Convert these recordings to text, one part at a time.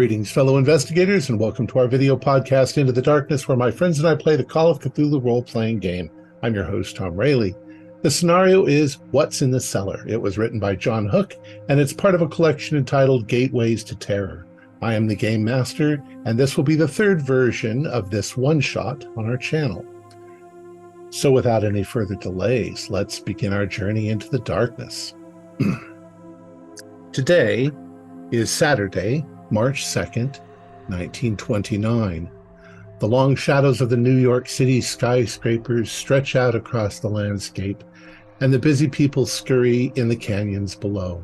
Greetings, fellow investigators, and welcome to our video podcast, Into the Darkness, where my friends and I play the Call of Cthulhu role-playing game. I'm your host, Thom Raley. The scenario is What's in the Cellar? It was written by John Hook, and it's part of a collection entitled Gateways to Terror. I am the Game Master, and this will be the third version of this one-shot on our channel. So without any further delays, let's begin our journey into the darkness. Today is Saturday, March 2nd, 1929. The long shadows of the New York City skyscrapers stretch out across the landscape, and the busy people scurry in the canyons below,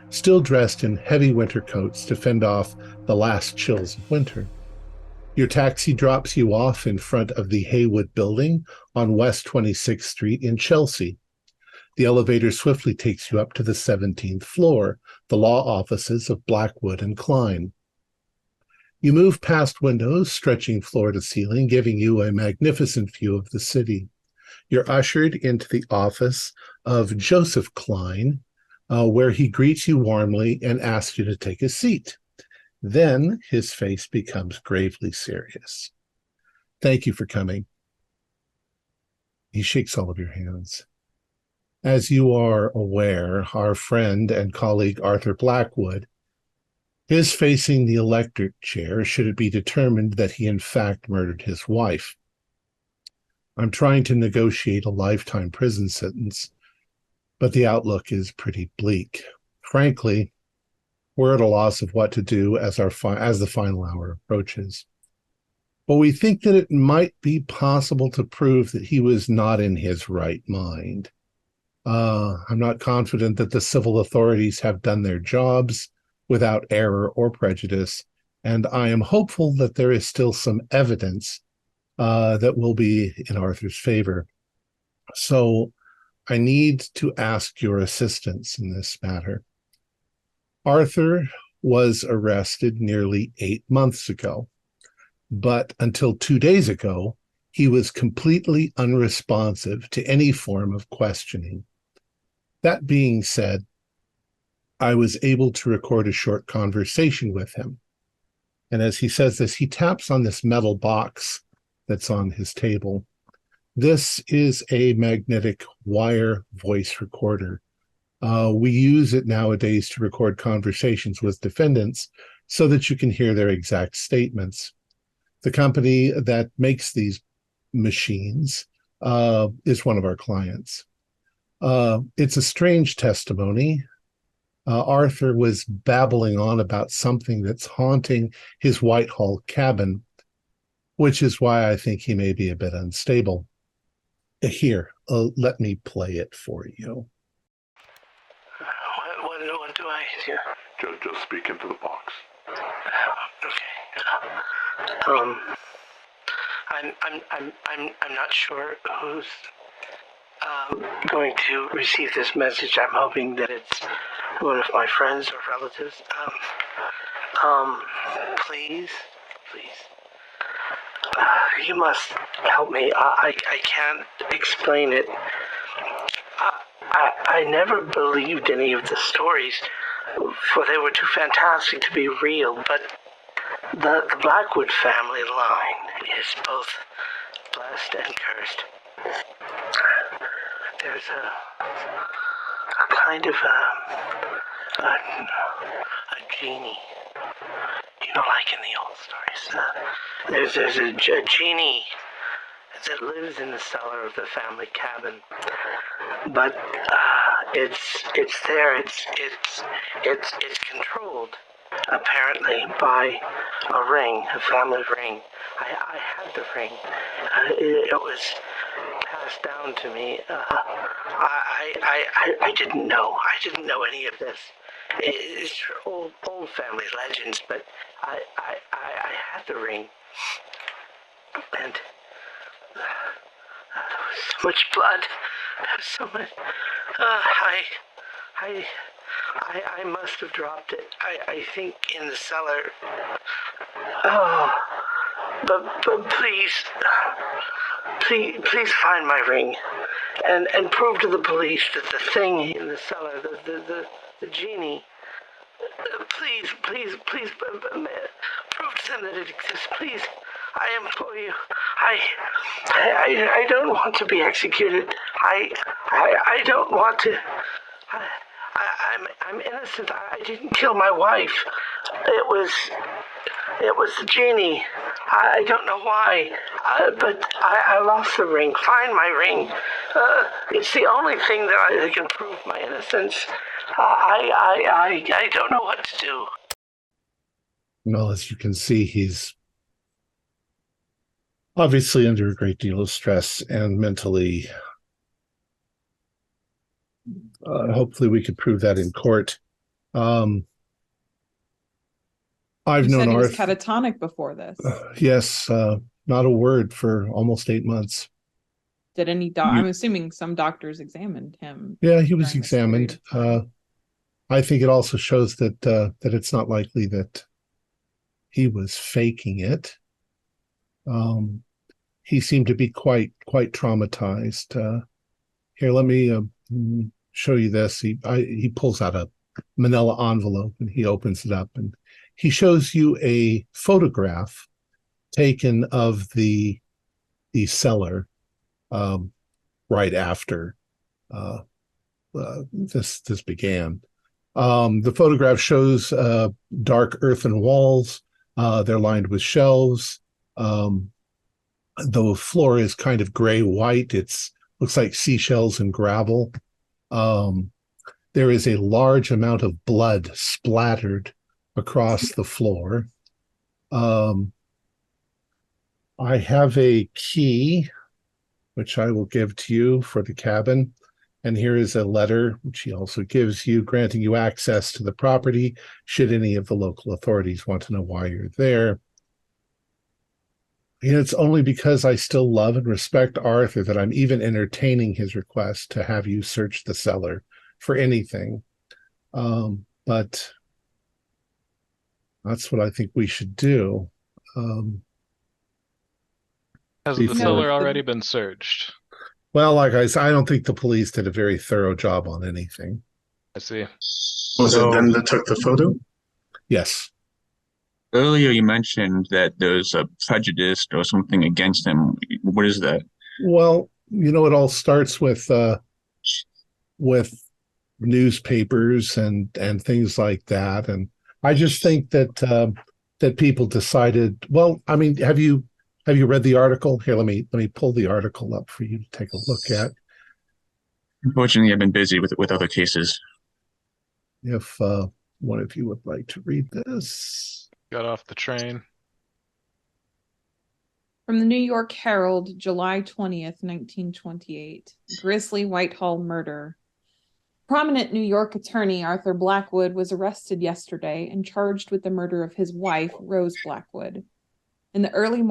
still dressed in heavy winter coats to fend off the last chills of winter. Your taxi drops you off in front of the Haywood Building on West 26th Street in Chelsea. The elevator swiftly takes you up to the 17th floor, the law offices of Blackwood and Klein. You move past windows stretching floor to ceiling, giving you a magnificent view of the city. You're ushered into the office of Joseph Klein, where he greets you warmly and asks you to take a seat. Then his face becomes gravely serious. Thank you for coming. He shakes all of your hands. As you are aware, our friend and colleague Arthur Blackwood is facing the electric chair should it be determined that he in fact murdered his wife. I'm trying to negotiate a lifetime prison sentence, but the outlook is pretty bleak. Frankly, we're at a loss of what to do as the final hour approaches. But we think that it might be possible to prove that he was not in his right mind. I'm not confident that the civil authorities have done their jobs without error or prejudice, and I am hopeful that there is still some evidence that will be in Arthur's favor. So I need to ask your assistance in this matter. Arthur was arrested nearly 8 months ago, but until 2 days ago, he was completely unresponsive to any form of questioning. That being said, I was able to record a short conversation with him. And as he says this, he taps on this metal box that's on his table. This is a magnetic wire voice recorder. We use it nowadays to record conversations with defendants so that you can hear their exact statements. The company that makes these machines is one of our clients. It's a strange testimony. Arthur was babbling on about something that's haunting his Whitehall cabin, which is why I think he may be a bit unstable. Here, let me play it for you. What do I hear? Just speak into the box. Okay. I'm not sure who's going to receive this message. I'm hoping that it's one of my friends or relatives. Please, you must help me. I can't explain it. I never believed any of the stories, for they were too fantastic to be real, but the Blackwood family line is both blessed and cursed. There's a kind of a genie, like in the old stories. There's a genie that lives in the cellar of the family cabin, but it's there. It's controlled apparently by a ring, a family ring. I had the ring. It was passed down to me. I didn't know. I didn't know any of this. It's old family legends, but I had the ring, and there was so much blood. There was so much. I must have dropped it. I think in the cellar. Oh, but please find my ring, and prove to the police that the thing in the cellar, the genie, Please, prove to them that it exists, please. I implore you. I don't want to be executed. I don't want to. I'm innocent. I didn't kill my wife. It was the genie. I don't know why, but I lost the ring. Find my ring. It's the only thing that can prove my innocence. I don't know what to do. Well, as you can see, he's obviously under a great deal of stress and mentally. Hopefully, we could prove that in court. I've You known said he was Arthur. catatonic before this. Yes, not a word for almost 8 months. Did any I'm assuming some doctors examined him. Yeah, he was examined. I think it also shows that it's not likely that he was faking it. He seemed to be quite traumatized. Here, let me show you this. He pulls out a manila envelope and he opens it up and he shows you a photograph taken of the cellar right after this began. The photograph shows dark earthen walls. They're lined with shelves. The floor is kind of gray-white. It looks like seashells and gravel. There is a large amount of blood splattered across the floor. I have a key, which I will give to you for the cabin. And here is a letter, which he also gives you, granting you access to the property, should any of the local authorities want to know why you're there. And it's only because I still love and respect Arthur that I'm even entertaining his request to have you search the cellar for anything. But that's what I think we should do. Has the cellar already been searched? Well, like I said, I don't think the police did a very thorough job on anything. I see. Was it them that took the photo? Yes. Earlier, you mentioned that there's a prejudice or something against him. What is that? Well, it all starts with newspapers and things like that, and I just think that people decided. Well, I mean, have you read the article? Here, let me pull the article up for you to take a look at. Unfortunately, I've been busy with other cases. If one of you would like to read this. Got off the train. From the New York Herald, July 20th, 1928. Grisly Whitehall murder. Prominent New York attorney Arthur Blackwood was arrested yesterday and charged with the murder of his wife, Rose Blackwood. In the early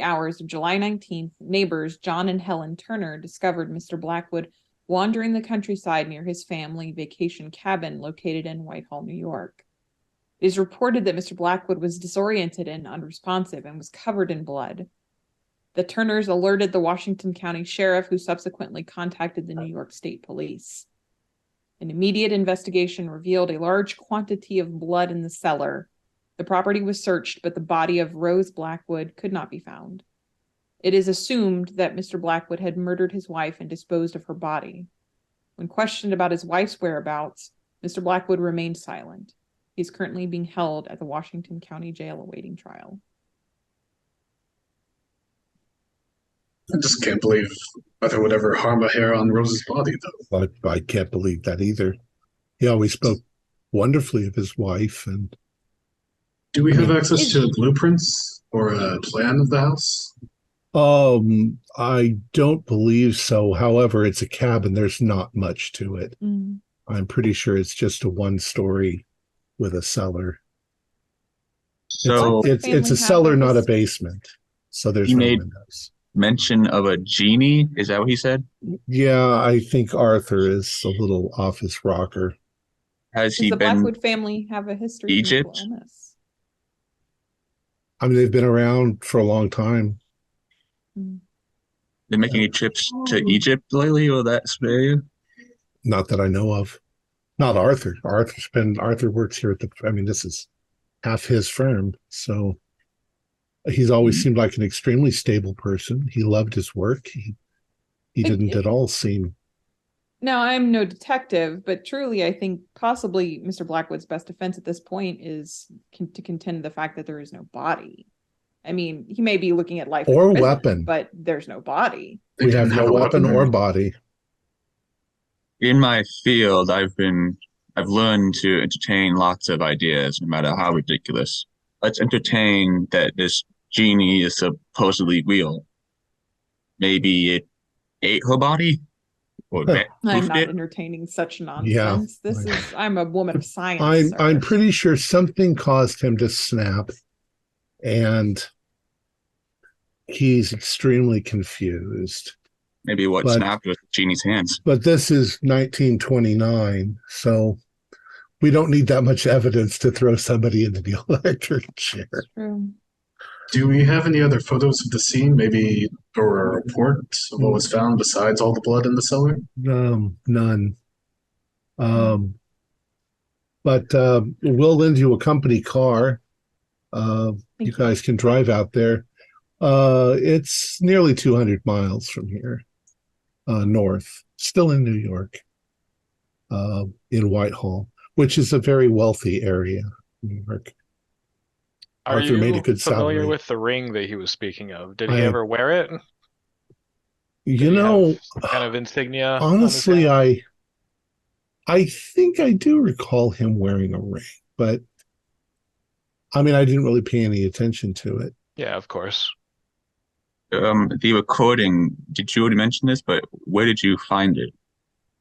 hours of July 19th, neighbors John and Helen Turner discovered Mr. Blackwood wandering the countryside near his family vacation cabin located in Whitehall, New York. It is reported that Mr. Blackwood was disoriented and unresponsive and was covered in blood. The Turners alerted the Washington County Sheriff, who subsequently contacted the New York State Police. An immediate investigation revealed a large quantity of blood in the cellar. The property was searched, but the body of Rose Blackwood could not be found. It is assumed that Mr. Blackwood had murdered his wife and disposed of her body. When questioned about his wife's whereabouts, Mr. Blackwood remained silent. He is currently being held at the Washington County Jail awaiting trial. I just can't believe Arthur would ever harm a hair on Rose's body, though. I can't believe that either. He always spoke wonderfully of his wife. And do we have access to blueprints or a plan of the house? I don't believe so. However, it's a cabin. There's not much to it. Mm. I'm pretty sure it's just a one-story with a cellar. So it's a cellar, not a basement. So there's no windows. Mention of a genie. Is that what he said? Yeah, I think Arthur is a little off his rocker. Does the Blackwood family have a history Egypt? Of mental illness? I mean, they've been around for a long time. Been making any trips to Egypt lately, or that area? Not that I know of. Not Arthur. Arthur works here at the. I mean, this is half his firm, so he's always seemed like an extremely stable person. He loved his work. He didn't at all seem. Now, I'm no detective, but truly, I think possibly Mr. Blackwood's best defense at this point is to contend the fact that there is no body. I mean, he may be looking at life Or in prison, weapon. but there's no body. They We didn't have no a weapon or there? body. In my field, I've learned to entertain lots of ideas, no matter how ridiculous. Let's entertain that this genie is supposedly real. Maybe it ate her body? Or Huh. I'm poofed not it? entertaining such nonsense. I'm a woman of science. I'm sir. pretty sure something caused him to snap, and he's extremely confused. Maybe what snapped was Genie's hands. But this is 1929, so we don't need that much evidence to throw somebody into the electric chair. True. Do we have any other photos of the scene, maybe, or a report of what was found besides all the blood in the cellar? None. But we'll lend you a company car. You guys can drive out there. It's nearly 200 miles from here, north, still in New York, in Whitehall, which is a very wealthy area, New York. Are Arthur made a you good familiar salary. with the ring that he was speaking of? Did he ever wear it? You Did he know, have some kind of insignia on his honestly, hand? I think I do recall him wearing a ring, but I mean, I didn't really pay any attention to it. Yeah, of course. The recording, did you already mention this, but where did you find it?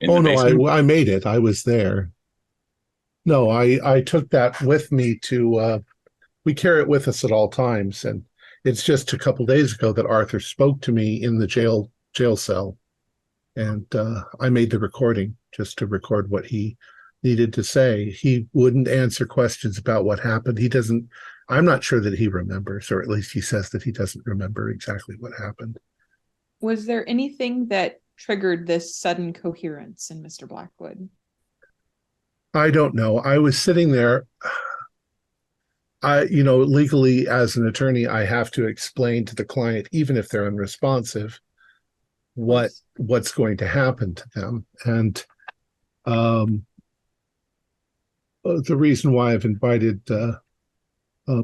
In Oh the no, basement? I made it. I was there. No, I took that with me to we carry it with us at all times, and it's just a couple days ago that Arthur spoke to me in the jail cell, and I made the recording just to record what he needed to say. He wouldn't answer questions about what happened. He doesn't. I'm not sure that he remembers, or at least he says that he doesn't remember exactly what happened. Was there anything that triggered this sudden coherence in Mr. Blackwood? I don't know. I was sitting there. Legally as an attorney, I have to explain to the client, even if they're unresponsive, what's going to happen to them. And the reason why I've invited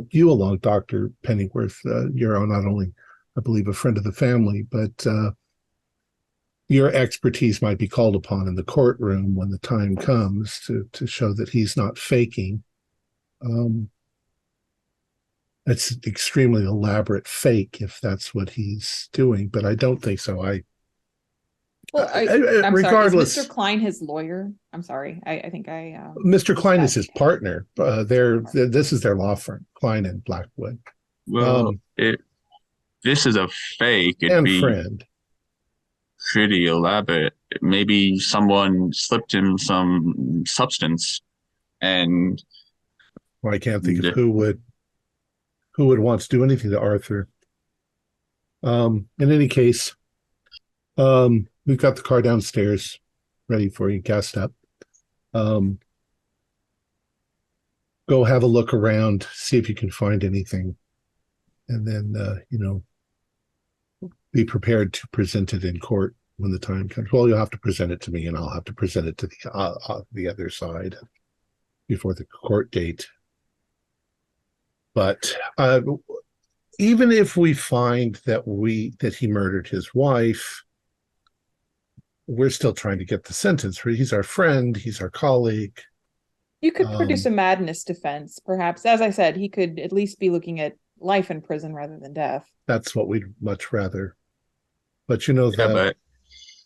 you along, Dr. Pennyworth, you're not only, I believe, a friend of the family, but your expertise might be called upon in the courtroom when the time comes to show that he's not faking. It's an extremely elaborate fake if that's what he's doing, but I don't think so. I'm regardless. Sorry, is Mr. Klein his lawyer? I'm sorry. I think Mr. Klein is his partner. This is their law firm, Klein and Blackwood. Well, this is a fake. It'd be friend. Pretty elaborate. Maybe someone slipped him some substance, and well, I can't think of who would want to do anything to Arthur. In any case, we've got the car downstairs ready for you, gassed up. Go have a look around, see if you can find anything, and then be prepared to present it in court when the time comes. Well, you'll have to present it to me, and I'll have to present it to the other side before the court date. But even if we find that he murdered his wife, we're still trying to get the sentence. He's our friend. He's our colleague. You could produce a madness defense, perhaps. As I said, he could at least be looking at life in prison rather than death. That's what we'd much rather. But the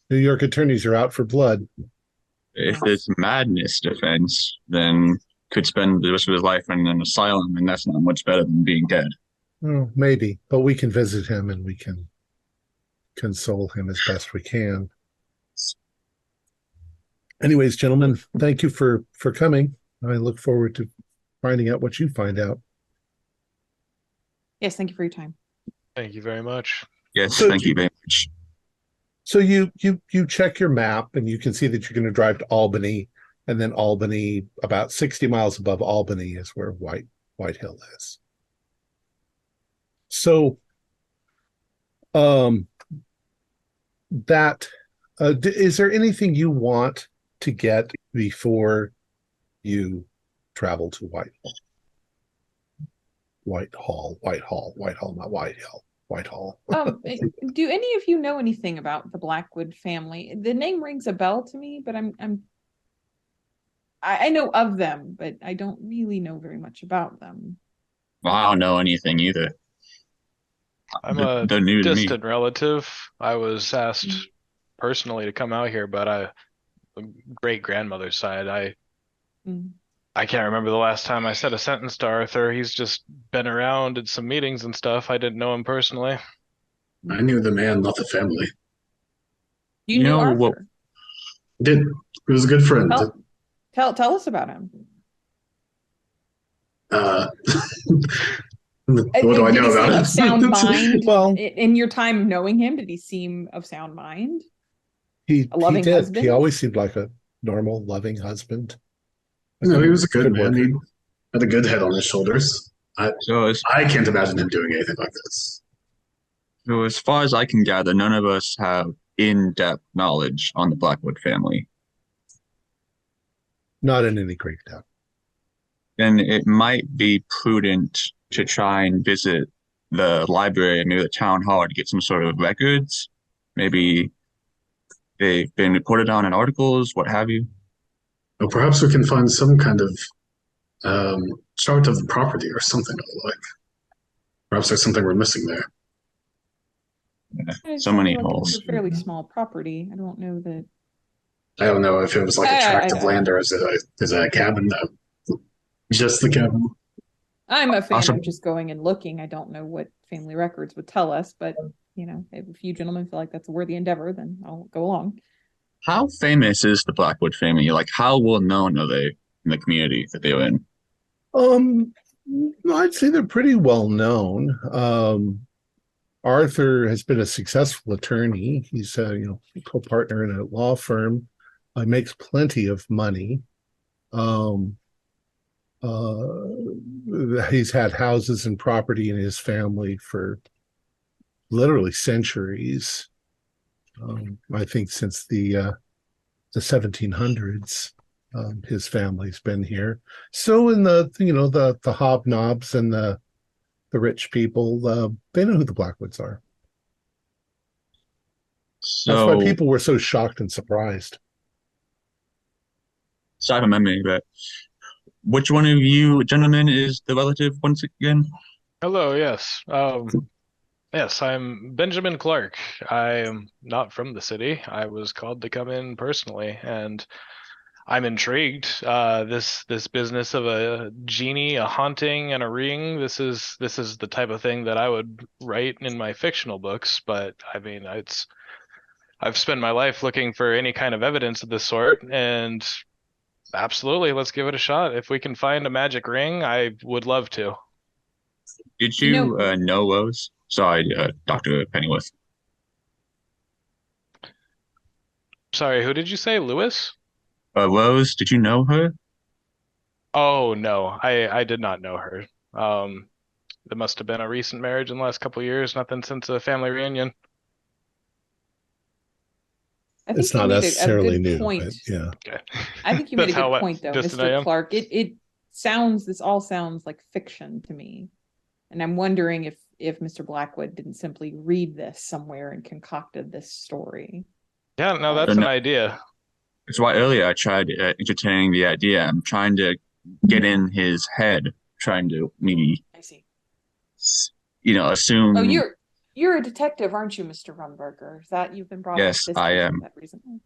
New York attorneys are out for blood. If it's madness defense, then could spend the rest of his life in an asylum, and that's not much better than being dead. Well, maybe, but we can visit him and we can console him as best we can. Anyways, gentlemen, thank you for coming. I look forward to finding out what you find out. Yes, thank you for your time. Thank you very much. Yes, thank you very much. So you check your map and you can see that you're going to drive to Albany And then Albany, about 60 miles above Albany, is where White Hill is. So that is there anything you want to get before you travel to Whitehall? Whitehall, not White Hill. Whitehall. Do any of you know anything about the Blackwood family? The name rings a bell to me, but I know of them, but I don't really know very much about them. Well, I don't know anything either. I'm new to me. distant relative. I was asked personally to come out here, but great grandmother's side, I can't remember the last time I said a sentence to Arthur. He's just been around at some meetings and stuff. I didn't know him personally. I knew the man, not the family. You knew Arthur? What? Did. He was a good friend. Tell us about him. What do I know about him? Of sound mind? Well, in your time of knowing him, did he seem of sound mind? He did. Husband? He always seemed like a normal, loving husband. No, he was a good man. worker. He had a good head on his shoulders. I can't imagine him doing anything like this. So as far as I can gather, none of us have in-depth knowledge on the Blackwood family. Not in any great depth. Then it might be prudent to try and visit the library, maybe the town hall, to get some sort of records. Maybe they've been reported on in articles, what have you. Or perhaps we can find some kind of chart of the property or something like. Perhaps there's something we're missing there. Yeah, so many holes. It's a fairly small property. I don't know that. I don't know if it was like a tract of land or is it a cabin? Just the cabin. I'm a fan of just going and looking. I don't know what family records would tell us, but if you gentlemen feel like that's a worthy endeavor, then I'll go along. How famous is the Blackwood family? Like, how well known are they in the community that they're in? I'd say they're pretty well known. Arthur has been a successful attorney. He's a co-partner in a law firm. Makes plenty of money. He's had houses and property in his family for literally centuries. I think since the 1700s, his family's been here. So in the hobnobs and the rich people, they know who the Blackwoods are. So, that's why people were so shocked and surprised. So I have a memory, but which one of you gentlemen is the relative once again? Hello, yes. Yes, I'm Benjamin Clark. I am not from the city. I was called to come in personally, and I'm intrigued. This business of a genie, a haunting, and a ring. This is the type of thing that I would write in my fictional books. But I mean, I've spent my life looking for any kind of evidence of this sort, and absolutely, let's give it a shot. If we can find a magic ring, I would love to. Did you know Rose? Sorry, Dr. Pennyworth. Sorry, who did you say? Lewis? Rose, did you know her? Oh, no, I did not know her. There must have been a recent marriage in the last couple of years, nothing since a family reunion. I think it's not necessarily new, point. But yeah. Okay. I think you made a good point, though, Mr. Clark. This all sounds like fiction to me. And I'm wondering if Mr. Blackwood didn't simply read this somewhere and concocted this story. Yeah, no, that's an idea. That's why earlier I tried entertaining the idea. I'm trying to get in his head, trying to maybe, I see. Assume. Oh, you're a detective, aren't you, Mr. Rumberger? Is that you've been brought up? Yes, I am. Recently?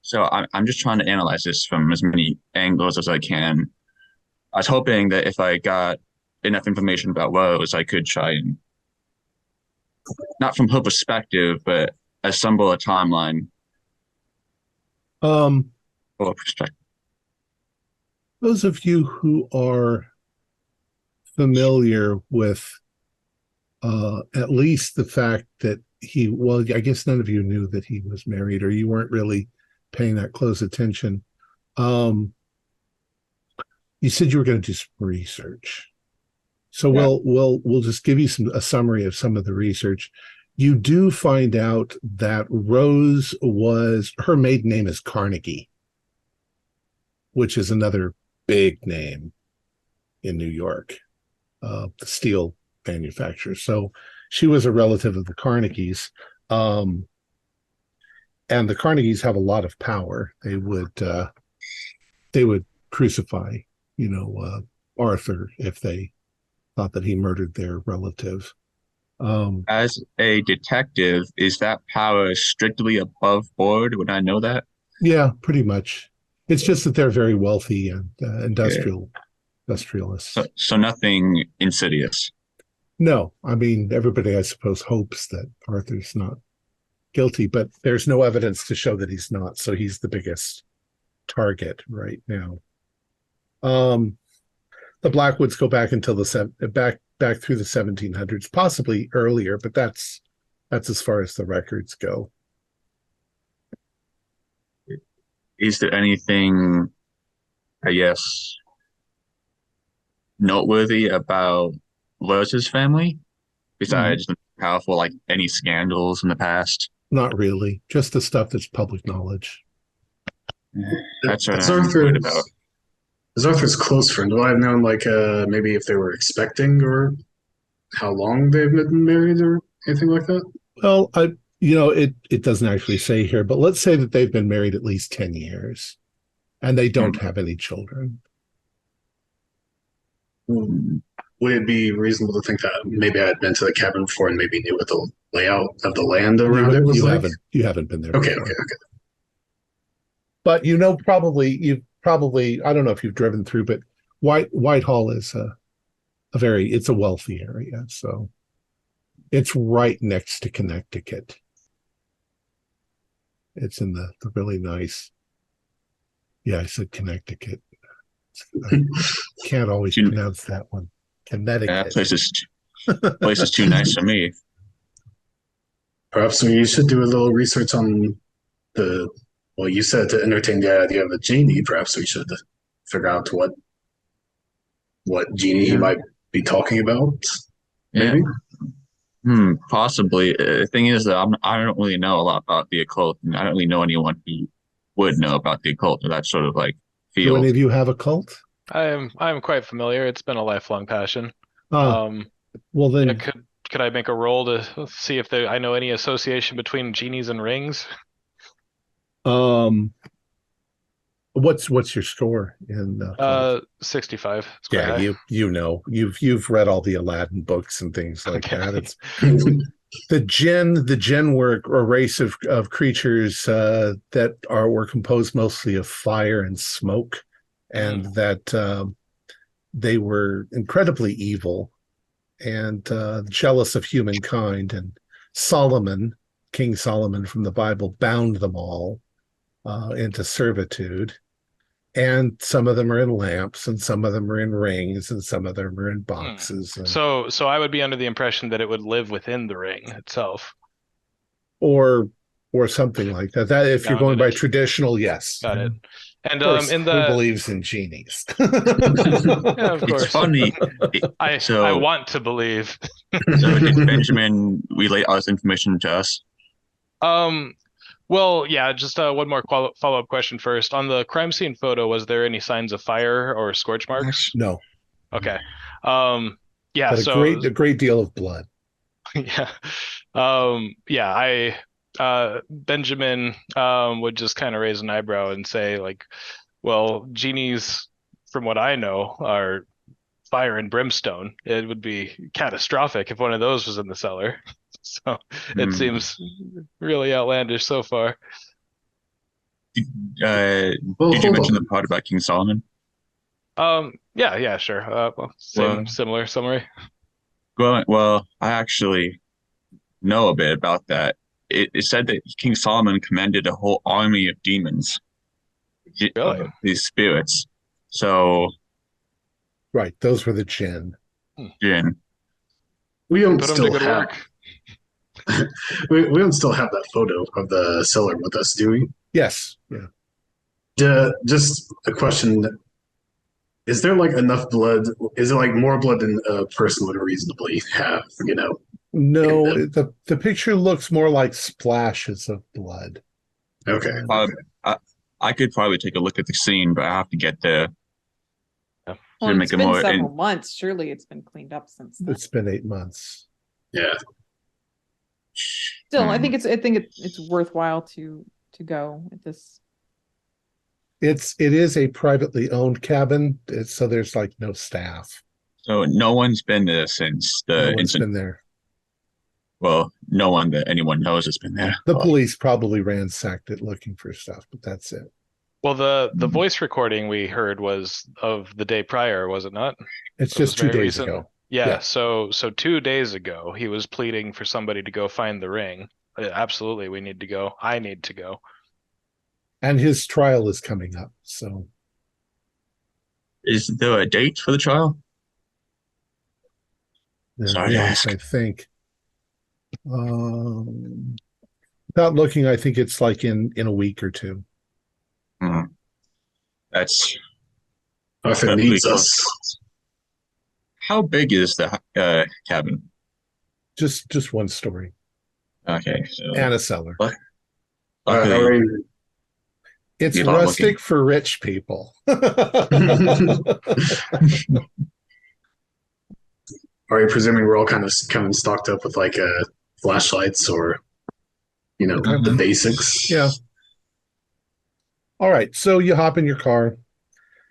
So I'm just trying to analyze this from as many angles as I can. I was hoping that if I got enough information about Rose, I could try and, not from her perspective, but assemble a timeline. Or perspective. Those of you who are familiar with at least the fact that I guess none of you knew that he was married, or you weren't really paying that close attention. You said you were going to do some research. So Yeah. we'll just give you a summary of some of the research. You do find out that Rose her maiden name is Carnegie, which is another big name in New York, the steel manufacturer. So she was a relative of the Carnegies. And the Carnegies have a lot of power. They would crucify, Arthur if they thought that he murdered their relative. As a detective, is that power strictly above board? Would I know that? Yeah, pretty much. It's just that they're very wealthy and Okay. industrialists. So nothing insidious. No, I mean, everybody, I suppose, hopes that Arthur's not guilty, but there's no evidence to show that he's not. So he's the biggest target right now. The Blackwoods go back until back through the 1700s, possibly earlier, but that's as far as the records go. Is there anything, I guess, noteworthy about Rose's family besides the powerful, like any scandals in the past? Not really, just the stuff that's public knowledge. That's what I'm worried about. As Arthur's close friend, will I have known maybe if they were expecting or how long they've been married or anything like that? Well, it doesn't actually say here, but let's say that they've been married at least 10 years and they don't have any children. Would it be reasonable to think that maybe I had been to the cabin before and maybe knew what the layout of the land around it was like? You haven't been there. Okay, before. okay. But probably I don't know if you've driven through, but Whitehall is it's a wealthy area, so it's right next to Connecticut. It's in the really nice. Yeah, I said Connecticut. I can't always pronounce that one. Connecticut. Yeah, place is too nice for me. Perhaps we should do a little research on well, you said to entertain the idea of a genie. Perhaps we should figure out what genie he might be talking about. Maybe. Yeah. Possibly. The thing is that I don't really know a lot about the occult, and I don't really know anyone who would know about the occult or that sort of field. Do any of you have a cult? I'm quite familiar. It's been a lifelong passion. Well then, yeah, could I make a roll to see if I know any association between genies and rings? what's your score in 65. Yeah, you've read all the Aladdin books and things like that. It's the jinn were a race of creatures that were composed mostly of fire and smoke, and that they were incredibly evil and jealous of humankind. And King Solomon from the Bible, bound them all into servitude. And some of them are in lamps, and some of them are in rings, and some of them are in boxes. So I would be under the impression that it would live within the ring itself, or something like that. That if you're going by traditional, yes. Got it. And who believes in genies? Yeah, of course. It's funny. I want to believe. So did Benjamin relay all this information to us? Well, yeah, just one more follow-up question first. On the crime scene photo, was there any signs of fire or scorch marks? No. Okay. Yeah, but a great deal of blood. Yeah. Yeah, Benjamin would just kind of raise an eyebrow and say, well, genies, from what I know, are fire and brimstone. It would be catastrophic if one of those was in the cellar. So it seems really outlandish so far. Did you mention the part about King Solomon? Yeah, sure. Similar summary. Well, I actually know a bit about that. It said that King Solomon commanded a whole army of demons, these spirits. So, right, those were the jinn. Jinn. We don't still have. we don't still have that photo of the cellar with us, do we? Yes. Yeah. Just a question. Is there like enough blood? Is it like more blood than a person would reasonably have, in No, them? the picture looks more like splashes of blood. Okay. Uh, I, I could probably take a look at the scene, but I have to get there Well, to it's make it been more. several months. Surely it's been cleaned up since then. It's been 8 months. Yeah. Still, I think it's worthwhile to go at this. It is a privately owned cabin, so there's like no staff. So no one's been there since No the one's incident. been there. Well, no one that anyone knows has been there. The But police probably ransacked it looking for stuff, but that's it. Well, the voice recording we heard was of the day prior, was it not? It's It was just 2 very days recent. ago. Yeah, Yeah. so 2 days ago, he was pleading for somebody to go find the ring. Absolutely, we need to go. I need to go. And his trial is coming up. So is there a date for the trial? there Sorry to is, ask. I think. Without looking, I think it's like in a week or two. Hmm. That's If it perfectly needs close. us. How big is the cabin? Just one story. Okay, so And a cellar. luckily, Already, It's You're not rustic looking. for rich people. presuming we're all kind of coming stocked up with like flashlights or Okay. the basics. Yeah. All right. So you hop in your car,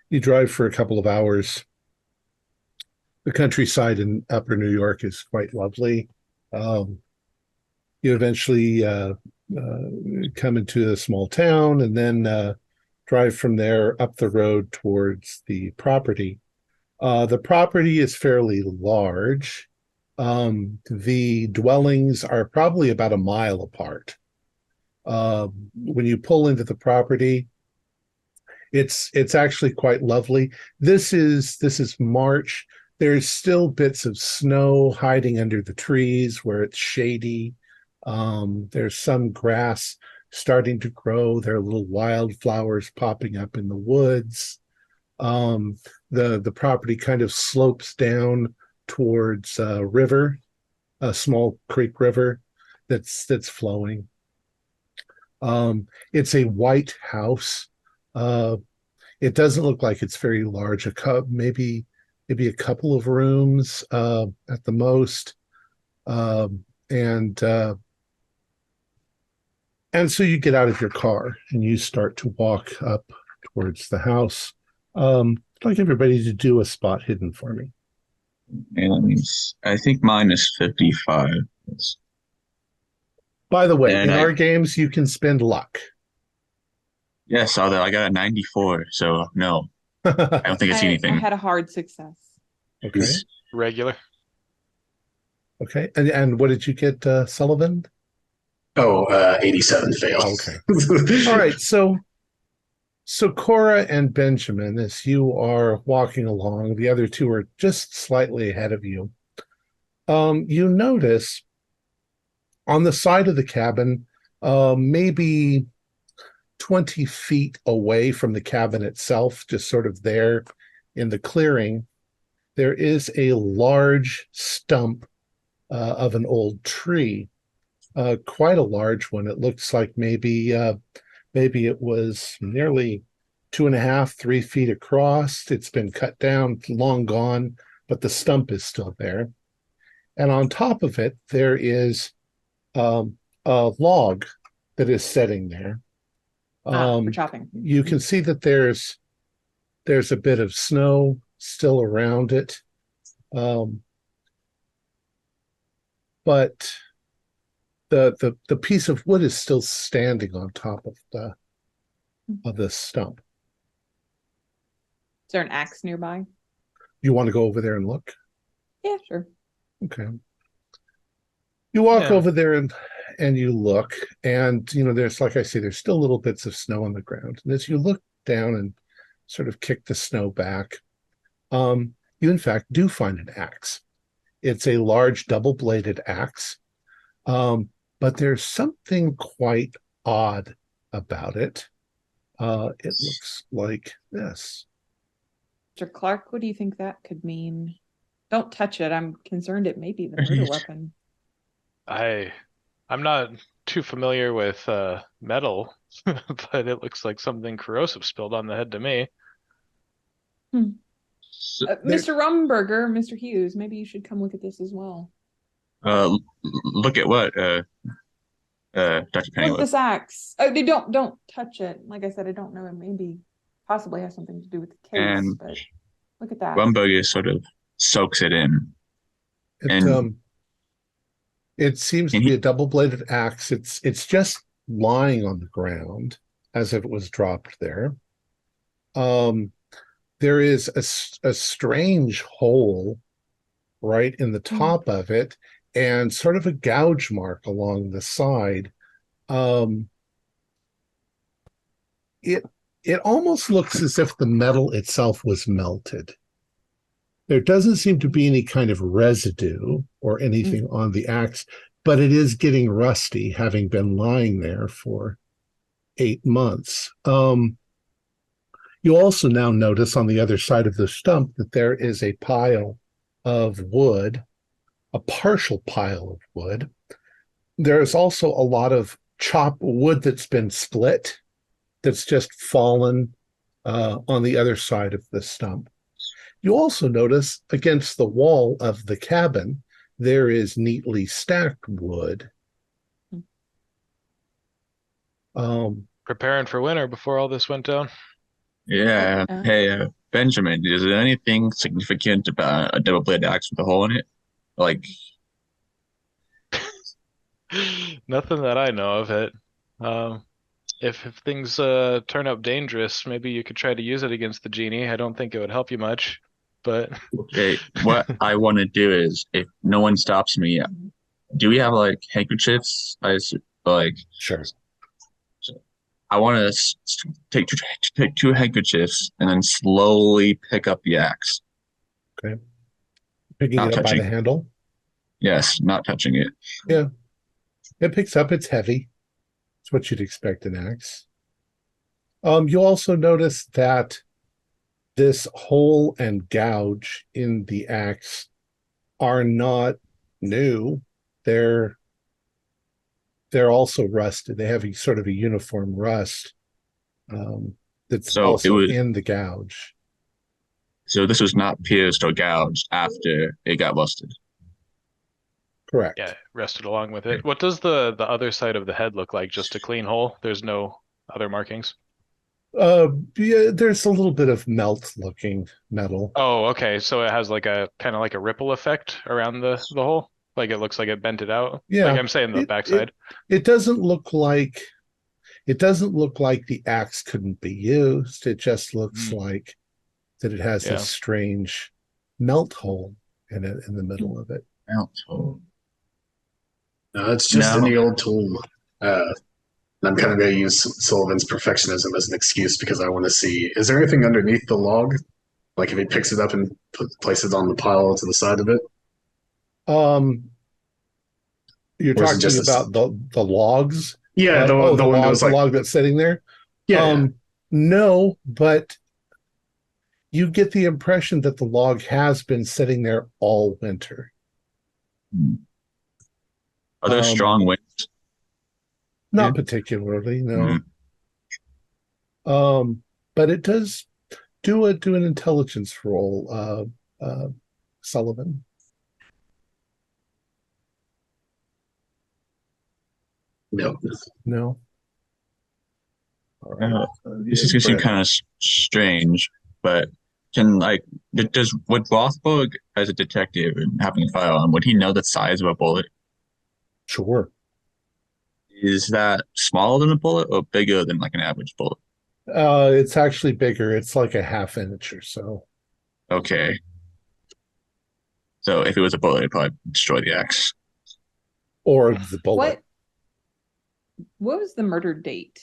you drive for a couple of hours. The countryside in upper New York is quite lovely. You eventually come into a small town and then drive from there up the road towards the property. The property is fairly large. The dwellings are probably about a mile apart. When you pull into the property, it's actually quite lovely. This is March. There's still bits of snow hiding under the trees where it's shady. There's some grass starting to grow. There are little wildflowers popping up in the woods. The property kind of slopes down towards a river, a small creek river that's flowing. It's a white house. It doesn't look like it's very large. Maybe a couple of rooms at the most. And so you get out of your car and you start to walk up towards the house. I'd like everybody to do a spot hidden for me. And I think mine is 55. By the way, And in I- our games, you can spend luck. Yes, although I got a 94, so no, I don't think I see I anything. had a hard success. Okay. Regular. Okay. And what did you get, Sullivan? 87 fail. Okay. All right. So Cora and Benjamin, as you are walking along, the other two are just slightly ahead of you. You notice on the side of the cabin, maybe 20 feet away from the cabin itself, just sort of there in the clearing, there is a large stump of an old tree, quite a large one. It looks like maybe it was nearly 2.5, 3 feet across. It's been cut down, long gone, but the stump is still there. And on top of it, there is a log that is setting there. For chopping. You can see that there's a bit of snow still around it. But the piece of wood is still standing on top of the stump. Is there an axe nearby? You want to go over there and look? Yeah, sure. Okay. You walk Yeah. over there and you look, and there's, like I say, there's still little bits of snow on the ground. And as you look down and sort of kick the snow back, you in fact do find an axe. It's a large double-bladed axe, but there's something quite odd about it. It looks like this. Mr. Clark, what do you think that could mean? Don't touch it. I'm concerned it may be the murder weapon. I'm not too familiar with metal, but it looks like something corrosive spilled on the head to me. Mr. Rumberger, Mr. Hughes, maybe you should come look at this as well. Look at what, Dr. Look at Pennyworth. this axe. Oh, don't touch it. Like I said, I don't know. It maybe possibly has something to do with the case, And but look at that. Rumberger sort of soaks it in. It seems to be a double-bladed axe. It's just lying on the ground as if it was dropped there. There is a strange hole right in the top of it, and sort of a gouge mark along the side. It almost looks as if the metal itself was melted. There doesn't seem to be any kind of residue or anything on the axe, but it is getting rusty, having been lying there for 8 months. You also now notice on the other side of the stump that there is a pile of wood, a partial pile of wood. There's also a lot of chopped wood that's been split, that's just fallen on the other side of the stump. You also notice against the wall of the cabin, there is neatly stacked wood. Preparing for winter before all this went down. Yeah. Hey, Benjamin, is there anything significant about a double-bladed axe with a hole in it? Like, nothing that I know of it. If things turn up dangerous, maybe you could try to use it against the genie. I don't think it would help you much, but okay, what I want to do is, if no one stops me, do we have like handkerchiefs? Sure. I want to take two handkerchiefs and then slowly pick up the axe. Okay. Picking it up by the handle? Yes, not touching it. Yeah. It picks up, it's heavy. It's what you'd expect an axe. You also notice that this hole and gouge in the axe are not new. They're also rusted. They have a sort of a uniform rust that's also in the gouge. So this was not pierced or gouged after it got rusted. Correct. Yeah, rusted along with it. What does the other side of the head look like? Just a clean hole? There's no other markings? Yeah, there's a little bit of melt-looking metal. Oh, okay. So it has like a kind of like a ripple effect around the hole? Like it looks like it bent it out? Yeah. Like I'm saying the backside. It doesn't look like the axe couldn't be used. It just looks like that it has this strange melt hole in it in the middle of it. Melt hole. No, it's just any old tool. I'm kind of going to use Sullivan's perfectionism as an excuse because I want to see, is there anything underneath the log? Like if he picks it up and places it on the pile to the side of it? You're talking about the logs? Yeah, the log that's sitting there? Yeah. No, but you get the impression that the log has been sitting there all winter. Are there strong winds? Not particularly, no. But it does do an intelligence roll, Sullivan. No. All right. This is going to seem kind of strange, but would Rothberg, as a detective and having a firearm, would he know the size of a bullet? Sure. Is that smaller than a bullet or bigger than like an average bullet? It's actually bigger. It's like a half inch or so. Okay. So if it was a bullet, it'd probably destroy the axe. Or the bullet. What was the murder date?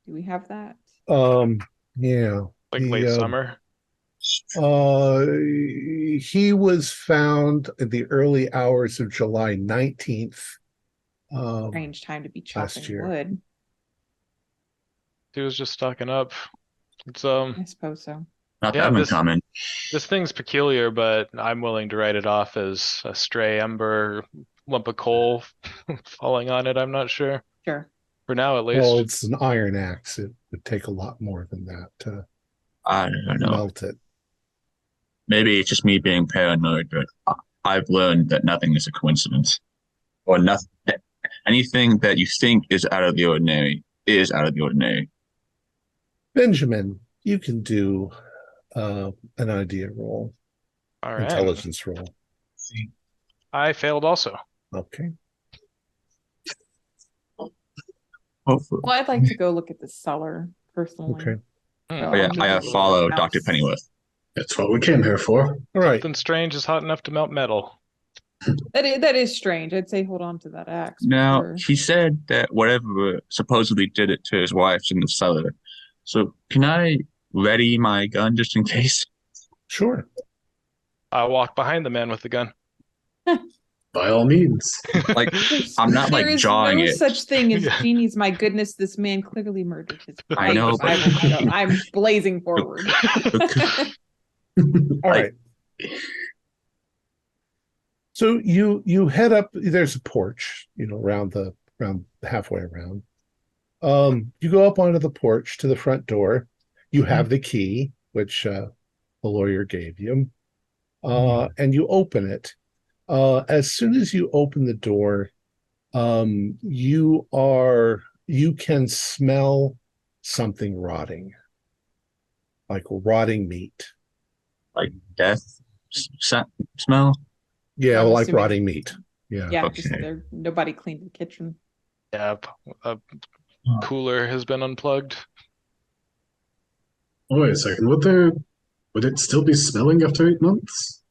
Do we have that? Yeah. Like late summer? He was found in the early hours of July 19th. Strange time to be chopping wood. He was just stocking up. It's I suppose so. Not Yeah, that this uncommon. this thing's peculiar, but I'm willing to write it off as a stray ember, lump of coal falling on it. I'm not sure. Sure. For now, at Well, least. it's an iron axe. It would take a lot more than that to I don't know. melt it. Maybe it's just me being paranoid, but I've learned that nothing is a coincidence, or nothing. Anything that you think is out of the ordinary is out of the ordinary. Benjamin, you can do an idea roll, All right. intelligence roll. I failed also. Okay. Hopefully. Well, I'd like to go look at the cellar personally. Okay. Hmm. Oh yeah, I have followed Dr. Pennyworth. That's what we came here for. All right. Something strange is hot enough to melt metal. That is strange. I'd say hold on to that axe. for Now, sure. he said that whatever supposedly did it to his wife's in the cellar. So can I ready my gun just in case? Sure. I walk behind the man with the gun. By all means. Like, I'm not like There is jawing no it. such thing as Yeah. genies. My goodness, this man clearly murdered his wife. I know, but- I'm blazing forward. All right. So you head up. There's a porch, around halfway around. You go up onto the porch to the front door. You have the key, which the lawyer gave you, and you open it. As soon as you open the door, you can smell something rotting, like rotting meat. Like death smell? Yeah, I'm like assuming- rotting meat. Yeah. Yeah, Okay. just nobody cleaned the kitchen. Yeah, a cooler has been unplugged. Oh, wait a second. Would it still be smelling after 8 months?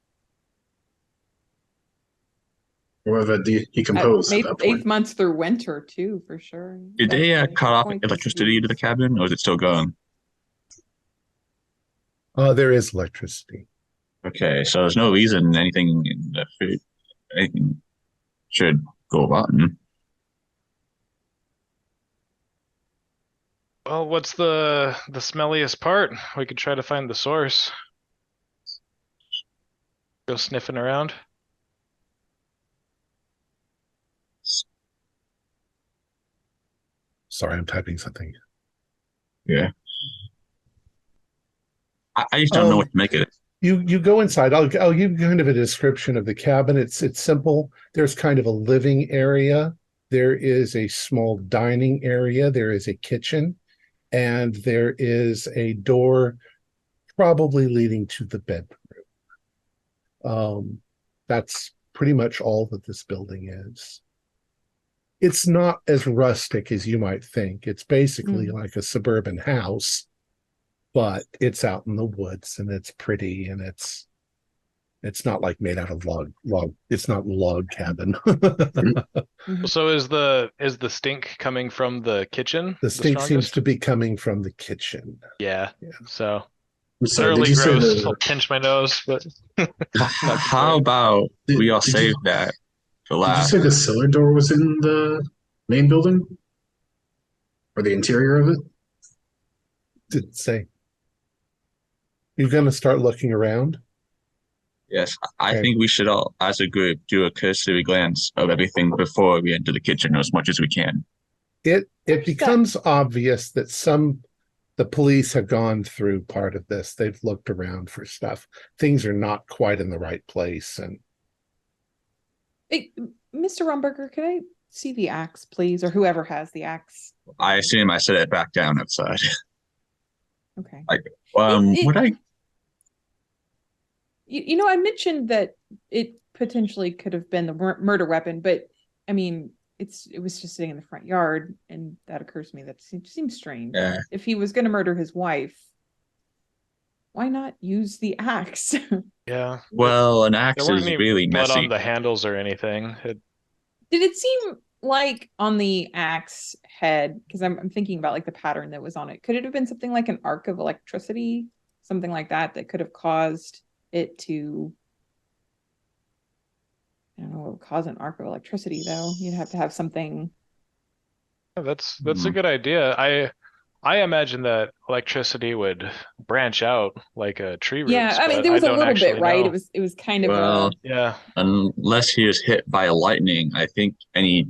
Or have it decomposed at that point? 8 months through winter too, for sure. Did they Definitely. cut off Point electricity to the cabin, or is it still going? There is electricity. Okay, so there's no reason anything should go rotten. Well, what's the smelliest part? We could try to find the source. Go sniffing around. Sorry, I'm typing something. Yeah. I just don't know what to make of it. You go inside. I'll give you kind of a description of the cabin. It's simple. There's kind of a living area. There is a small dining area. There is a kitchen, and there is a door probably leading to the bedroom. That's pretty much all that this building is. It's not as rustic as you might think. It's basically like a suburban house, but it's out in the woods and it's pretty, and it's not like made out of log. It's not log cabin. So is the stink coming from the kitchen? The stink seems strongest? to be coming from the kitchen. Yeah. Yeah. So I'm sorry, did thoroughly you say gross. I'll pinch my nose, but How about we all Did you- save that for Did you last? say the cellar door was in the main building? Or the interior of it? Didn't say. You're going to start looking around? Yes, I Okay. think we should all, as a group, do a cursory glance of everything before we enter the kitchen as much as we can. It Where's that? becomes obvious that the police have gone through part of this. They've looked around for stuff. Things are not quite in the right place. And Hey, Mr. Rumberger, could I see the axe, please, or whoever has the axe? I assume I set it back down outside. Okay. It- What I I mentioned that it potentially could have been the murder weapon, but I mean, it was just sitting in the front yard, and that occurs to me that seems strange. Yeah. If he was going to murder his wife, why not use the axe? yeah. well, an There axe weren't is any really blood messy. on the handles or anything. Did it seem like on the axe head, because I'm thinking about like the pattern that was on it, could it have been something like an arc of electricity, something like that could have caused it to, I don't know what would cause an arc of electricity though. You'd have to have something. That's a good idea. I imagine that electricity would branch out like tree Yeah, roots, I mean but there I was a don't little bit, actually right? know. It was kind of Well, a Yeah. unless he was hit by lightning, I think any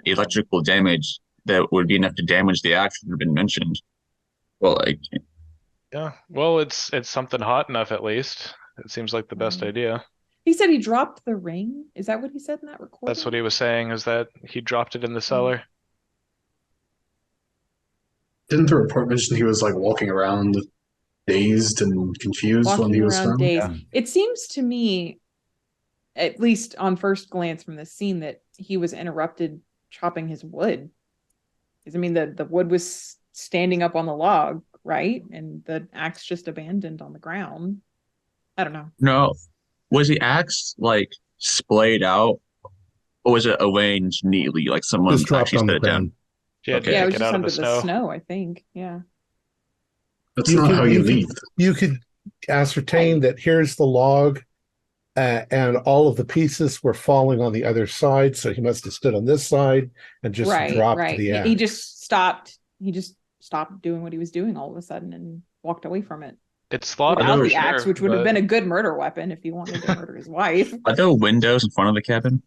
electrical damage that would be enough to damage the axe would have been mentioned. Well, like, Yeah. Well, it's something hot enough at least. It seems like the best right. idea. He said he dropped the ring. Is that what he said in that That's what recording? he was saying, is that he dropped it in the cellar. Didn't the report mention he was like walking around dazed and confused when he Walking was around found? days. Yeah. It seems to me, at least on first glance from the scene, that he was interrupted chopping his wood. Because I mean the wood was standing up on the log, right? And the axe just abandoned on the ground. I don't know. no, was the axe like splayed out, or was it arranged neatly, like someone Just dropped actually on set the it down? ground. She had to Okay. Yeah, it pick was it just out of the under the snow. snow, I think. Yeah. That's You not could how you you could leave. you could ascertain that here's the log, and all of the pieces were falling on the other side, so he must have stood on this side and just Right, dropped right. the He axe. just stopped. He just stopped doing what he was doing all of a sudden and walked away from it It's thought without for the axe, sure, which would have but been a good murder weapon if he wanted to murder his wife. Are there windows in front of the cabin,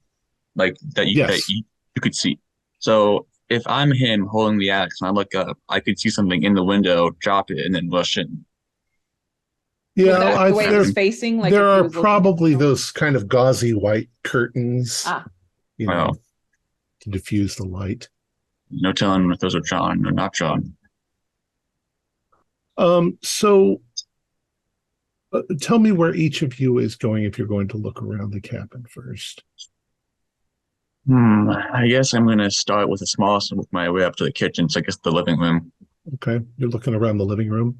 like Yes. you could see? So if I'm him holding the axe and I look up, I could see something in the window, drop it, and then rush in. Was Yeah, that the way it was Happen. facing? Like there if he are was looking at probably the those kind of gauzy white curtains, ah, you know, Well, to diffuse the light. no telling if those are John or not John. So tell me where each of you is going if you're going to look around the cabin first. I guess I'm gonna start with the smallest and work my way up to the kitchen. So I guess the living room. Okay, you're looking around the living room.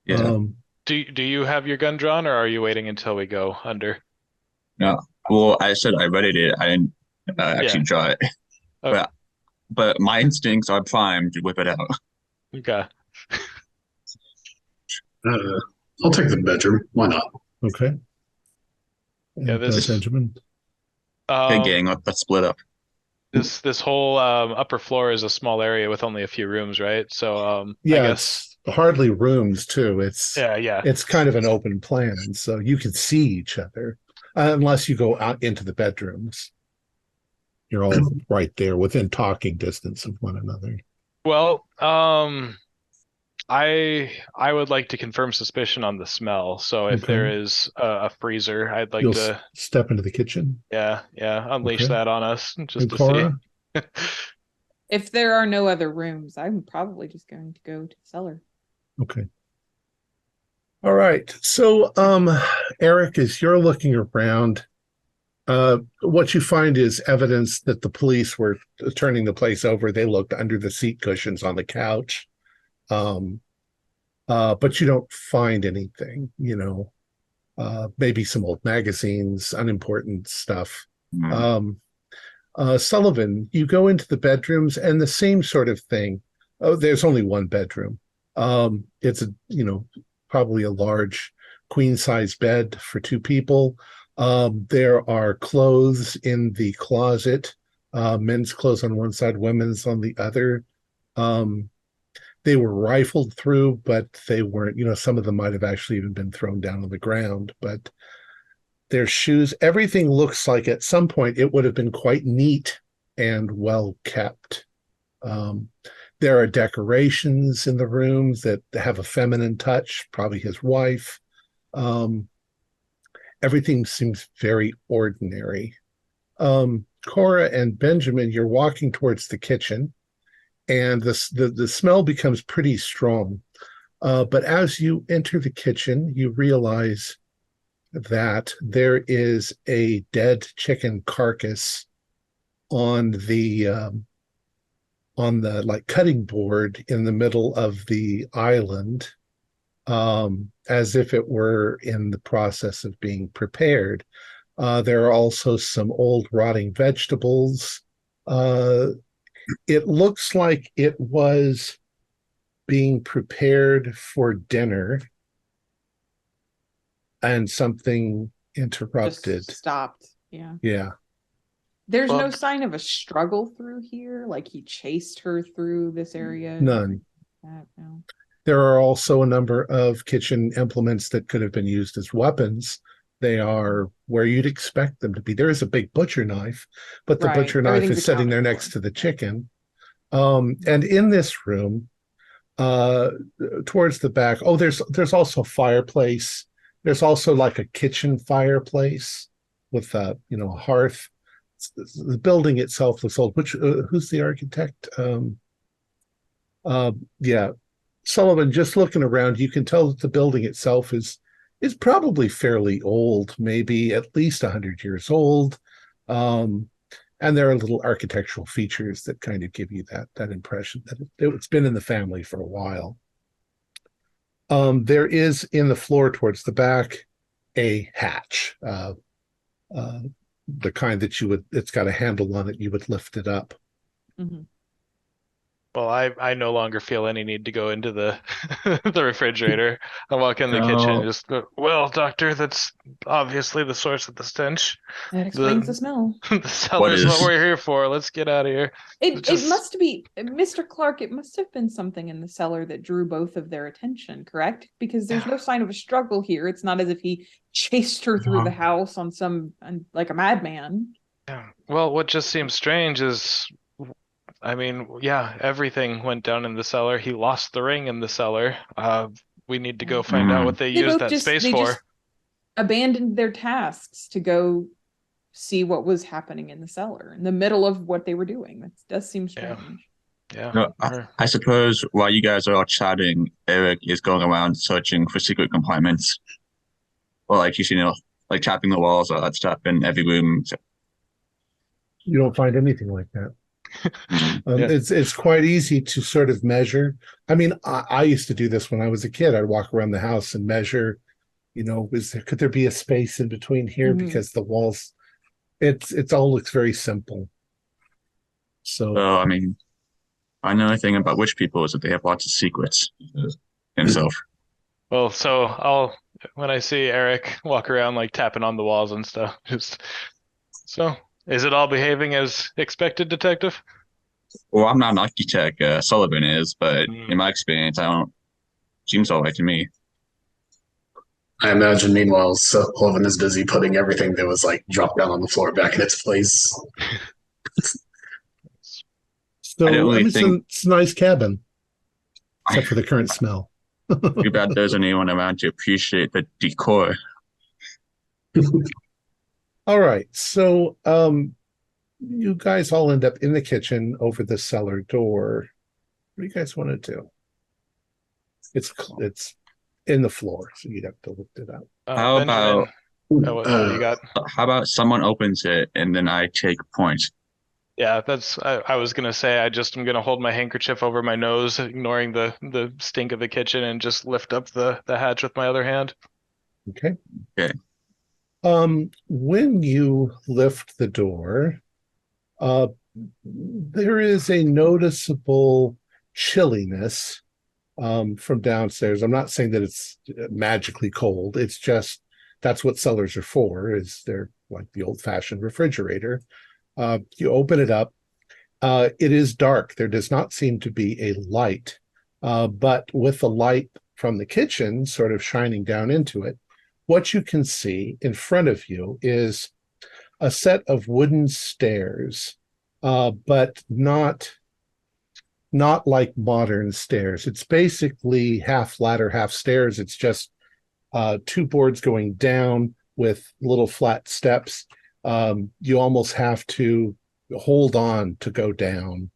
Yeah. do you have your gun drawn, or are you waiting until we go under? No. Well, I said I readied it. I didn't Yeah. actually draw it. Okay. But my instincts are primed to whip it out. Okay. I'll take the bedroom. Why not? Okay. Yeah, And this Benjamin. Okay, um gang, let's split up. this whole upper floor is a small area with only a few rooms, right? So I Yeah, guess it's hardly rooms too. It's yeah. it's kind of an open plan, so you can see each other, unless you go out into the bedrooms. You're all right there within talking distance of one another. Well, I would like to confirm suspicion on the smell. So if Okay. there is a freezer, I'd like You'll to step into the kitchen. yeah, unleash Okay. that on us just And to Cora? see. if there are no other rooms, I'm probably just going to go to the cellar. Okay. All right. So, Eric, as you're looking around, what you find is evidence that the police were turning the place over. They looked under the seat cushions on the couch. But you don't find anything, maybe some old magazines, unimportant stuff. Sullivan, you go into the bedrooms and the same sort of thing. Oh, there's only one bedroom. It's probably a large queen size bed for two people. There are clothes in the closet, men's clothes on one side, women's on the other. They were rifled through, but they weren't, some of them might have actually even been thrown down on the ground, but their shoes, everything looks like at some point it would have been quite neat and well kept. There are decorations in the rooms that have a feminine touch, probably his wife. Everything seems very ordinary. Cora and Benjamin, you're walking towards the kitchen, and the smell becomes pretty strong. But as you enter the kitchen, you realize that there is a dead chicken carcass on the like cutting board in the middle of the island, as if it were in the process of being prepared. There are also some old rotting vegetables. It looks like it was being prepared for dinner and something interrupted. Just stopped. Yeah. Yeah. There's Well, no sign of a struggle through here, like he chased her through this area. None. that now. There are also a number of kitchen implements that could have been used as weapons. They are where you'd expect them to be. There is a big butcher knife, but the Right. butcher knife Everything's is sitting there accounted next for. to the chicken. And in this room, towards the back, there's also a fireplace. There's also like a kitchen fireplace with a hearth. The building itself looks old. Who's the architect? Yeah, Sullivan. Just looking around, you can tell that the building itself is probably fairly old, maybe at least 100 years old. And there are little architectural features that kind of give you that impression that it's been in the family for a while. There is in the floor towards the back a hatch, the kind that it's got a handle on it. You would lift it up. Mm-hmm. Well, I no longer feel any need to go into the the refrigerator. I walk in the kitchen and just go, well, doctor, that's obviously the source of the stench. That explains the smell. The cellar's what we're here for. Let's get out of here. It must be, Mr. Clark, it must have been something in the cellar that drew both of their attention, correct? Because there's no sign of a struggle here. It's not as if he chased her through the house like a madman. Yeah. Well, what just seems strange is, I mean, yeah, everything went down in the cellar. He lost the ring in the cellar. We need to go find out what they used that space for. Just abandoned their tasks to go see what was happening in the cellar in the middle of what they were doing. That does seem strange. Yeah. No, I suppose while you guys are all chatting, Eric is going around searching for secret compartments. Or like he's, like tapping the walls, all that stuff in every room. You don't find anything like that. It's quite easy to sort of measure. I mean, I used to do this when I was a kid. I'd walk around the house and measure, could there be a space in between here? Mm-hmm. Because the walls, it all looks very simple. So, I mean, I know anything about witch people is that they have lots of secrets himself. Well, so when I see Eric walk around like tapping on the walls and stuff, is it all behaving as expected, Detective? Well, I'm not an architect, Sullivan is, but in my experience, seems all right to me. I imagine, meanwhile, Sullivan is busy putting everything that was like dropped down on the floor back in its place. So it's a nice cabin, except for the current smell. Too bad there's anyone around to appreciate the decor. All right, so you guys all end up in the kitchen over the cellar door. What do you guys want to do? It's in the floor, so you'd have to lift it up. How about what do you got? How about someone opens it and then I take points? Yeah, I was gonna say I'm gonna hold my handkerchief over my nose, ignoring the stink of the kitchen, and just lift up the hatch with my other hand. Okay. Okay. When you lift the door, there is a noticeable chilliness from downstairs. I'm not saying that it's magically cold. It's just that's what cellars are for. They're like the old-fashioned refrigerator. You open it up. It is dark. There does not seem to be a light, but with the light from the kitchen sort of shining down into it, what you can see in front of you is a set of wooden stairs, but not like modern stairs. It's basically half ladder, half stairs. It's just two boards going down with little flat steps. You almost have to hold on to go down,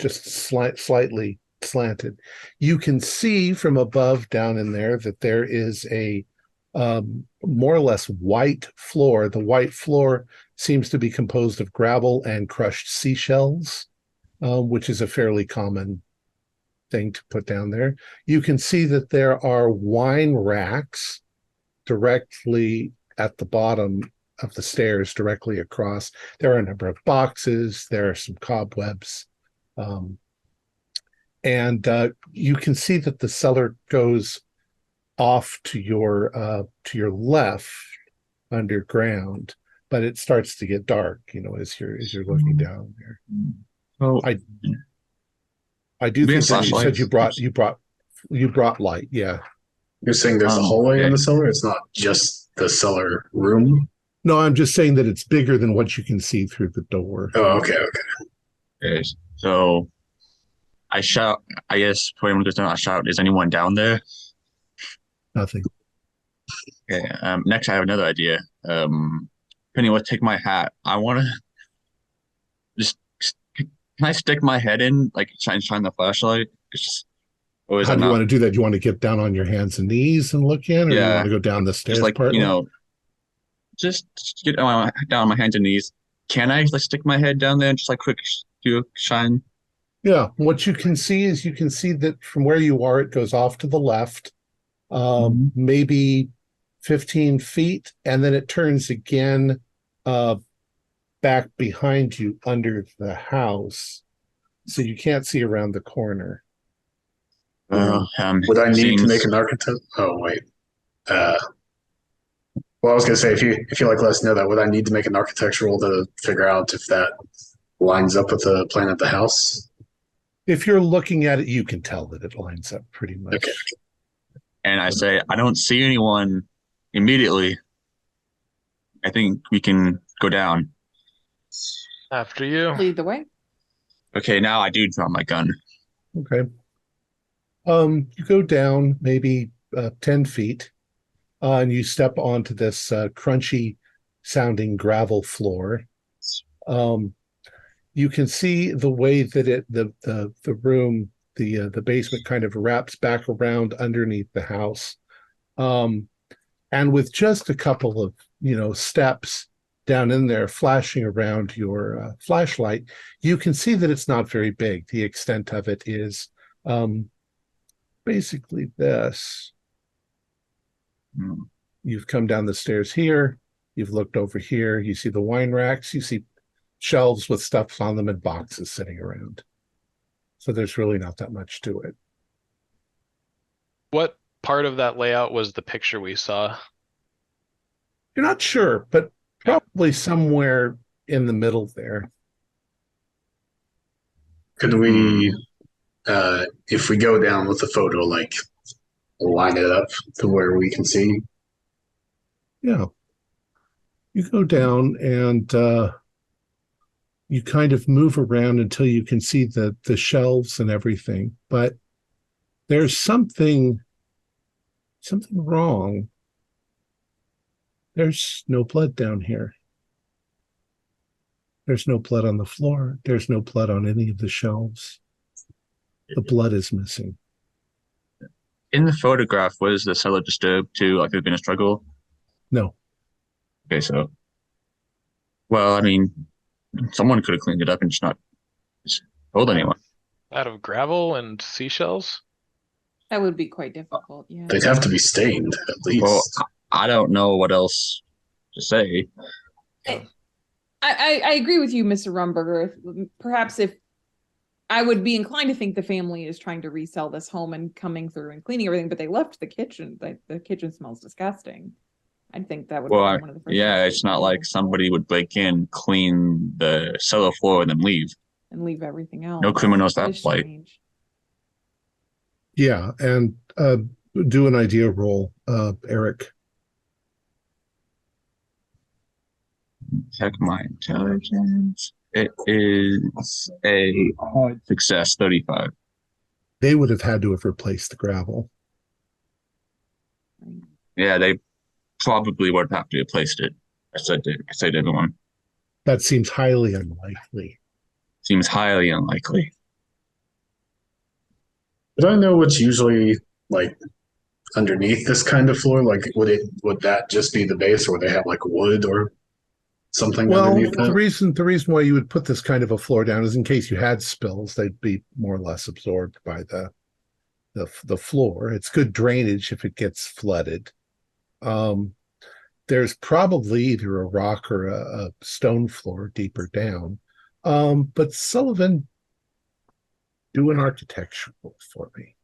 just slightly slanted. You can see from above down in there that there is a more or less white floor. The white floor seems to be composed of gravel and crushed seashells, which is a fairly common thing to put down there. You can see that there are wine racks directly at the bottom of the stairs, directly across. There are a number of boxes. There are some cobwebs. And you can see that the cellar goes off to your left underground, but it starts to get dark, as you're looking down there. Oh, I do We think have that you said flashlights. you brought light. Yeah. You're saying there's a hallway in Okay. the cellar? It's not just the cellar room? No, I'm just saying that it's bigger than what you can see through the door. Oh, okay. Okay, so I shout. I guess for anyone who's not shout. Is anyone down there? Nothing. Okay. Next, I have another idea. Penny, let's take my hat. I want to just. Can I stick my head in, like shine the flashlight? It's just, or is How that do you not? want to do that? Do you want to get down on your hands and knees and look in, or do you want Yeah, to go down the just stairs like part? just get down on my hands and knees. Can I like stick my head down there and just like quick do a shine? Yeah. What you can see is you can see that from where you are, it goes off to the left, Mhm. maybe 15 feet, and then it turns again uh, back behind you under the house. So you can't see around the corner. Would I need to make Seems an architect? Oh, wait. Uh, well, I was going to say, if you like let us know that, would I need to make an architectural to figure out if that lines up with the plan of the house? If you're looking at it, you can tell that it lines up pretty much. Okay. and I say I don't see anyone immediately. I think we can go down. After you. Lead the way. Okay, now I do draw my gun. Okay. You go down maybe 10 feet, and you step onto this crunchy sounding gravel floor. You can see the way that the room, the basement kind of wraps back around underneath the house. And with just a couple of, steps down in there flashing around your flashlight, you can see that it's not very big. The extent of it is basically this. Hmm. You've come down the stairs here. You've looked over here. You see the wine racks. You see shelves with stuff on them and boxes sitting around. So there's really not that much to it. What part of that layout was the picture we saw? You're not sure, but probably somewhere in the middle there. Could we, if we go down with the photo, like line it up to where we can see? Yeah. You go down and you kind of move around until you can see the shelves and everything, but there's something wrong. There's no blood down here. There's no blood on the floor. There's no blood on any of the shelves. The blood is missing. In the photograph, was the cellar disturbed too? Like there's been a struggle? No. Okay, so well, I mean, someone could have cleaned it up and just not told anyone. Out of gravel and seashells? That would be quite difficult. Yeah. They'd have to be stained at least. Well, I don't know what else to say. I agree with you, Mr. Rumberger. Perhaps if I would be inclined to think the family is trying to resell this home and coming through and cleaning everything, but they left the kitchen. The kitchen smells disgusting. I think that would be Well, one of the first yeah, things it's to not do like somebody would break in, clean the cellar floor, and then leave. and leave everything else. No criminals that It's plight. strange. Yeah, and do an idea roll, Eric. Check my intelligence. It is a hard success, 35. They would have had to have replaced the gravel. Yeah, they probably would have to have replaced it. I said to everyone. That seems highly unlikely. Seems highly unlikely. But I know what's usually like underneath this kind of floor. Like, would that just be the base, or would they have like wood or something Well, underneath the that? reason why you would put this kind of a floor down is in case you had spills, they'd be more or less absorbed by the floor. It's good drainage if it gets flooded. There's probably either a rock or a stone floor deeper down. But Sullivan, do an architectural for me.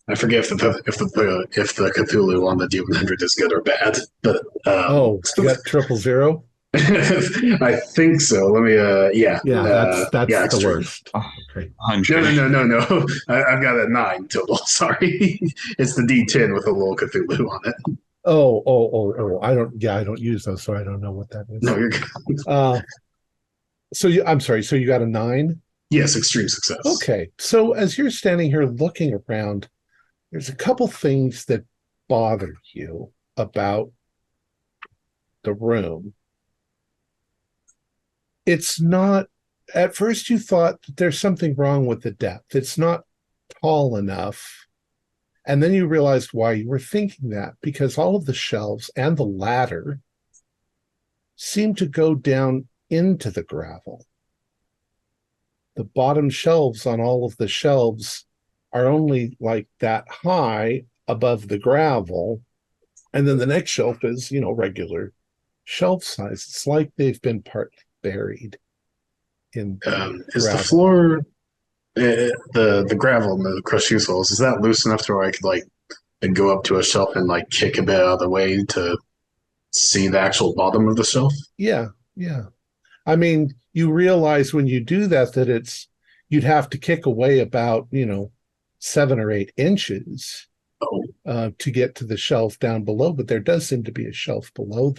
I forget if the Cthulhu on the D100 is good or bad, but You got 000? I think so. Let me. Yeah. Yeah, that's Yeah. the Extreme. worst. Okay. 100. No. I've got a 9 total. Sorry, it's the D10 with a little Cthulhu on it. I don't. Yeah, I don't use those, so I don't know what that is. No, you're good. Uh, I'm sorry. So you got a 9. Yes, extreme success. Okay. So as you're standing here looking around, there's a couple things that bother you about the room. It's not, at first you thought that there's something wrong with the depth. It's not tall enough. And then you realized why you were thinking that, because all of the shelves and the ladder seem to go down into the gravel. The bottom shelves on all of the shelves are only like that high above the gravel. And then the next shelf is, regular shelf size. It's like they've been partly buried in Is the gravel. floor the gravel and the crushed shoe soles, is that loose enough to where I could go up to a shelf and kick a bit out of the way to see the actual bottom of the shelf? Yeah. I mean, you realize when you do that you'd have to kick away about 7 or 8 inches to get to the shelf down below, but there does seem to be a shelf below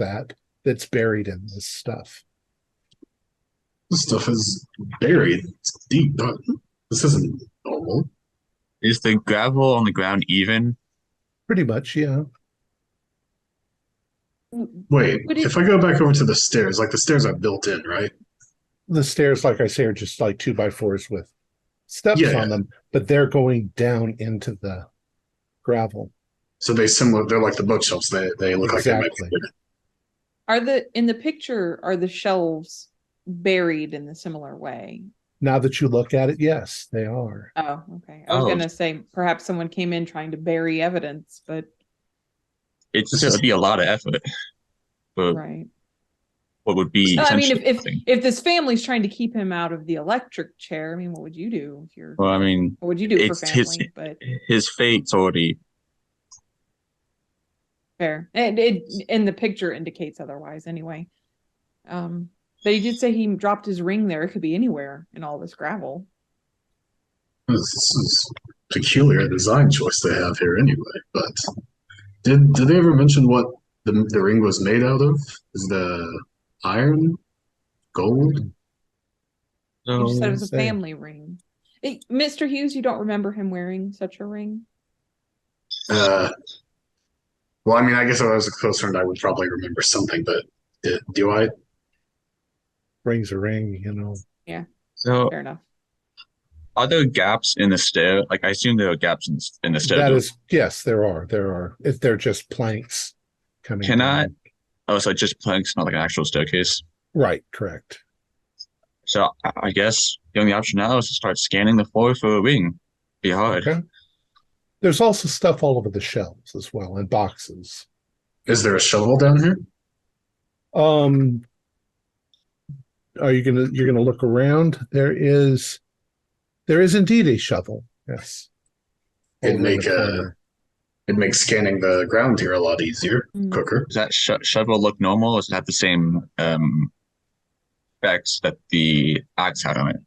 that's buried in this stuff. This stuff is buried. It's deep. This isn't normal. Is the gravel on the ground even? Pretty much, yeah. Wait, if I go back over to the stairs, the stairs are built in, right? The stairs, like I say, are just like 2x4s with steps on them, but they're going down into the gravel. So they're like the bookshelves. They look like they might be. In the picture, are the shelves buried in the similar way? Now that you look at it, yes, they are. Oh, okay. I was going to say perhaps someone came in trying to bury evidence, but it's just going to be a lot of effort. But right. What would be? I mean, if this family's trying to keep him out of the electric chair, I mean, what would you do if you're? Well, I mean, what would you do for family? His fate's already fair, and in the picture indicates otherwise. Anyway, but he did say he dropped his ring there. It could be anywhere in all this gravel. This is peculiar design choice they have here, anyway. But did they ever mention what the ring was made out of? Is the iron, gold? You just said it was a family ring. Hey, Mr. Hughes, you don't remember him wearing such a ring? Well, I mean, I guess if I was a close friend, I would probably remember something, but do I? Ring's a ring, Yeah. So fair enough. Are there gaps in the stair? I assume there are gaps in the stair. Yes, there are. If they're just planks coming Can down. Oh, so just planks, not like an actual staircase? Right, correct. So I guess the only option now is to start scanning the floor for a ring. Be hard. Okay. There's also stuff all over the shelves as well, and boxes. Is there a shovel down here? You're gonna look around? There is indeed a shovel. Yes. It'd make scanning the ground here a lot easier, quicker. Does that shovel look normal? Or does it have the same specs that the axe had on it?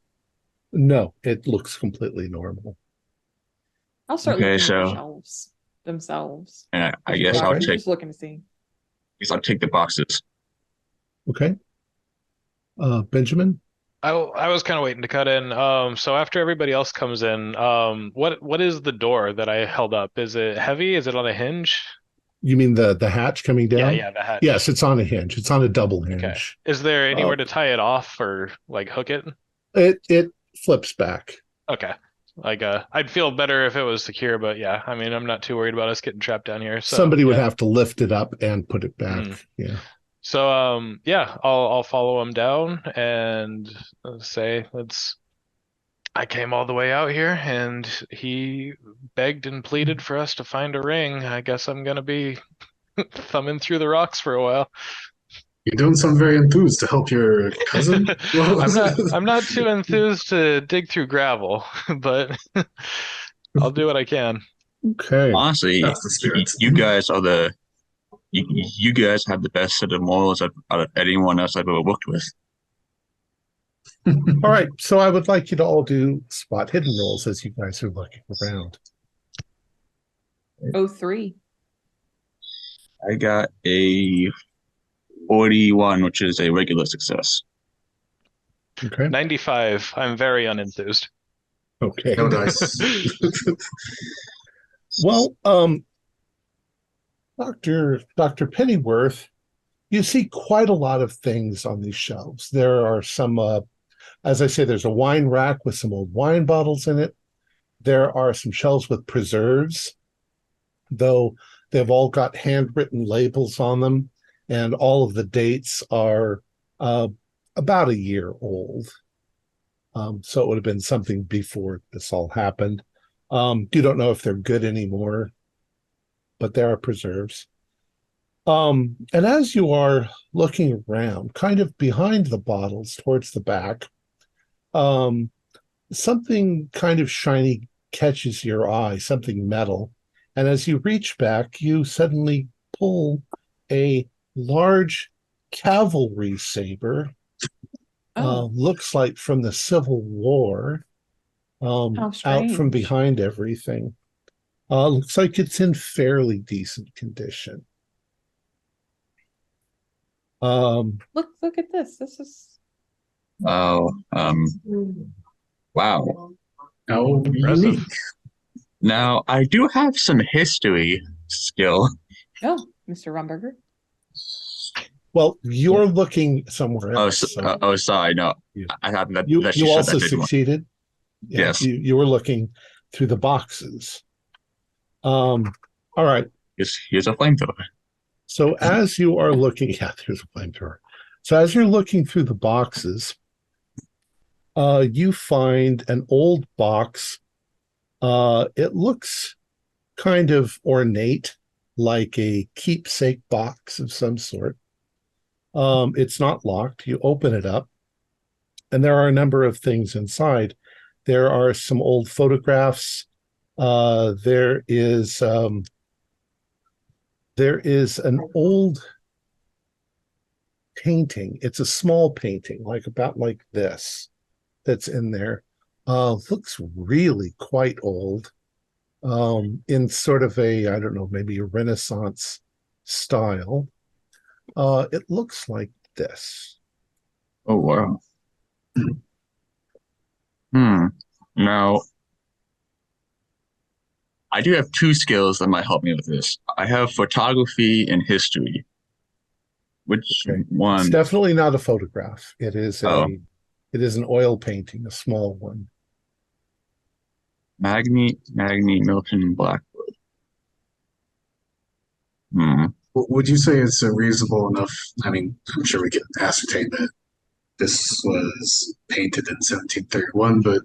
No, it looks completely normal. I'll start looking at the shelves themselves. And I guess I'm just looking to see. I'll take the boxes. Okay. Benjamin? I was kind of waiting to cut in. So after everybody else comes in, what is the door that I held up? Is it heavy? Is it on a hinge? You mean the hatch coming down? Yeah, the hatch. Yes, it's on a hinge. It's on a double hinge. Okay. Is there anywhere to tie it off or hook it? It flips back. Okay. I'd feel better if it was secure, but yeah, I mean, I'm not too worried about us getting trapped down here. So somebody would have to lift it up and put it back. Yeah. So yeah, I'll follow him down and say I came all the way out here and he begged and pleaded for us to find a ring. I guess I'm gonna be thumbing through the rocks for a while. You don't sound very enthused to help your cousin. I'm not too enthused to dig through gravel, but I'll do what I can. Okay. Honestly, you guys are the you guys have the best set of morals out of anyone else I've ever worked with. All right, so I would like you to all do spot hidden rolls as you guys are looking around. 03. I got a 41, which is a regular success. Okay. 95. I'm very unenthused. Okay. No dice. Well, Dr. Pennyworth, you see quite a lot of things on these shelves. There are some, as I say, there's a wine rack with some old wine bottles in it. There are some shelves with preserves, though they've all got handwritten labels on them, and all of the dates are about a year old. So it would have been something before this all happened. You don't know if they're good anymore, but there are preserves. And as you are looking around, kind of behind the bottles towards the back, something kind of shiny catches your eye, something metal. And as you reach back, you suddenly pull a large cavalry saber. Looks like from the Civil War, out from behind everything. Looks like it's in fairly decent condition. Look at this. This is Wow. Wow. How Impressive. unique. Now, I do have some history skill. oh, Mr. Rumberger. Well, you're looking somewhere Oh, else. sorry. No, Yeah. I have that. You that you should- also that did one. succeeded. Yeah, Yes. You were looking through the boxes. All right. Here's a flamethrower. So as you are looking, yeah, there's a flamethrower. So as you're looking through the boxes, you find an old box. It looks kind of ornate, like a keepsake box of some sort. It's not locked. You open it up, and there are a number of things inside. There are some old photographs. There is an old painting. It's a small painting, about like this, that's in there. Looks really quite old, in sort of a, I don't know, maybe a Renaissance style. It looks like this. Oh, wow. Now, I do have two skills that might help me with this. I have photography and history. Which Okay. one? It's definitely not a photograph. It is Oh. it is an oil painting, a small one. Magni, Milton, Blackwood. Would you say it's a reasonable enough? I mean, I'm sure we can ascertain that this was painted in 1731, but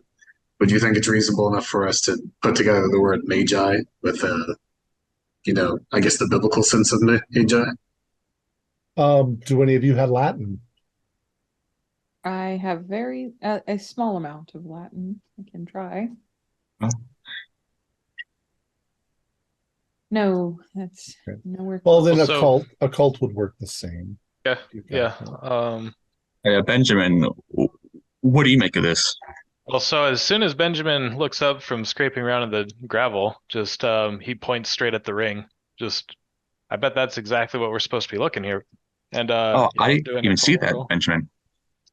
would you think it's reasonable enough for us to put together the word magi with I guess the biblical sense of magi? Do any of you have Latin? I have a small amount of Latin. I can try. Oh. No, that's Okay. nowhere. Well, then Also- occult would work the same. Yeah. You've got Yeah. that. Benjamin, what do you make of this? Well, so as soon as Benjamin looks up from scraping around in the gravel, just he points straight at the ring. I bet that's exactly what we're supposed to be looking here. And I doing didn't a even see formal that, roll. Benjamin.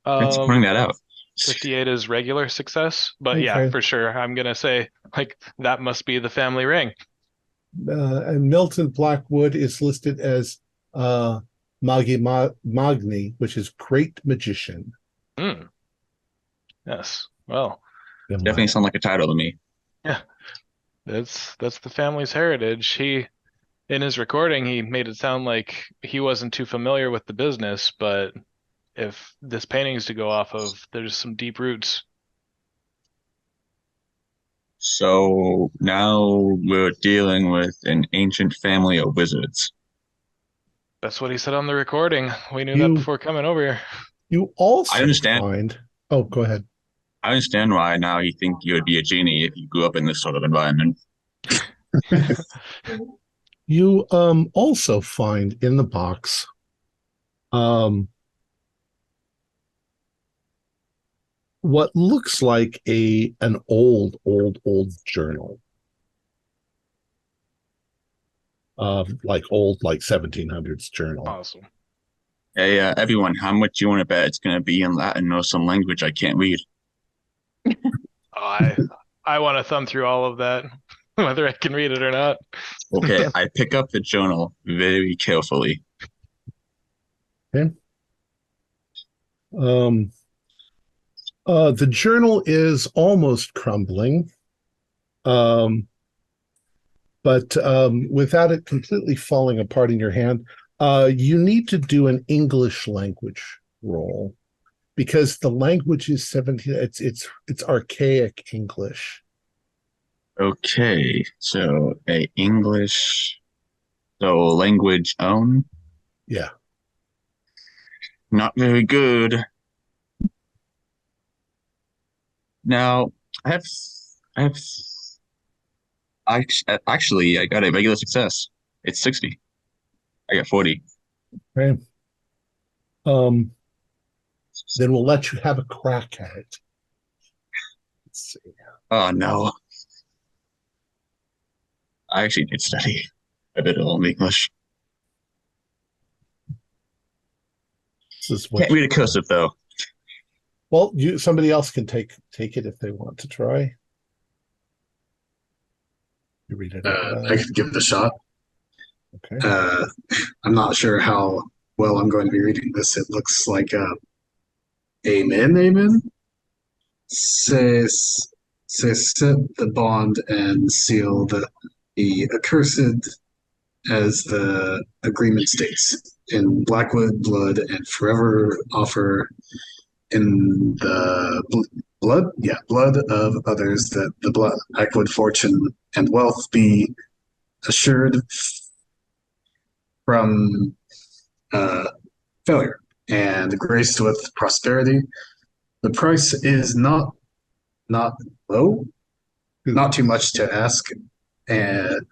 Thanks for pointing that out. 58 is regular success, but yeah, Okay. for sure, I'm gonna say that must be the family ring. And Milton Blackwood is listed as Magni, which is great magician. Yes. Well, Definitely sound like a title to me. that's the family's heritage. In his recording, he made it sound like he wasn't too familiar with the business, but if this painting is to go off of, there's some deep roots. So now we're dealing with an ancient family of wizards. That's what he said on the recording. We knew that You- before coming over here. You also I understand. find. Oh, go ahead. I understand why now you think you would be a genie if you grew up in this sort of environment. You also find in the box um, what looks like an old journal. Like old, like 1700s journal. Awesome. Hey, everyone, how much you want to bet it's going to be in Latin or some language I can't read? Oh, I want to thumb through all of that, whether I can read it or not. Okay, I pick up the journal very carefully. Okay. Um, the journal is almost crumbling, but without it completely falling apart in your hand, you need to do an English language roll because the language is 17. It's archaic English. Okay, so a English, so language own, Yeah. not very good. Now, I have, I have, actually, I got a regular success. It's 60. I got 40. Okay. Then we'll let you have a crack at it. Let's see. Oh no, I actually did study a bit of English. This is what Can't read a cursive though. well, somebody else can take it if they want to try. You read it. I could give it a shot. Okay. I'm not sure how well I'm going to be reading this. It looks like Amen, Amen. Says set the bond and seal the accursed as the agreement states in Blackwood blood and forever offer in the blood of others that the Blackwood fortune and wealth be assured from failure and graced with prosperity. The price is not low, not too much to ask, and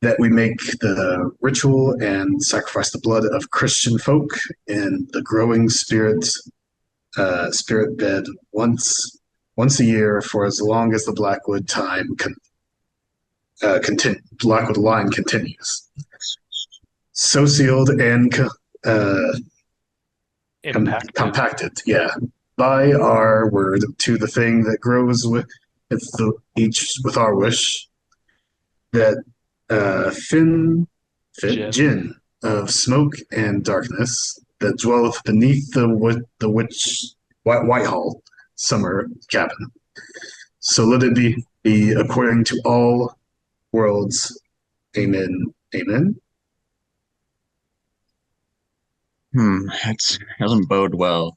that we make the ritual and sacrifice the blood of Christian folk in the growing spirit bed once a year for as long as the Blackwood Blackwood line continues. So sealed and compacted, yeah, by our word to the thing that grows with each with our wish that Jinn of smoke and darkness that dwelleth beneath the Whitehall summer cabin. So let it be according to all worlds. Amen. Amen. That doesn't bode well.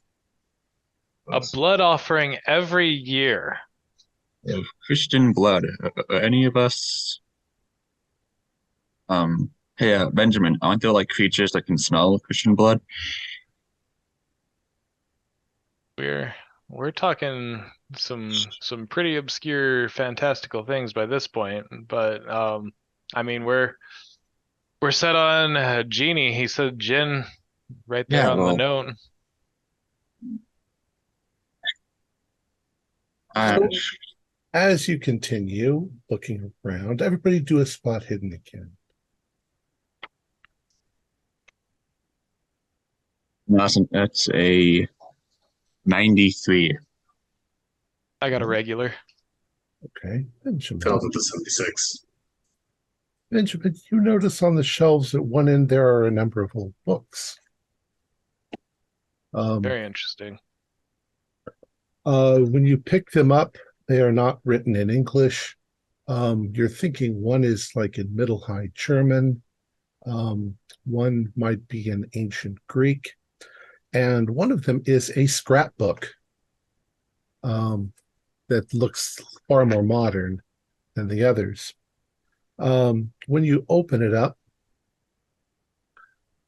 A blood offering every year. Of Christian blood. Are any of us? Hey, Benjamin, aren't there like creatures that can smell Christian blood? We're talking some pretty obscure fantastical things by this point, but I mean we're set on genie. He said Jinn right there Yeah, on the note. So, as you continue looking around, everybody do a spot hidden again. That's a 93. I got a regular. Okay. Benjamin. Fell to the 76. Benjamin, you notice on the shelves at one end there are a number of old books. Very interesting. When you pick them up, they are not written in English. You're thinking one is like in Middle High German, one might be in ancient Greek, and one of them is a scrapbook that looks far more modern than the others. When you open it up,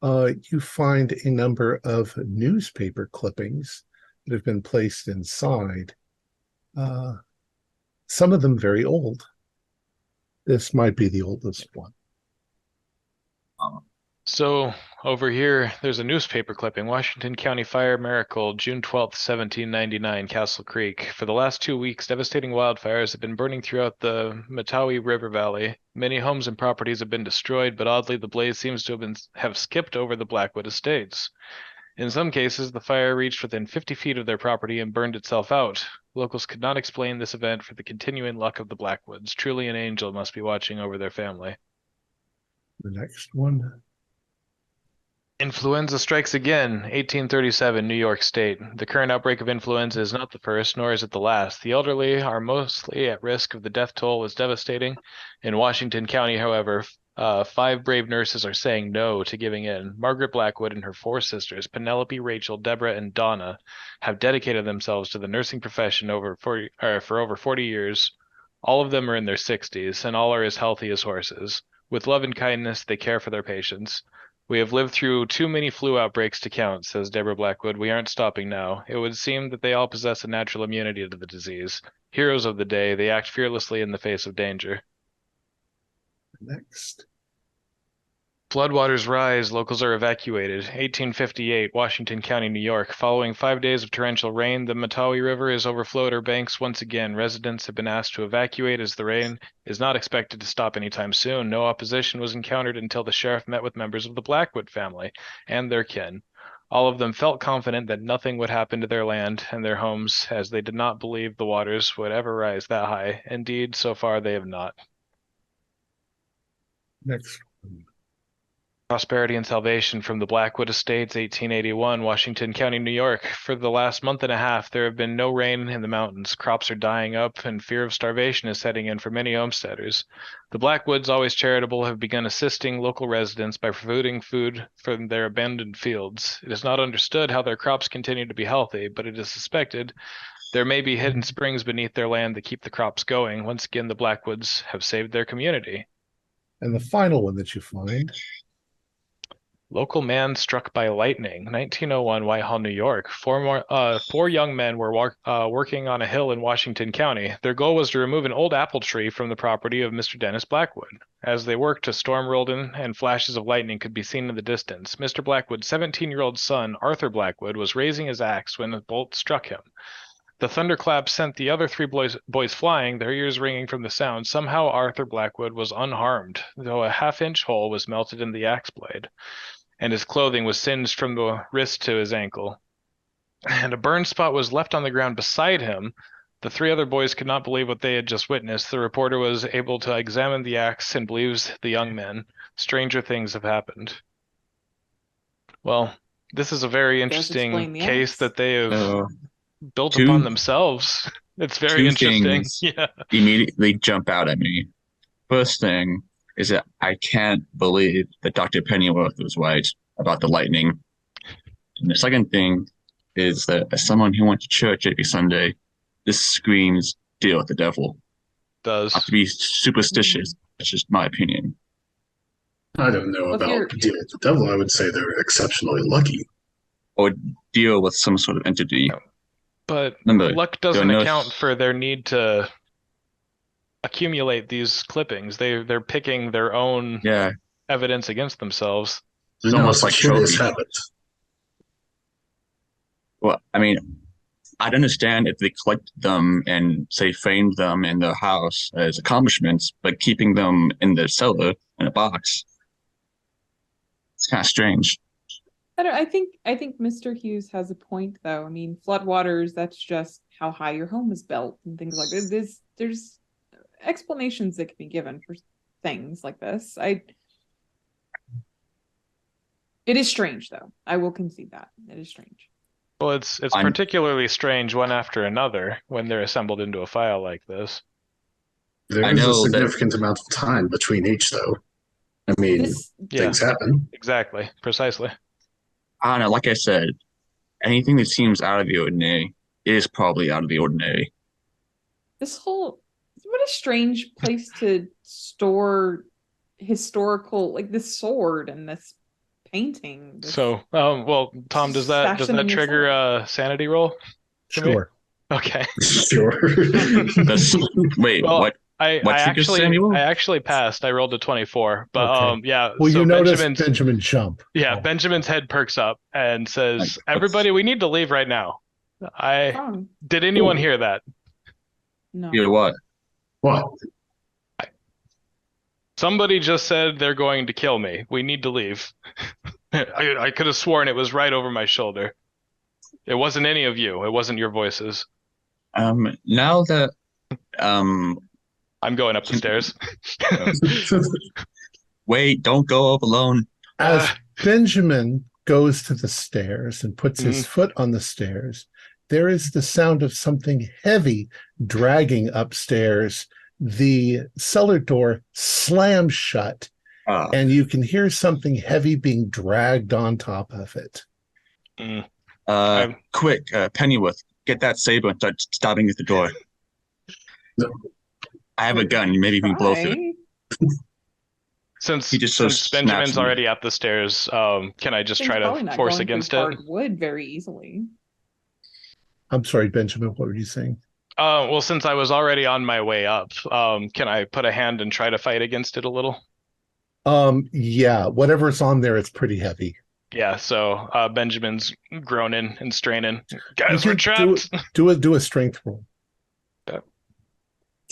you find a number of newspaper clippings that have been placed inside. Some of them very old. This might be the oldest one. So over here, there's a newspaper clipping. Washington County Fire Miracle, June 12th, 1799, Castle Creek. For the last 2 weeks, devastating wildfires have been burning throughout the Mattawi River Valley. Many homes and properties have been destroyed, but oddly, the blaze seems to have skipped over the Blackwood estates. In some cases, the fire reached within 50 feet of their property and burned itself out. Locals could not explain this event for the continuing luck of the Blackwoods. Truly an angel must be watching over their family. The next one. Influenza strikes again, 1837, New York State. The current outbreak of influenza is not the first, nor is it the last. The elderly are mostly at risk of the death toll is devastating. In Washington County, however, 5 brave nurses are saying no to giving in. Margaret Blackwood and her 4 sisters, Penelope, Rachel, Deborah, and Donna, have dedicated themselves to the nursing profession for over 40 years. All of them are in their 60s, and all are as healthy as horses. With love and kindness, they care for their patients. We have lived through too many flu outbreaks to count, says Deborah Blackwood. We aren't stopping now. It would seem that they all possess a natural immunity to the disease. Heroes of the day, they act fearlessly in the face of danger. Next. Floodwaters rise, locals are evacuated. 1858, Washington County, New York. Following 5 days of torrential rain, the Mattawi River has overflowed her banks once again. Residents have been asked to evacuate as the rain is not expected to stop anytime soon. No opposition was encountered until the sheriff met with members of the Blackwood family and their kin. All of them felt confident that nothing would happen to their land and their homes, as they did not believe the waters would ever rise that high. Indeed, so far they have not. Next one. Prosperity and Salvation from the Blackwood Estates, 1881, Washington County, New York. For the last month and a half, there have been no rain in the mountains. Crops are dying up, and fear of starvation is setting in for many homesteaders. The Blackwoods, always charitable, have begun assisting local residents by providing food from their abandoned fields. It is not understood how their crops continue to be healthy, but it is suspected there may be hidden springs beneath their land that keep the crops going. Once again, the Blackwoods have saved their community. And the final one that you find. Local man struck by lightning, 1901, Whitehall, New York. 4 young men were working on a hill in Washington County. Their goal was to remove an old apple tree from the property of Mr. Dennis Blackwood. As they worked, a storm rolled in, and flashes of lightning could be seen in the distance. Mr. Blackwood's 17-year-old son, Arthur Blackwood, was raising his axe when a bolt struck him. The thunderclap sent the other 3 boys flying, their ears ringing from the sound. Somehow Arthur Blackwood was unharmed, though a half-inch hole was melted in the axe blade, and his clothing was singed from the wrist to his ankle. And a burn spot was left on the ground beside him. The 3 other boys could not believe what they had just witnessed. The reporter was able to examine the axe and believes the young men. Stranger things have happened. Well, this is a very interesting case that they have built upon themselves. It's very interesting. Things immediately jump out at me. First thing is that I can't believe that Dr. Pennyworth was right about the lightning. And the second thing is that as someone who went to church every Sunday, this screams deal with the devil. Does. Not to be superstitious, that's just my opinion. I don't know about deal with the devil. I would say they're exceptionally lucky. Or deal with some sort of entity. But remember, luck doesn't account for their need to accumulate these clippings. They're picking their own evidence against themselves. It's almost like curious habit. Well, I mean, I'd understand if they collected them and say framed them in their house as accomplishments, but keeping them in the cellar in a box, it's kind of strange. I think Mr. Hughes has a point, though. I mean, floodwaters, that's just how high your home is built and things like this. There's explanations that can be given for things like this. It is strange, though. I will concede that. It is strange. Well, it's particularly strange one after another when they're assembled into a file like this. There is a significant amount of time between each, though. I mean, things happen. Exactly. Precisely. I don't know, like I said, anything that seems out of the ordinary is probably out of the ordinary. What a strange place to store historical, like this sword and this painting. Well, Thom, does that trigger a sanity roll? Sure. Okay. Sure. Wait, what? I What triggers Samuel? I actually passed. I rolled a 24. But Okay. yeah, Well, so you notice Benjamin's Benjamin jump. yeah, Oh. Benjamin's head perks up and Like, says, "Everybody, we need to leave right now." Wrong. Did anyone Ooh. hear that? No. you know what? What? Somebody just said they're going to kill me. We need to leave. I could have sworn it was right over my shoulder. It wasn't any of you. It wasn't your voices. Now that I'm going up the stairs. wait, don't go up alone. As Benjamin goes to the stairs and puts his Mhm. foot on the stairs, there is the sound of something heavy dragging upstairs. The cellar door slams shut, and you can hear something heavy being dragged on top of it. Quick, Pennyworth, get that saber and start stabbing at the door. I have a gun. Maybe we can blow through it. Try. Since He just sort of Benjamin's snaps me. already at the stairs, can I just Thing's try probably to not force going against through it? hard wood very easily. I'm sorry, Benjamin, what were you saying? Well, since I was already on my way up, can I put a hand and try to fight against it a little? Yeah, whatever's on there, it's pretty heavy. Yeah, so Benjamin's groaning and straining. You Guys, we're can trapped. do a strength roll.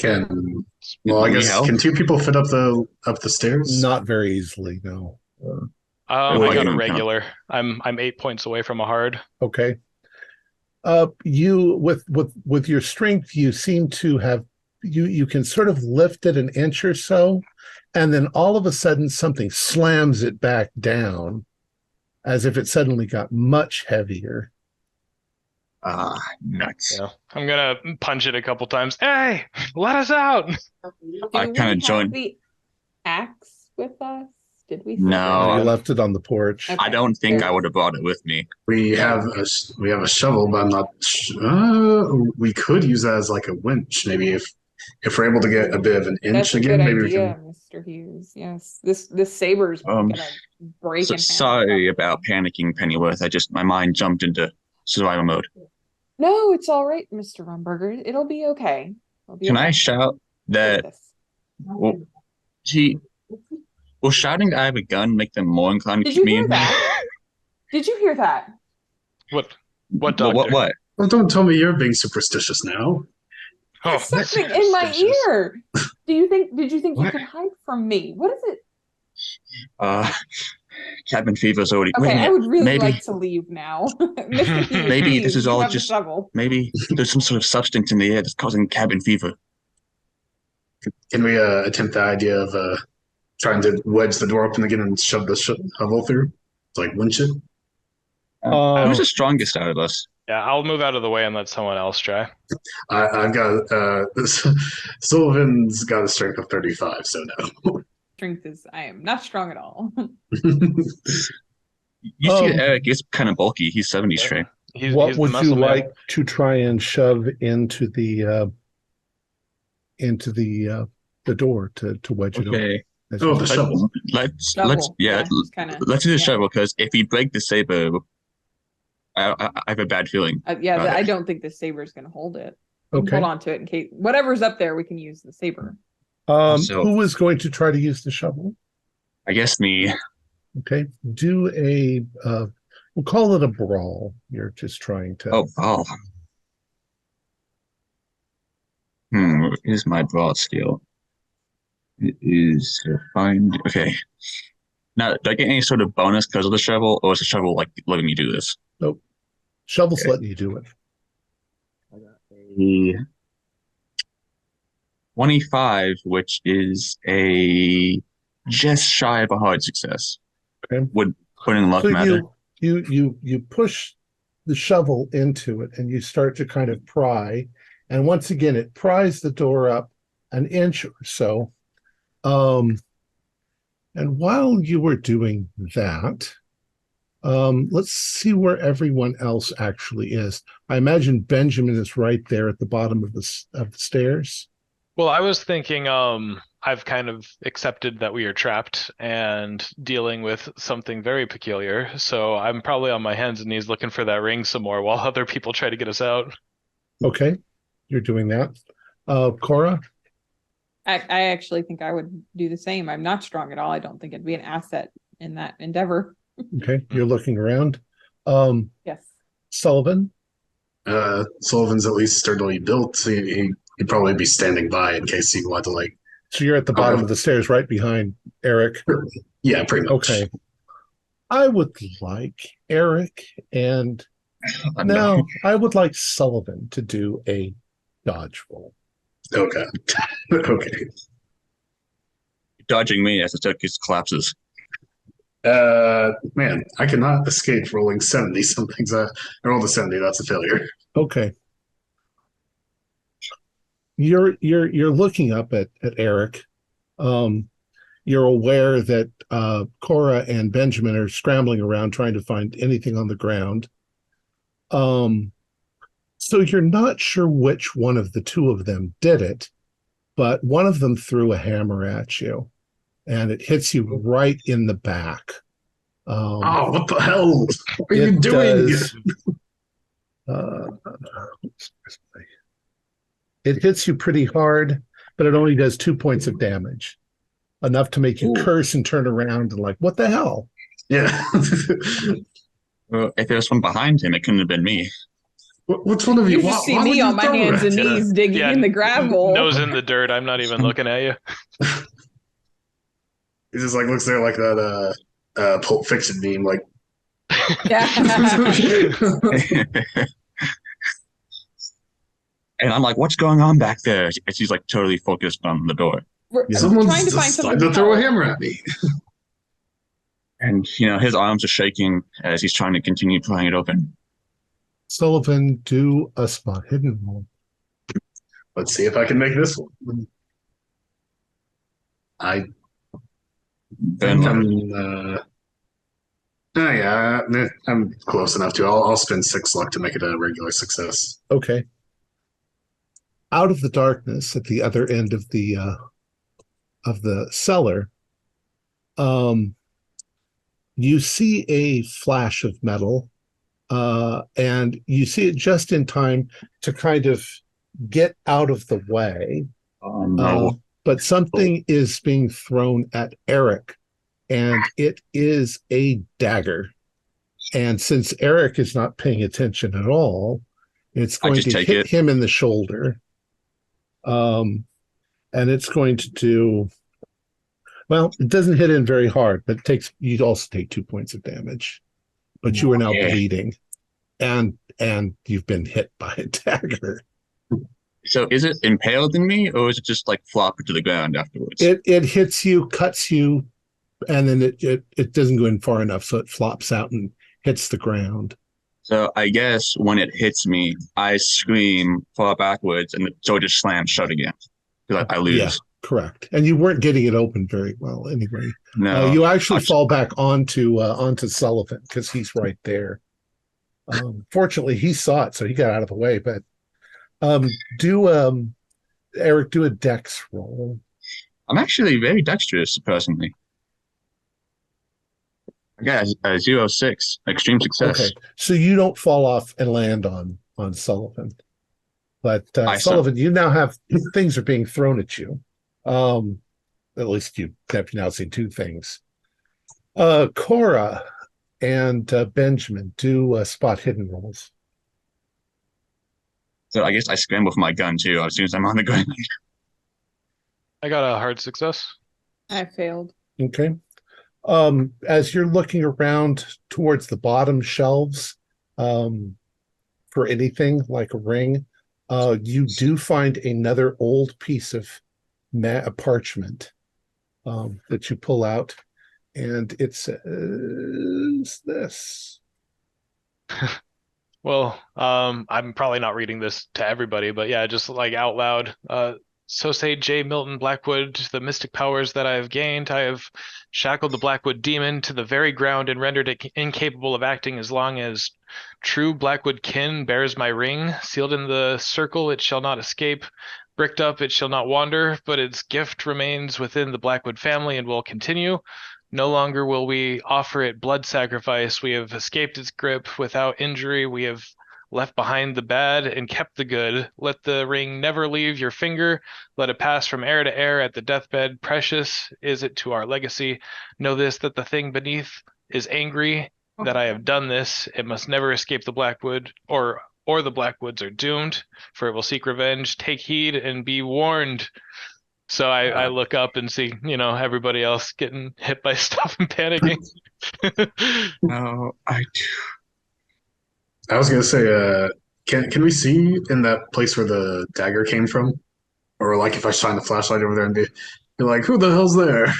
Well, I Need guess help? can two people fit up the stairs? Not very easily, no. I Well, got you a can- regular. I'm 8 points away from a hard. Okay. You with your strength, you seem to have you can sort of lift it an inch or so, and then all of a sudden something slams it back down, as if it suddenly got much heavier. Nuts. Yeah, I'm gonna punch it a couple times. Hey, let us out! I Do we kinda have joined- the axe with us? Did we? No, You I- left it on the porch. Okay. I don't think I would have brought it with me. We have a shovel, but I'm not. We could use that as like a winch, maybe if we're able to get a bit of an inch That's a again. good Maybe idea, we can. Mr. Hughes. Yes, this saber's gonna break. So, in half. sorry about panicking, Pennyworth. My mind jumped into survival mode. No, it's all right, Mr. Rumberger. It'll be okay. Can I shout that? Well, will shouting that I have a gun make them more inclined to Did keep you me hear in? that? Did you hear that? What Well, doctor? what? Well, don't tell me you're being superstitious now. Oh, Something in my superstitious. ear. Did you think you What? could hide from me? What is it? Cabin fever's already. Wait a Okay, I minute. would really maybe, like to leave now. Mr. Hughes, Maybe please, this is you all have the just- shovel. maybe there's some sort of substance in the air that's causing cabin fever. Can we attempt the idea of trying to wedge the door open again and shove the shovel through? It's like winch it. Who's the strongest out of us? Yeah, I'll move out of the way and let someone else try. I've got Sullivan's got a strength of 35, so no. Strength is I am not strong at all. You see, Eric is kind of bulky. He's 70 strength. What He's the would you muscle man. like to try and shove into the door to wedge it open? Okay. As Oh, you- the shovel. Let's Shovel, yeah, just kinda- let's do the yeah. shovel because if we break the saber, I have a bad feeling. Yeah, Got it. I don't think the saber's gonna hold it. Okay. Hold on to it in case whatever's up there, we can use the saber. Also- Who is going to try to use the shovel? I guess me. Okay. Do a we'll call it a brawl. You're just trying to Oh. What is my broad skill? It is to find. Okay. Now, do I get any sort of bonus because of the shovel, or is the shovel like letting me do this? shovel's Okay. letting you do it. A 25, which is a just shy of a hard success. Okay. Would putting luck So matter? you push the shovel into it and you start to kind of pry, and once again it pries the door up an inch or so. And while you were doing that, let's see where everyone else actually is. I imagine Benjamin is right there at the bottom of the stairs. Well, I was thinking, I've kind of accepted that we are trapped and dealing with something very peculiar. So I'm probably on my hands and knees looking for that ring some more while other people try to get us out. Okay, you're doing that. Cora? I actually think I would do the same. I'm not strong at all. I don't think it'd be an asset in that endeavor. Okay, you're looking around. Yes. Sullivan. Sullivan's at least sturdily built. So he'd probably be standing by in case he wanted to like. So you're at the bottom of the stairs, right behind Eric. Yeah, pretty much. Okay. I would like Eric and no, I would like Sullivan to do a dodge roll. Okay. Okay. Dodging me as the staircase collapses. Man, I cannot escape rolling 70. Something's I rolled a 70. That's a failure. Okay. You're looking up at Eric. You're aware that Cora and Benjamin are scrambling around trying to find anything on the ground. So you're not sure which one of the two of them did it, but one of them threw a hammer at you, and it hits you right in the back. Oh, what the hell? What are you doing? It hits you pretty hard, but it only does 2 points of damage. Enough to make you curse and turn around and like, what the hell? Yeah. Well, if there was one behind him, it couldn't have been me. Which one of You you? just see me on my hands and knees digging in the gravel. Nose in the dirt. I'm not even looking at you. He just like looks there like that Pulp Fiction meme, like. Yeah. And I'm like, what's going on back there? And she's like totally focused on the door. Someone's trying to find decided something to throw a hammer at me. And, his arms are shaking as he's trying to continue prying it open. Sullivan, do a spot hidden roll. Let's see if I can make this one. I think I'm close enough to. I'll spend 6 luck to make it a regular success. Okay. Out of the darkness at the other end of the cellar, you see a flash of metal, and you see it just in time to kind of get out of the way. Oh, no. But something is being thrown at Eric, and it is a dagger. And since Eric is not paying attention at all, it's going to hit him in the shoulder. And it's going to do, well, it doesn't hit in very hard, but you'd also take 2 points of damage. But you are now bleeding, and you've been hit by a dagger. So is it impaled in me, or is it just like flop to the ground afterwards? It hits you, cuts you, and then it doesn't go in far enough, so it flops out and hits the ground. So I guess when it hits me, I scream, fall backwards, and the door just slams shut again. Because I lose. Yeah, correct. And you weren't getting it open very well anyway. No. You actually fall back onto Sullivan because he's right there. Fortunately, he saw it, so he got out of the way. But Eric, do a dex roll. I'm actually very dexterous, personally. I got a 0.6, extreme success. Okay, so you don't fall off and land on Sullivan. But Sullivan, you now have things are being thrown at you. At least you have now seen 2 things. Cora and Benjamin do spot hidden rolls. So I guess I scramble for my gun too as soon as I'm on the ground. I got a hard success. I failed. Okay. As you're looking around towards the bottom shelves for anything like a ring, you do find another old piece of parchment that you pull out, and it says this. Well, I'm probably not reading this to everybody, but yeah, just like out loud. So say J. Milton Blackwood, the mystic powers that I have gained, I have shackled the Blackwood demon to the very ground and rendered it incapable of acting as long as true Blackwood kin bears my ring. Sealed in the circle, it shall not escape. Bricked up, it shall not wander, but its gift remains within the Blackwood family and will continue. No longer will we offer it blood sacrifice. We have escaped its grip without injury. We have left behind the bad and kept the good. Let the ring never leave your finger. Let it pass from heir to heir at the deathbed. Precious is it to our legacy. Know this, that the thing beneath is angry that I have done this. It must never escape the Blackwood, or the Blackwoods are doomed, for it will seek revenge. Take heed and be warned. So I look up and see, everybody else getting hit by stuff and panicking. No, I was gonna say, can we see in that place where the dagger came from, or like if I shine the flashlight over there and be like, who the hell's there?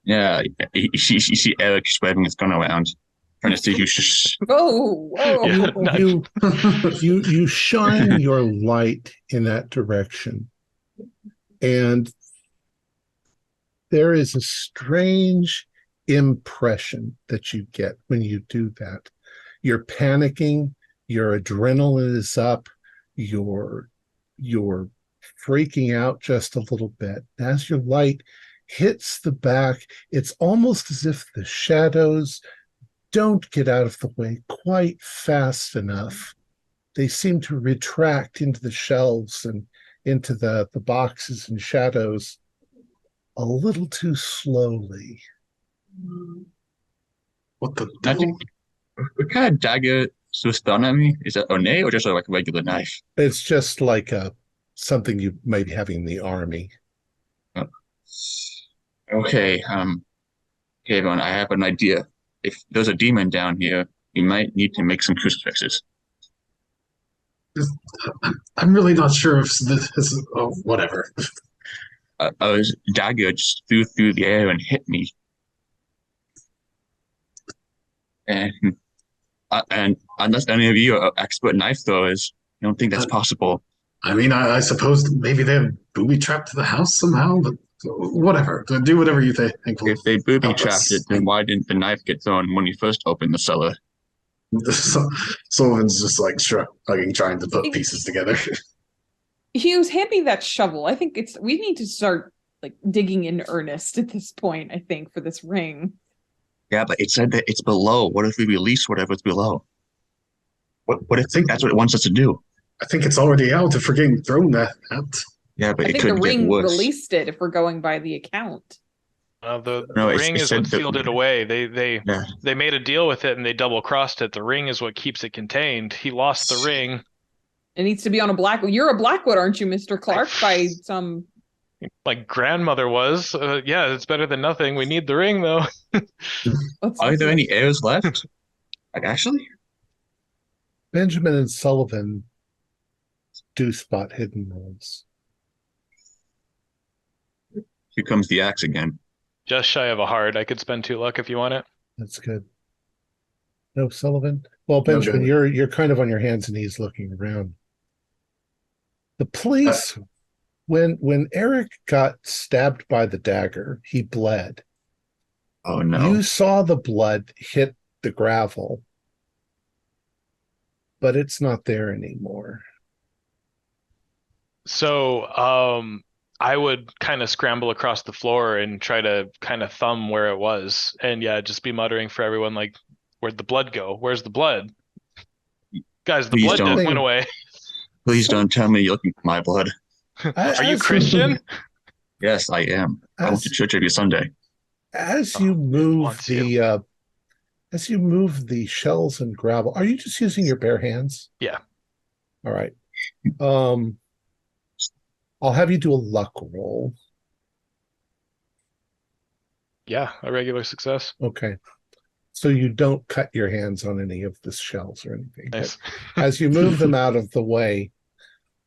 yeah. You see Eric just waving his gun around, trying to see who's just. Whoa, whoa. Yeah, You shine your light in that direction, and there is a strange impression that you get when you do that. You're panicking, your adrenaline is up, you're freaking out just a little bit. As your light hits the back, it's almost as if the shadows don't get out of the way quite fast enough. They seem to retract into the shelves and into the boxes and shadows a little too slowly. What the devil? What kind of dagger was thrown at me? Is it ornate or just like a regular knife? It's just like something you might have in the army. Oh. Okay, everyone, I have an idea. If there's a demon down here, we might need to make some crucifixes. I'm really not sure if this is. Oh, whatever. A dagger just flew through the air and hit me. And unless any of you are expert knife throwers, I don't think that's possible. I mean, I suppose maybe they have booby trapped the house somehow, but whatever. Do whatever you think. If they booby trapped it, then why didn't the knife get thrown when you first opened the cellar? Sullivan's just like shrugging, trying to put pieces together. Hughes, hand me that shovel. I think we need to start like digging in earnest at this point, I think, for this ring. Yeah, but it said that it's below. What if we release whatever's below? What if that's what it wants us to do? I think it's already out if we're getting thrown that out. Yeah, but I it think could the ring get worse. released it if we're going by the account. The No, ring is what sealed it away. They made a deal with it and they double crossed it. The ring is what keeps it contained. He lost the ring. It needs to be on a Blackwood. You're a Blackwood, aren't you, Mr. Clark? By some. My grandmother was. Yeah, it's better than nothing. We need the ring, though. Are there any heirs left? Like, actually? Benjamin and Sullivan do spot hidden rolls. Here comes the axe again. Just shy of a hard. I could spend 2 luck if you want it. That's good. No, Sullivan? Well, Benjamin, you're kind of on your hands and knees looking around. The police, when Eric got stabbed by the dagger, he bled. Oh, no. You saw the blood hit the gravel, but it's not there anymore. So, I would kind of scramble across the floor and try to kind of thumb where it was. And yeah, just be muttering for everyone, like, where'd the blood go? Where's the blood? Guys, the blood just went away. Please don't tell me you're looking for my blood. Are you Christian? Yes, I am. I went to church every Sunday. As you move the shells and gravel, are you just using your bare hands? Yeah. All right. I'll have you do a luck roll. Yeah, a regular success. Okay. So you don't cut your hands on any of the shells or anything. Nice. As you move them out of the way,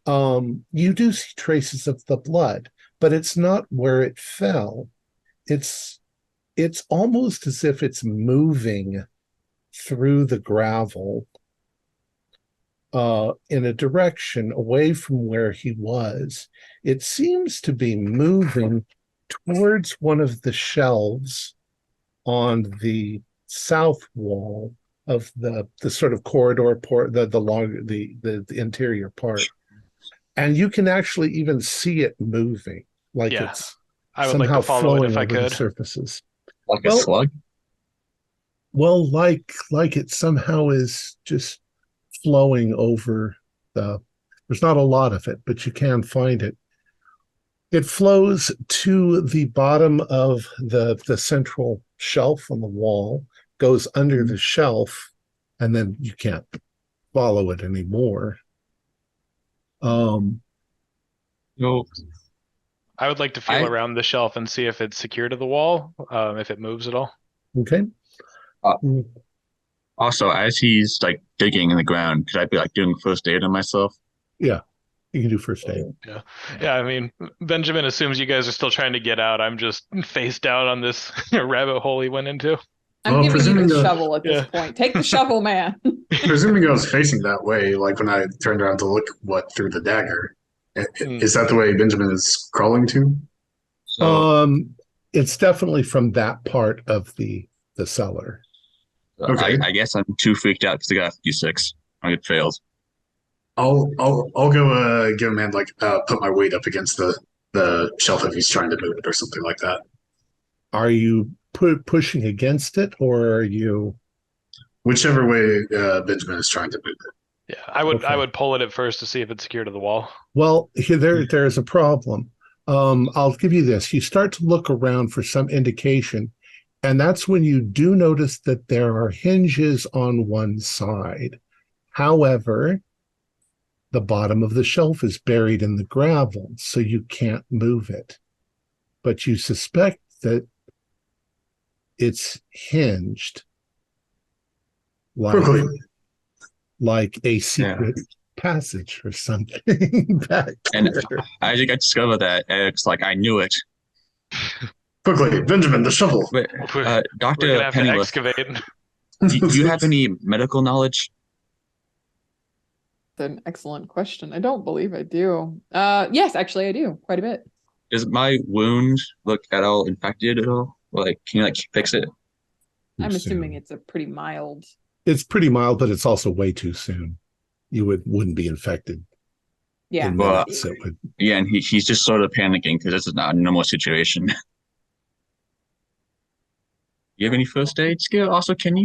you do see traces of the blood, but it's not where it fell. It's almost as if it's moving through the gravel in a direction away from where he was. It seems to be moving towards one of the shelves on the south wall of the sort of corridor port, the interior part. And you can actually even see it moving, like it's I would somehow like to follow flowing it if I over the could. surfaces. Like a slug? Well, like it somehow is just flowing over there's not a lot of it, but you can find it. It flows to the bottom of the central shelf on the wall, goes under the shelf, and then you can't follow it anymore. No, I would like to feel around the shelf and see if it's secure to the wall, if it moves at all. Okay. Also, as he's like digging in the ground, could I be like doing first aid on myself? Yeah, you can do first aid. Yeah. I mean, Benjamin assumes you guys are still trying to get out. I'm just face down on this rabbit hole he went into. I'm giving you the shovel at this point. Take the shovel, man. Presuming I was facing that way, like when I turned around to look through the dagger. Is that the way Benjamin is crawling to? So, it's definitely from that part of the cellar. Okay. I guess I'm too freaked out because I got a D6. It fails. I'll go give him a hand, like put my weight up against the shelf if he's trying to move it or something like that. Are you pushing against it, or are you? Whichever way Benjamin is trying to move it. Yeah, I would pull it at first to see if it's secure to the wall. Well, there's a problem. I'll give you this. You start to look around for some indication, and that's when you do notice that there are hinges on one side. However, the bottom of the shelf is buried in the gravel, so you can't move it. But you suspect that it's hinged like a secret passage or something back And there. I discovered that Eric's like, I knew it. Quickly, Benjamin, the shovel. Wait, We're gonna Dr. have to Pennyworth, excavate. do you have any medical knowledge? That's an excellent question. I don't believe I do. Yes, actually, I do quite a bit. Does my wound look at all infected at all? Like, can you like fix it? I'm assuming it's a pretty mild. It's pretty mild, but it's also way too soon. You wouldn't be infected. Yeah. Well, So it would. Yeah, and he's just sort of panicking because this is not a normal situation. You have any first aid skill? Also, can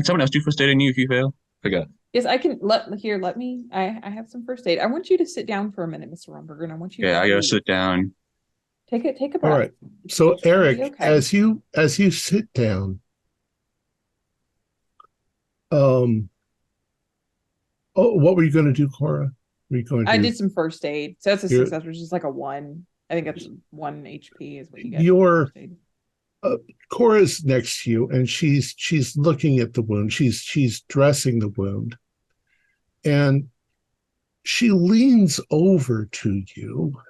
someone else do first aid on you if you fail? Forgot. Yes, I can. Let me. I have some first aid. I want you to sit down for a minute, Mr. Rumberger, and I want you. Yeah, I gotta breathe. sit down. Take a breath. All right. So Eric, Okay. as you sit down, what were you going to do, Cora? Were you going to? I did some first aid, so that's a You're- success, which is like a 1. I think that's 1 HP is what you get. Your First aid. Cora's next to you, and she's looking at the wound. She's dressing the wound, and she leans over to you.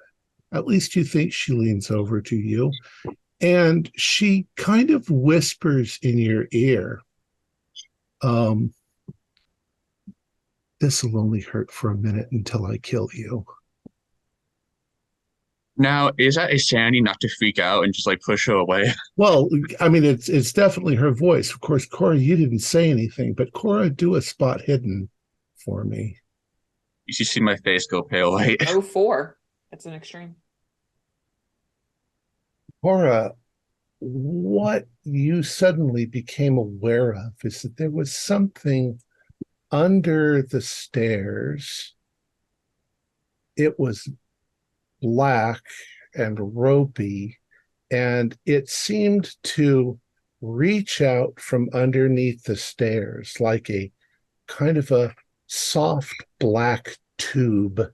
At least you think she leans over to you, and she kind of whispers in your ear, "This will only hurt for a minute until I kill you." Now, is that a sanity not to freak out and just like push her away? Well, I mean, it's definitely her voice. Of course, Cora, you didn't say anything, but Cora, do a spot hidden for me. You should see my face go pale white. 04. That's an extreme. Cora, what you suddenly became aware of is that there was something under the stairs. It was black and ropey, and it seemed to reach out from underneath the stairs like a kind of a soft black tube,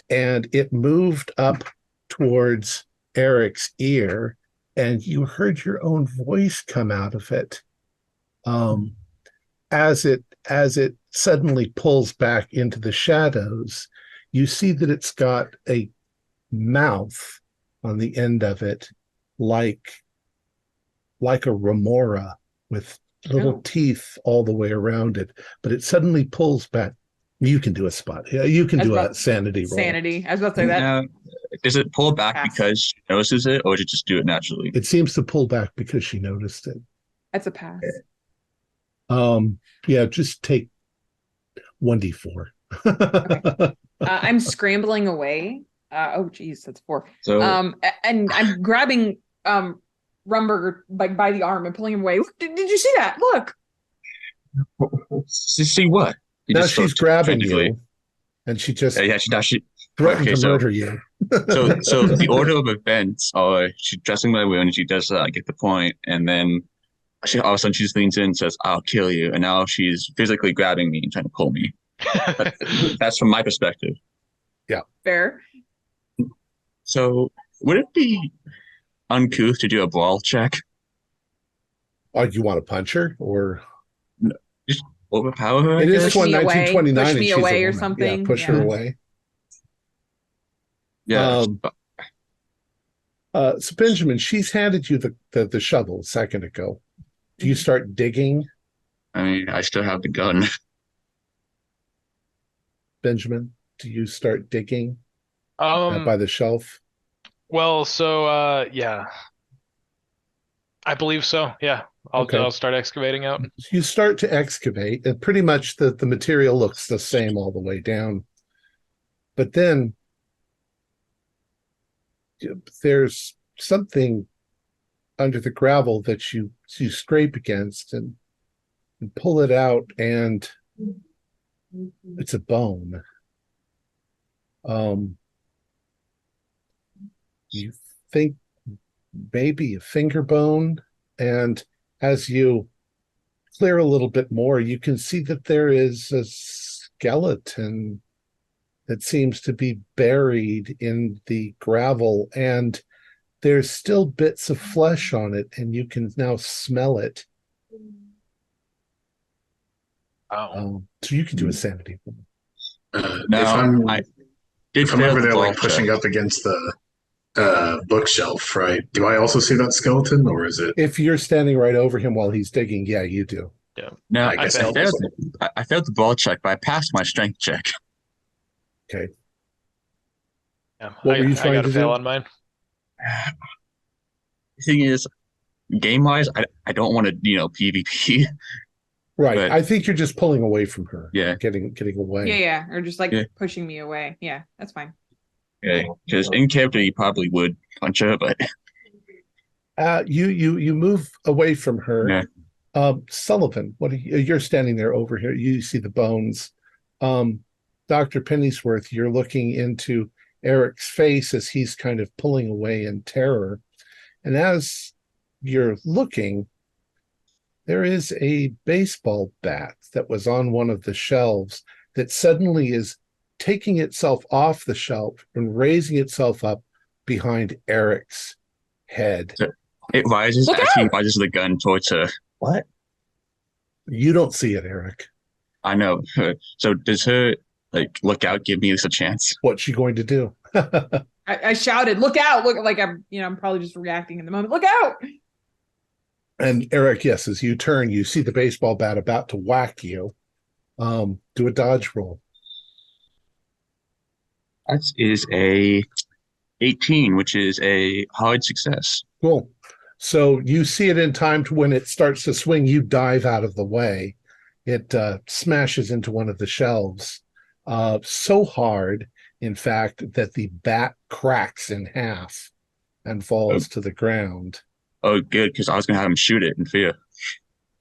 and it moved up towards Eric's ear, and you heard your own voice come out of it. As it suddenly pulls back into the shadows, you see that it's got a mouth on the end of it, like a remora with little teeth all the way around it. But it suddenly pulls back. You can do a spot. Yeah, you can do a sanity roll. Sanity. I was about to say that. Now, does it pull back Pass. because she notices it, or does it just do it naturally? It seems to pull back because she noticed it. That's a pass. Yeah, just take 1d4. Okay. I'm scrambling away. Oh geez, that's 4. So And I'm grabbing Rumberger by the arm and pulling him away. Look, did you see that? Look. see what? Now she's grabbing you, and she just threatened to murder you. so the order of events are she's dressing my wound, she does get the point, and then all of a sudden she just leans in and says, "I'll kill you," and now she's physically grabbing me and trying to pull me. That's from my perspective. Yeah. Fair. So would it be uncouth to do a brawl check? Oh, you want to punch her or just overpower her? It is Push me away, 1929 push me and she's away a or woman. something. Yeah, push her away. Yeah. So Benjamin, she's handed you the shovel a second ago. Do you start digging? I mean, I still have the gun. Benjamin, do you start digging by the shelf? Well, so yeah, I believe so. Yeah, I'll start excavating out. You start to excavate, and pretty much the material looks the same all the way down. But then there's something under the gravel that you scrape against and pull it out, and it's a bone. You think maybe a finger bone, and as you clear a little bit more, you can see that there is a skeleton that seems to be buried in the gravel, and there's still bits of flesh on it, and you can now smell it. So you can do a sanity. If I'm over there like pushing up against the bookshelf, right? Do I also see that skeleton, or is it? If you're standing right over him while he's digging, yeah, you do. Yeah. No, I failed the ball check, but I passed my strength check. Okay. Yeah, what were you trying I got to fail do? on mine. The thing is, game-wise, I don't want to, PvP. Right. But, I think you're just pulling away from her. Yeah. Getting away. Yeah. Or just pushing me away. Yeah, that's fine. Yeah, because in character you probably would punch her, but you move away from her. Yeah. Sullivan, you're standing there over here. You see the bones. Dr. Pennyworth, you're looking into Eric's face as he's kind of pulling away in terror. And as you're looking, there is a baseball bat that was on one of the shelves that suddenly is taking itself off the shelf and raising itself up behind Eric's head. So it rises as he rises the gun towards her. What? You don't see it, Eric. I know. So does her look out, give me a chance? What's she going to do? I shouted, "Look out!" Look, like I'm probably just reacting in the moment. Look out! And Eric, yes, as you turn, you see the baseball bat about to whack you. Do a dodge roll. That is a 18, which is a hard success. Cool. So you see it in time to when it starts to swing, you dive out of the way. It smashes into one of the shelves so hard, in fact, that the bat cracks in half and falls to the ground. Oh, good, because I was going to have him shoot it in fear.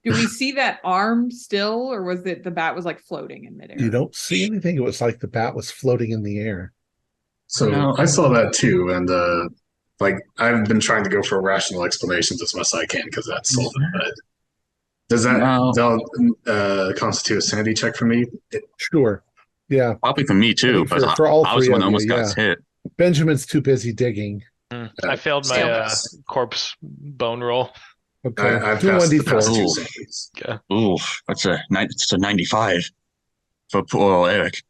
Do we see that arm still, or was it the bat was floating in midair? You don't see anything. It was like the bat was floating in the air. So I saw that too, and I've been trying to go for rational explanations as much as I can because that's sold in bed. Does that constitute a sanity check for me? Sure. Yeah. Probably for me too, but for all I was three the one that of almost you, got hit. Benjamin's too busy digging. I failed my corpse bone roll. Okay. I've do passed 1d4. the past two sanities. Yeah. Ooh, that's a 95 for poor old Eric.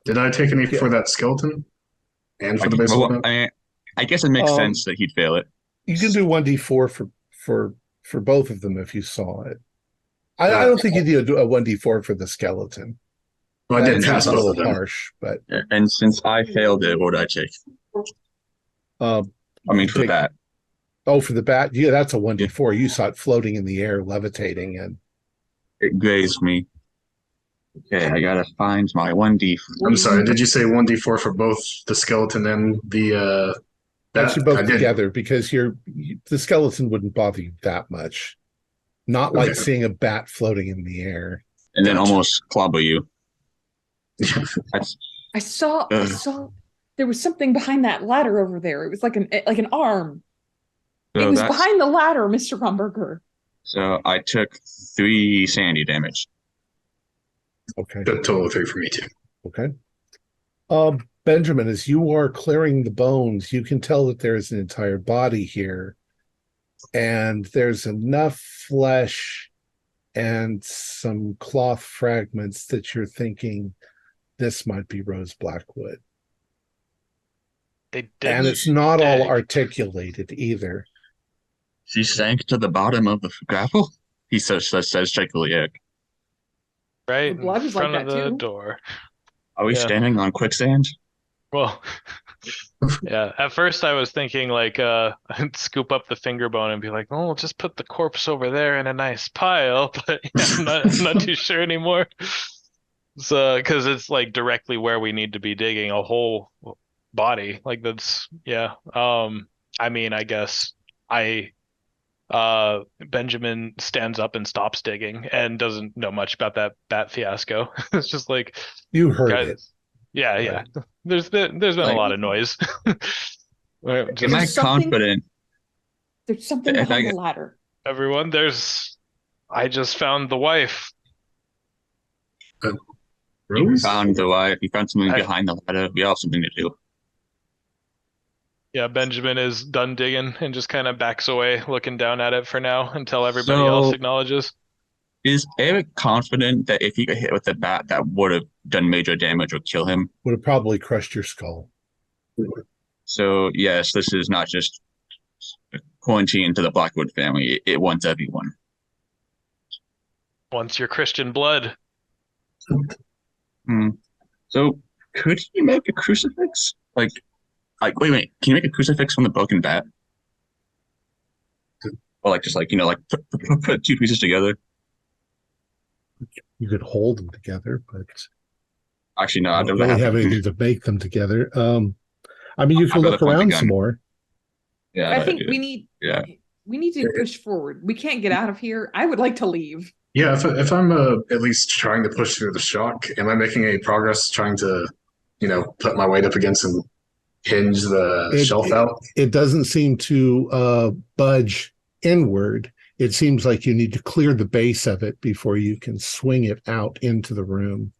Did I take any for that skeleton? And for the baseball bat? I guess it makes sense that he'd fail it. You can do 1d4 for both of them if you saw it. I don't think you do a 1d4 for the skeleton. Well, I did pass a both little of them. harsh, but And since I failed it, what did I take? For the bat. Oh, for the bat? Yeah, that's a 1d4. You saw it floating in the air, levitating, and it grazed me. Okay, I gotta find my 1d4. I'm sorry, did you say 1d4 for both the skeleton and the bat? Actually both together, because the skeleton wouldn't bother you that much. Not like seeing a bat floating in the air. And then almost clobber you. That's I saw there was something behind that ladder over there. It was like an arm. It so was that's behind the ladder, Mr. Rumberger. so I took 3 sanity damage. Okay. The total of 3 for me too. Okay. Benjamin, as you are clearing the bones, you can tell that there is an entire body here, and there's enough flesh and some cloth fragments that you're thinking this might be Rose Blackwood. They And didn't it's not all dig, articulated either. She sank to the bottom of the grapple. He says shakily. right The blood in is like front of that the too. door. Are we Yeah. standing on quicksand? Well, yeah. At first, I was thinking like, I'd scoop up the finger bone and be like, "Oh, we'll just put the corpse over there in a nice pile." But yeah, I'm not too sure anymore. So, because it's like directly where we need to be digging a whole body. Like that's yeah. I mean, I guess I Benjamin stands up and stops digging and doesn't know much about that bat fiasco. It's just like, You heard guys, it. yeah, yeah. There's been a Like- lot of noise. Am Just I There's something- confident? There's something If I behind get- the ladder. everyone, I just found the wife. You Rose? found the wife. You found something I- behind the ladder. We all have something to do. Yeah, Benjamin is done digging and just kind of backs away, looking down at it for now until everybody So- else acknowledges. Is Eric confident that if he got hit with the bat, that would have done major damage or kill him? Would have probably crushed your skull. So yes, this is not just quarantine to the Blackwood family. It wants everyone. Once your Christian blood. So could he make a crucifix? Like, wait, can you make a crucifix from the broken bat? Or like just like put 2 pieces together? You could hold them together, but Actually, no, I don't don't really have have anything to make them together. I mean, you can I've got look a point around gun. some more. Yeah, I think we need yeah. we need to push forward. We can't get out of here. I would like to leave. Yeah, if I'm at least trying to push through the shock, am I making any progress trying to, put my weight up against and hinge the shelf out? It doesn't seem to budge inward. It seems like you need to clear the base of it before you can swing it out into the room.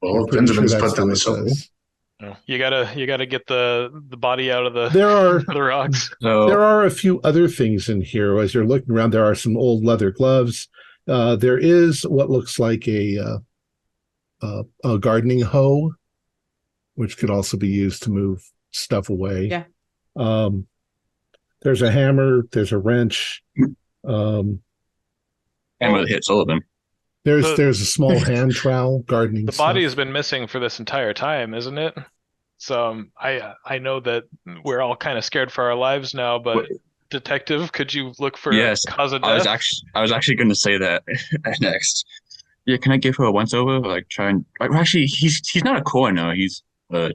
Well, I'm pretty Benjamin's that's put down what the it shovel. does. No, you gotta get the body out of the There are the rocks. So there are a few other things in here. As you're looking around, there are some old leather gloves. There is what looks like a gardening hoe, which could also be used to move stuff away. Yeah. There's a hammer. There's a wrench. hammer that hit Sullivan. There's a small hand trowel, gardening. The body has been missing for this entire time, isn't it? So I know that we're all kind of scared for our lives now, but detective, could you look for Yes, a cause of I was death? actually going to say that next. Yeah, can I give her a once over? Like try and actually, he's not a coroner. He's a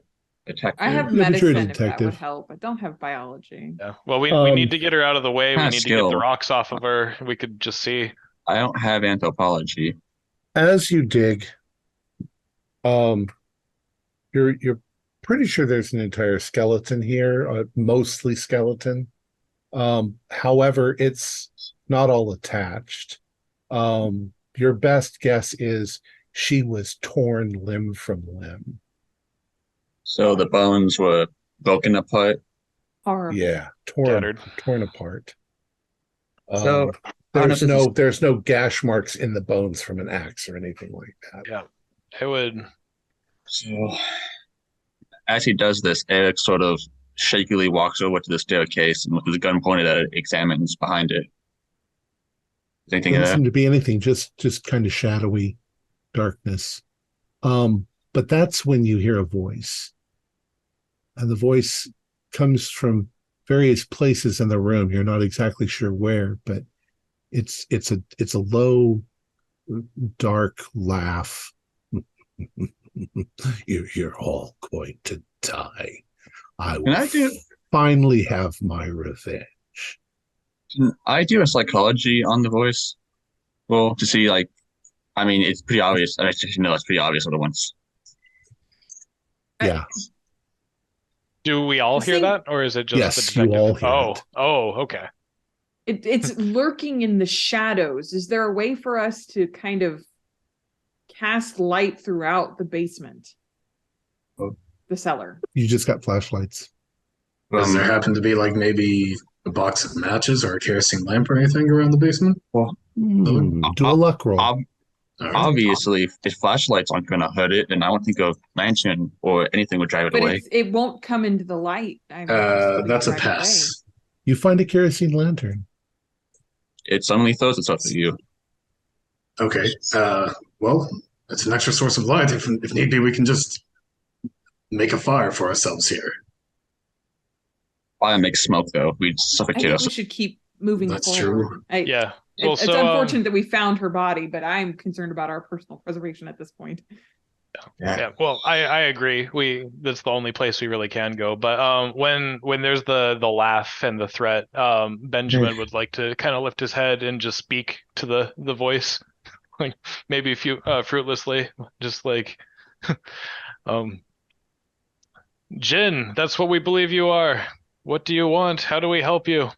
detective. I have Yeah, but you're a medicine if that detective. would help. I don't have biology. Yeah. Well, we Um, need to get her out of the way. We kinda need to get the skill. rocks off of her. We could just see. I don't have anthropology. As you dig, you're pretty sure there's an entire skeleton here, mostly skeleton. However, it's not all attached. Your best guess is she was torn limb from limb. So the bones were broken apart. Horrible. Yeah, Scattered. torn apart. So I don't know if this There's no gash marks in the bones from an axe or anything like that. Yeah. It would. So as he does this, Eric sort of shakily walks over to the staircase and with his gun pointed at it, examines behind it. Is anything Doesn't there? seem to be anything, just kind of shadowy darkness. But that's when you hear a voice. And the voice comes from various places in the room. You're not exactly sure where, but it's a low, dark laugh. You're all going to die. I will I do- finally have my revenge. Can I do a psychology on the voice? Well, to see I mean, it's pretty obvious. I actually know it's pretty obvious what it wants. Yeah. Do we all hear that, or is it just the Yes, you detective? all hear it. Oh, okay. It's lurking in the shadows. Is there a way for us to kind of cast light throughout the basement? Oh. The cellar. You just got flashlights. Does there happen to be like maybe a box of matches or a kerosene lamp or anything around the basement? Do a luck roll. All right. Obviously, if flashlights aren't going to hurt it, then I won't think of lantern or anything would drive it But away. it won't come into the light. That's a pass. You find a kerosene lantern. It suddenly throws itself at you. Okay. Well, it's an extra source of light. If need be, we can just make a fire for ourselves here. Fire makes smoke, though. We'd I suffocate think we ourselves. should keep moving That's forward. true. Yeah. Well, It's unfortunate that we found her body, but I'm concerned about our personal preservation at this point. Yeah, well, I agree. That's the only place we really can go. But when there's the laugh and the threat, Benjamin would like to kind of lift his head and just speak to the voice, like maybe a few fruitlessly, just like, Jin, that's what we believe you are. What do you want? How do we help you?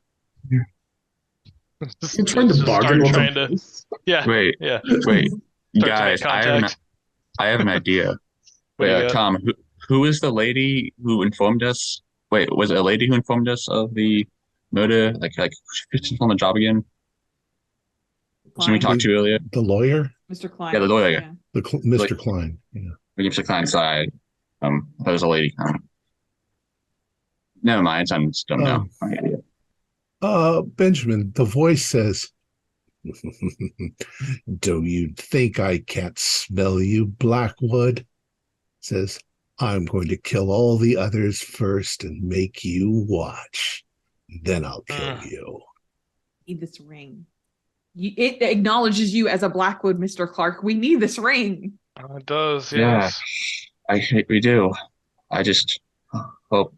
You're trying to bargain with them. Yeah. Wait, Yeah. wait, Start to guys, make contact. I have an idea. What do you got? Tom, who is the lady who informed us? Wait, was it a lady who informed us of the murder? Like she's on the job again? Who we talked to earlier? The lawyer? Mr. Klein. Yeah, the lawyer. Yeah. Mr. Klein. Yeah. Mr. Klein. Sorry, there was a lady. Never mind. I'm just dumb now. Benjamin, the voice says, "Do you think I can't smell you, Blackwood?" Says, "I'm going to kill all the others first and make you watch. Then I'll kill you." Need this ring. It acknowledges you as a Blackwood, Mr. Clark. We need this ring. It does, yes. Yeah, we do. I just hope,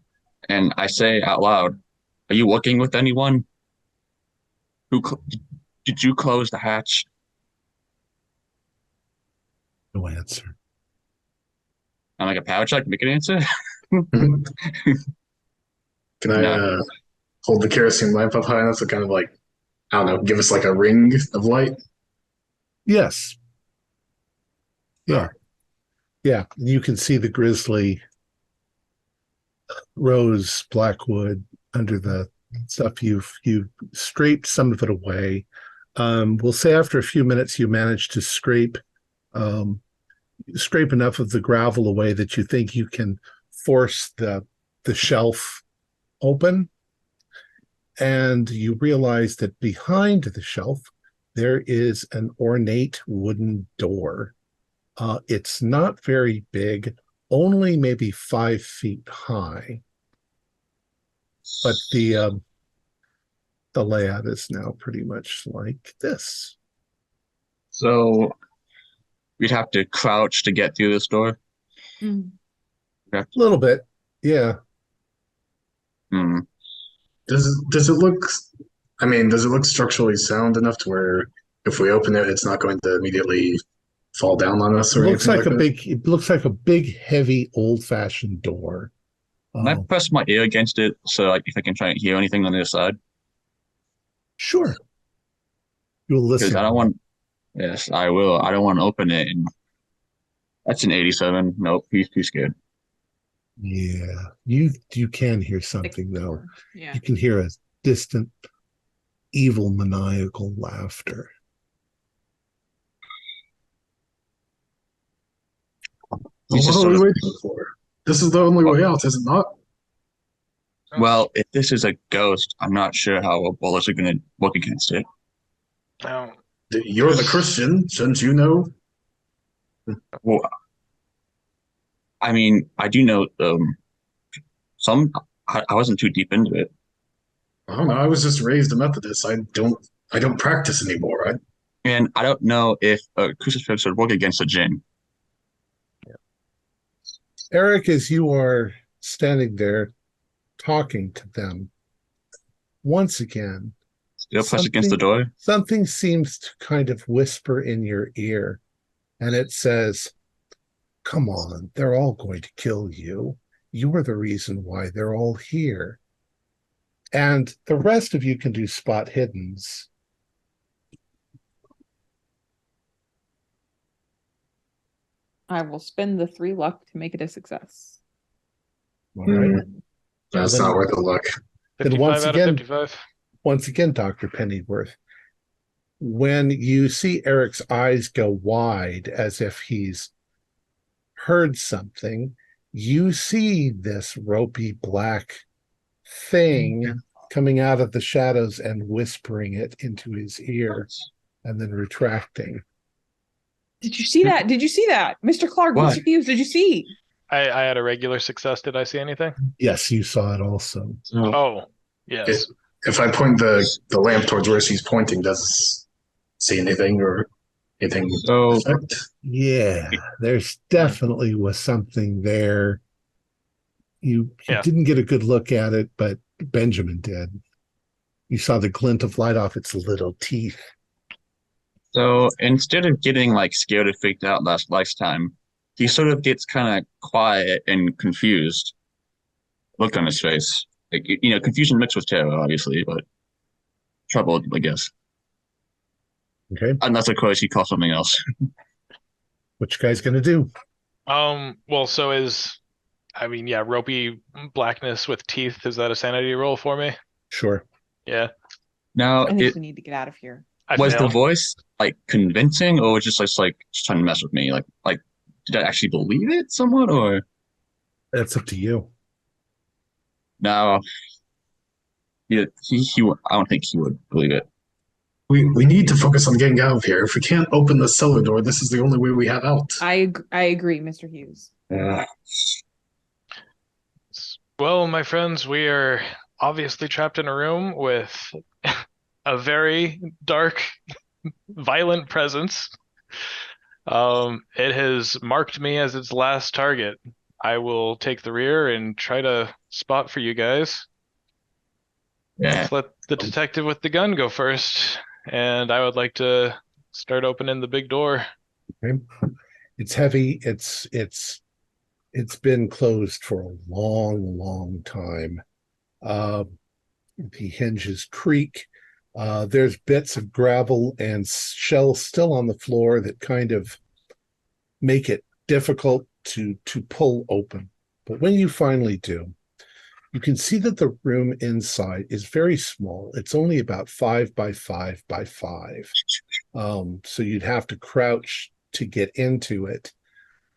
and I say out loud, are you working with anyone? Did you close the hatch? No answer. I'm like a power check, make an answer. Can I hold the kerosene lamp up high enough to kind of like, I don't know, give us like a ring of light? Yes. Yeah. Yeah. You can see the grizzly rose Blackwood under the stuff. You've scraped some of it away. We'll say after a few minutes you manage to scrape enough of the gravel away that you think you can force the shelf open, and you realize that behind the shelf there is an ornate wooden door. It's not very big, only maybe 5 feet high, but the layout is now pretty much like this. So we'd have to crouch to get through this door? A little bit, yeah. Does it look, I mean, does it look structurally sound enough to where if we open it, it's not going to immediately fall down on us or It looks anything like it looks like a big, heavy, old-fashioned door. Can I press my ear against it so like if I can try and hear anything on the other side? Sure. You'll listen. Because I don't want. Yes, I will. I don't want to open it. And that's an 87. Nope, he's too scared. Yeah, you can hear something though. Yeah. You can hear a distant, evil, maniacal laughter. What are we waiting for? This is the only way out, is it not? Well, if this is a ghost, I'm not sure how bullets are going to work against it. You're the Christian, shouldn't you know? Well, I mean, I do know I wasn't too deep into it. I don't know. I was just raised a Methodist. I don't practice anymore. And I don't know if a crucifix would work against a jinn. Eric, as you are standing there talking to them, once again, still pressed against the door. Something seems to kind of whisper in your ear, and it says, Come on, they're all going to kill you. You're the reason why they're all here. And the rest of you can do spot hiddens. I will spend the 3 luck to make it a success. All right. That's not worth the luck. Then 55 out of 55. Once again, Dr. Pennyworth, when you see Eric's eyes go wide as if he's heard something, you see this ropey black thing coming out of the shadows and whispering it into his ear and then retracting. Did you see that? Did you see that? Mr. Clark, What? Mr. Hughes, did you see? I had a regular success. Did I see anything? Yes, you saw it also. Oh, yes. If I point the lamp towards where she's pointing, does it see anything or anything? So Effect? Yeah, there's definitely was something there. You Yeah. didn't get a good look at it, but Benjamin did. You saw the glint of light off its little teeth. So instead of getting like scared or freaked out last time, he sort of gets kind of quiet and confused. Look on his face, like confusion mixed with terror, obviously, but troubled, I guess. Okay, Unless of course he calls something else. what you guys gonna do? Well, so ropey blackness with teeth, is that a sanity roll for me? Sure. Yeah. Now, I think we need to get out of here. was the failed. voice like convincing, or was just like just trying to mess with me? Like did I actually believe it somewhat, or That's up to you. no? Yeah, I don't think he would believe it. We need to focus on getting out of here. If we can't open the cellar door, this is the only way we have out. I agree, Mr. Hughes. Well, my friends, we are obviously trapped in a room with a very dark, violent presence. It has marked me as its last target. I will take the rear and try to spot for you guys. Yeah. Let's let the detective with the gun go first, and I would like to start opening the big door. Okay. It's heavy. It's been closed for a long time. The hinges creak. There's bits of gravel and shells still on the floor that kind of make it difficult to pull open. But when you finally do, you can see that the room inside is very small. It's only about 5 by 5 by 5. So you'd have to crouch to get into it.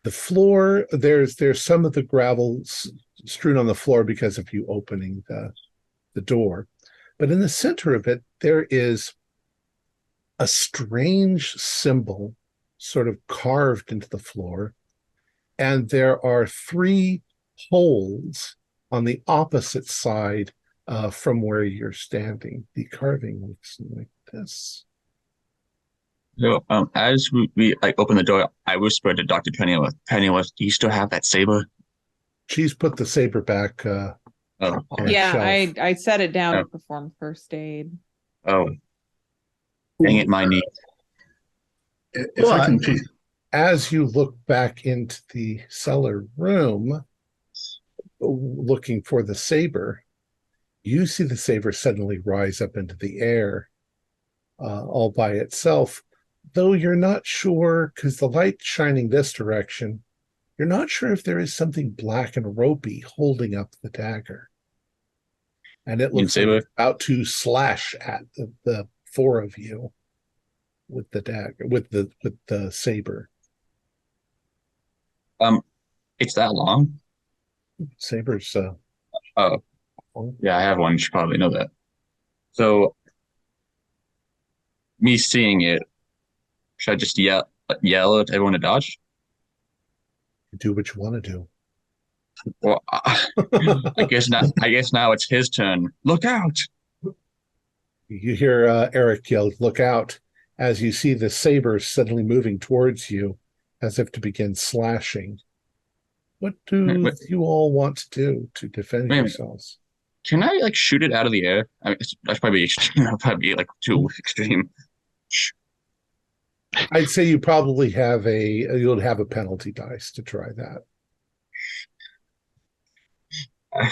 The floor, there's some of the gravel strewn on the floor because of you opening the door. But in the center of it, there is a strange symbol sort of carved into the floor. And there are 3 holes on the opposite side from where you're standing. The carving looks like this. So as we like open the door, I whispered to Dr. Pennyworth, do you still have that saber? She's put the saber back on a Yeah, shelf. I set it down Oh. to perform first aid. Oh, dang it, my knee. If I can peek. As you look back into the cellar room, looking for the saber, you see the saber suddenly rise up into the air all by itself, though you're not sure, because the light's shining this direction, you're not sure if there is something black and ropey holding up the dagger. And it looks like it's about to slash at the 4 of you with the dagger, with the saber. It's that long? Saber's Oh, yeah, I have one. You should probably know that. So, me seeing it, should I just yell at everyone to dodge? do what you want to do. Well, I guess now it's his turn. Look out! You hear Eric yell, "Look out!" as you see the saber suddenly moving towards you as if to begin slashing. What do you all want to do to defend yourselves? Can I like shoot it out of the air? I mean, that's probably extreme. That'd probably be like too extreme. I'd say you probably you'll have a penalty dice to try that. I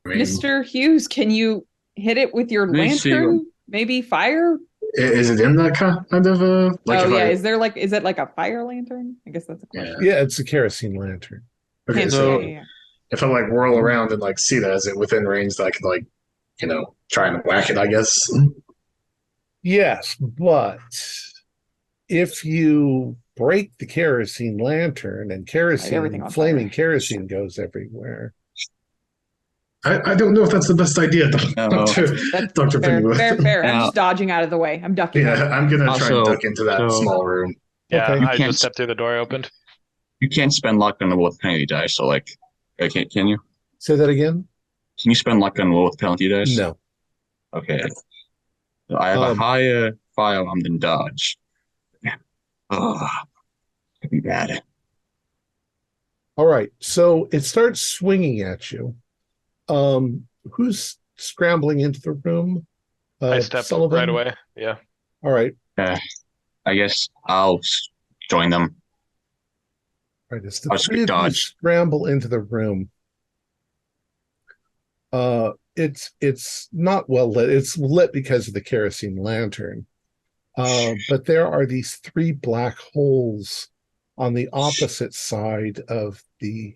mean, Mr. Hughes, can you hit it with your me see. lantern? Maybe fire? is it in that kind of like? Oh if yeah, I, is it like a fire lantern? I guess that's a question. Yeah, it's a kerosene lantern. okay, Hence, so yeah. if I like whirl around and like see that, is it within range that I could like, try and whack it? I guess. Yes, but if you break the kerosene lantern and everything on flaming fire. kerosene goes everywhere. I don't know if that's the best idea, No. That's Dr. fair, Pennyworth. fair. I'm Yeah. just dodging out of the way. I'm ducking. Yeah, I'm gonna try and Also, duck into that so- small room. Yeah, Okay. I can't- just stepped through the door I opened. You can't spend luck on the roll with penalty dice, so like, can you? Say that again? Can you spend luck on the roll with penalty dice? No. Okay. So I have a higher firearm than dodge. Oh, could be bad. All right. So it starts swinging at you. Who's scrambling into the room? I stepped Sullivan? right away. Yeah. All right. I guess I'll join them. Right. As the I'll just three of you dodge. scramble into the room, it's not well lit. It's lit because of the kerosene lantern. But there are these three black holes on the opposite side of the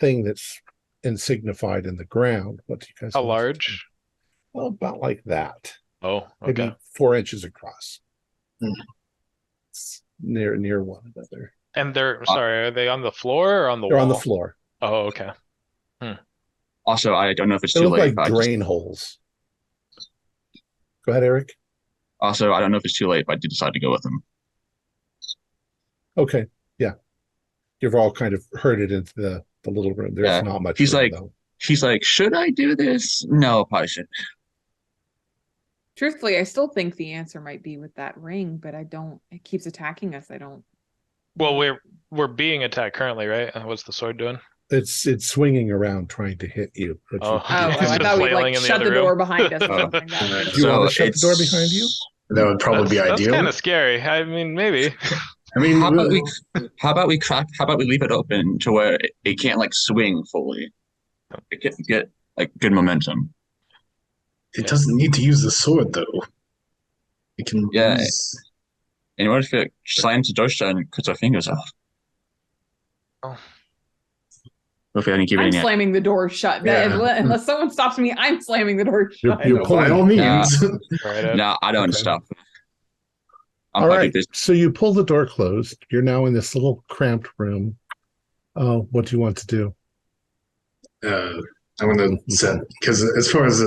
thing that's insignified in the ground. What do you guys How want to do? large? Well, about like that. Oh, Maybe okay. 4 inches across. Hmm. It's near one another. And they're sorry, are they on the floor or on the They're wall? on the floor. Oh, okay. Also, I don't know if it's They too look late. like drain holes. Go ahead, Eric. Also, I don't know if it's too late, but I did decide to go with them. Okay. Yeah. You've all kind of herded into the little room. There's Yeah. not much He's room, like- though. She's like, should I do this? No, probably shouldn't. Truthfully, I still think the answer might be with that ring, but I don't. It keeps attacking us. I don't. Well, we're being attacked currently, right? What's the sword doing? It's swinging around trying to hit you. But Oh. you, Oh, I It's just thought we flailing like in the shut other the door room. behind us or Oh. something like that. Do you want to shut the door behind you? That would probably be That's ideal. kind of scary. I mean, maybe. I mean, How about we leave it open to where it can't like swing fully? It can get like good momentum. it doesn't need to use the sword though. It can Yeah. use. In order for it slams the door shut and cuts our fingers off. Oh. Hopefully I didn't give it I'm any. slamming the door shut. Yeah. Unless someone stops me, I'm slamming the door shut. You're By all means. Right. No, I don't Okay. stop. I'm All gonna right. do this. So you pull the door closed. You're now in this little cramped room. What do you want to do? I'm gonna set, because as far as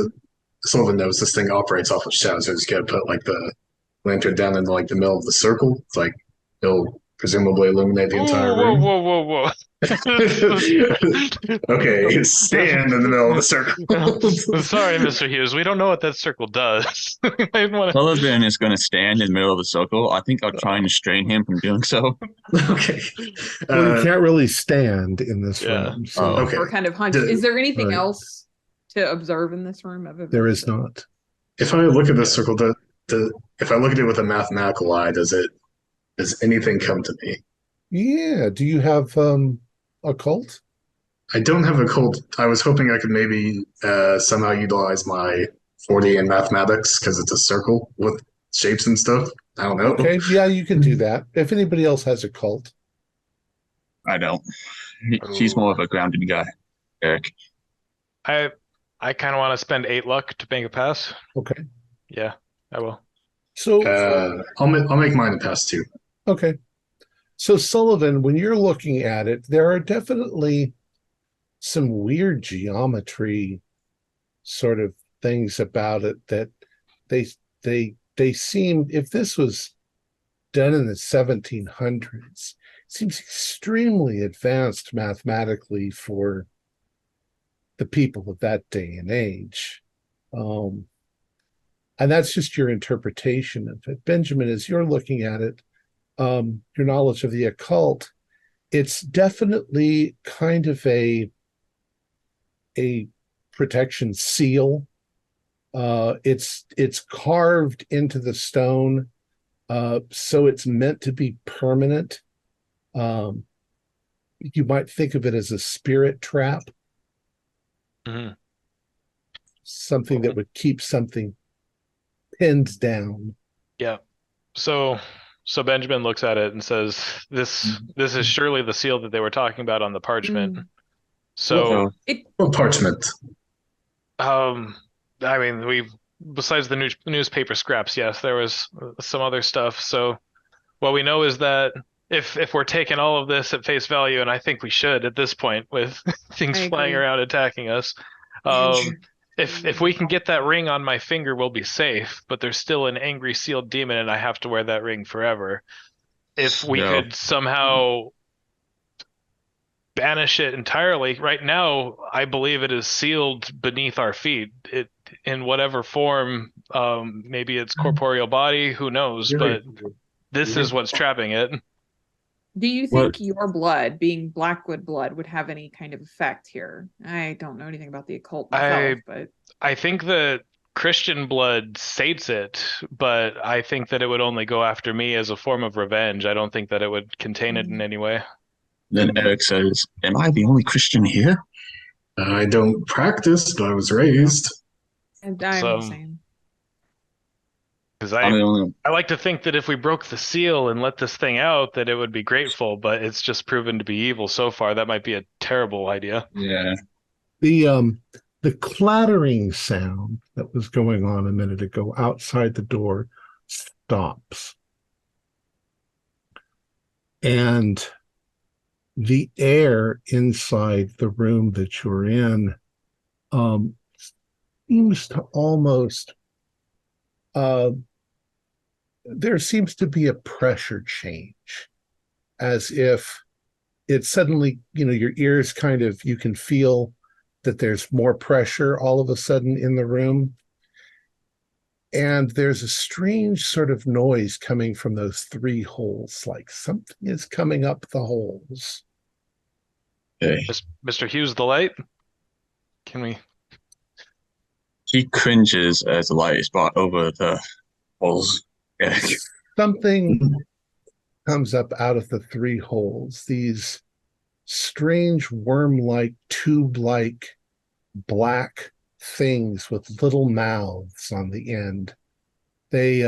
Sullivan knows, this thing operates off of shadows. So I just gotta put like the lantern down in like the middle of the circle. It's like it'll presumably illuminate the entire Whoa, room. whoa, whoa. Okay, stand in the middle of the circle. Sorry, Mr. Hughes. We don't know what that circle does. We might want to. Sullivan is going to stand in the middle of the circle. I think I'll try and restrain him from doing so. Okay. Well, you can't really stand in this Yeah. room. So Oh. Okay. We're kind of hunched. The- Is there anything right. else to observe in this room? Other than there is the- not. If I look at this circle, if I look at it with a mathematical eye, does anything come to me? Yeah. Do you have a cult? I don't have a cult. I was hoping I could maybe somehow utilize my 40 in mathematics because it's a circle with shapes and stuff. I don't know. Okay. Yeah, you can do that. If anybody else has a cult. I don't. He's more of a grounded guy, Eric. I kind of want to spend 8 luck to make a pass. Okay. Yeah, I will. So I'll make mine a pass too. okay. So Sullivan, when you're looking at it, there are definitely some weird geometry sort of things about it that they seem, if this was done in the 1700s, it seems extremely advanced mathematically for the people of that day and age. And that's just your interpretation of it. Benjamin, as you're looking at it, your knowledge of the occult, it's definitely kind of a protection seal. It's carved into the stone So it's meant to be permanent. Um, you might think of it as a spirit trap, Mhm. something that would keep something pinned down. Yeah. So so Benjamin looks at it and says, this is surely the seal that they were talking about on the parchment. Mm. So It Well, parchment. um I mean besides the newspaper scraps, yes, there was some other stuff. So what we know is that if we're taking all of this at face value, and I think we should at this point with things I flying agree. around attacking us, if we can get that ring on my finger, we'll be safe. But there's still an angry sealed demon, and I have to wear that ring forever. If we So, could somehow banish it entirely, right now I believe it is sealed beneath our feet. It in whatever form, maybe it's corporeal body, who knows? But this is what's trapping it. Do you What- think your blood, being Blackwood blood, would have any kind of effect here? I don't know anything about the occult myself, but I think that Christian blood sates it, but I think that it would only go after me as a form of revenge. I don't think that it would contain it in any way. then Eric says, "Am I the only Christian here?" I don't practice, but I was raised. and I'm So- the same. Because I'm the only. I like to think that if we broke the seal and let this thing out, that it would be grateful, but it's just proven to be evil so far. That might be a terrible idea. Yeah. The clattering sound that was going on a minute ago outside the door stops. And the air inside the room that you're in seems to almost there seems to be a pressure change, as if it suddenly, your ears kind of, you can feel that there's more pressure all of a sudden in the room. And there's a strange sort of noise coming from those three holes, like something is coming up the holes. Okay. Mr. Hughes, the light? Can we? He cringes as the light is brought over the holes. Yeah. Something comes up out of the three holes, these strange worm-like, tube-like black things with little mouths on the end. They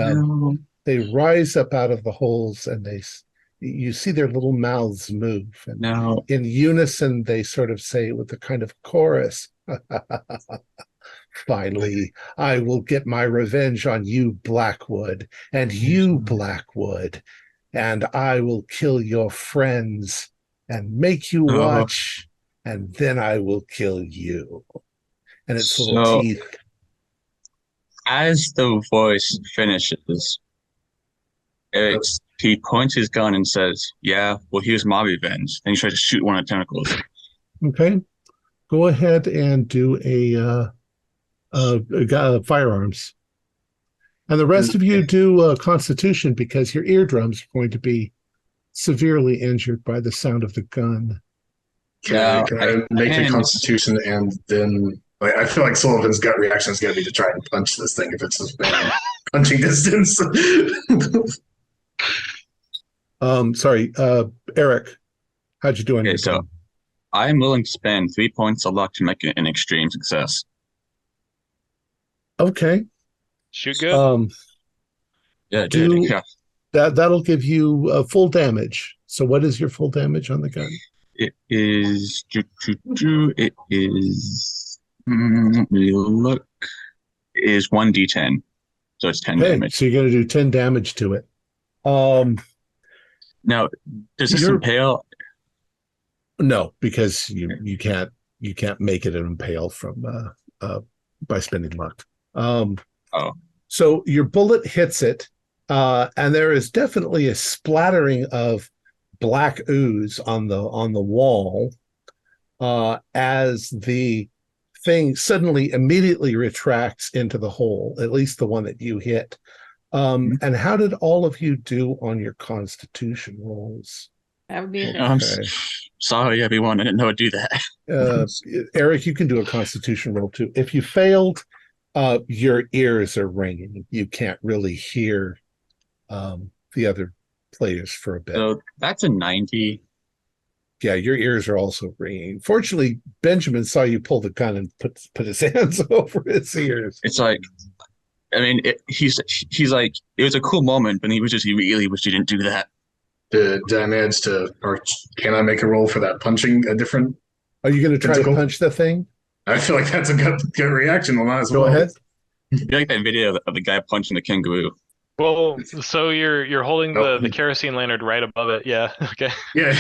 rise up out of the holes, and you see their little mouths move, and No. in unison they sort of say with a kind of chorus, "Finally, I will get my revenge on you, Blackwood, and you, Blackwood, and I will kill your friends and make you watch, and then I will kill you." And its little So- teeth. As the voice finishes, he points his gun and says, "Yeah, well, here's my revenge." Then he tries to shoot one of the tentacles. Okay, go ahead and do a firearms, and the rest of you do Constitution, because your eardrums are going to be severely injured by the sound of the gun. Can No, I make a can- constitution and then I feel like Sullivan's gut reaction is going to be to try and punch this thing if it's within punching distance. Sorry, Eric, how'd you do on Okay, your so gun? I'm willing to spend 3 points of luck to make it an extreme success. Okay, Shoot good? Yeah, Do- yeah. that'll give you full damage. So what is your full damage on the gun? It is. It is. Let me look. It is 1d10, so it's 10 Okay, damage. so you're going to do 10 damage to it. Now, does this You're- impale? No, because you can't make it an impale from by spending luck. So your bullet hits it, and there is definitely a splattering of black ooze on the wall as the thing suddenly immediately retracts into the hole, at least the one that you hit. And how did all of you do on your Constitution rolls? That would be a I'm Okay. sorry, everyone. I didn't know I'd do that. Eric, you can do a Constitution roll too. If you failed, your ears are ringing. You can't really hear the other players for a bit. So that's a 90. Yeah, your ears are also ringing. Fortunately, Benjamin saw you pull the gun and put his hands over his ears. It's like, I mean, he's like, it was a cool moment, but he really wished he didn't do that. Did I manage to, or can I make a roll for that punching a different? Are you going to try to Tentacle? punch the thing? I feel like that's a good reaction. Well, might as Go well. ahead. You like that video of the guy punching the kangaroo? Well, so you're holding Oh. the kerosene lantern right above it. Yeah. Okay. Yeah,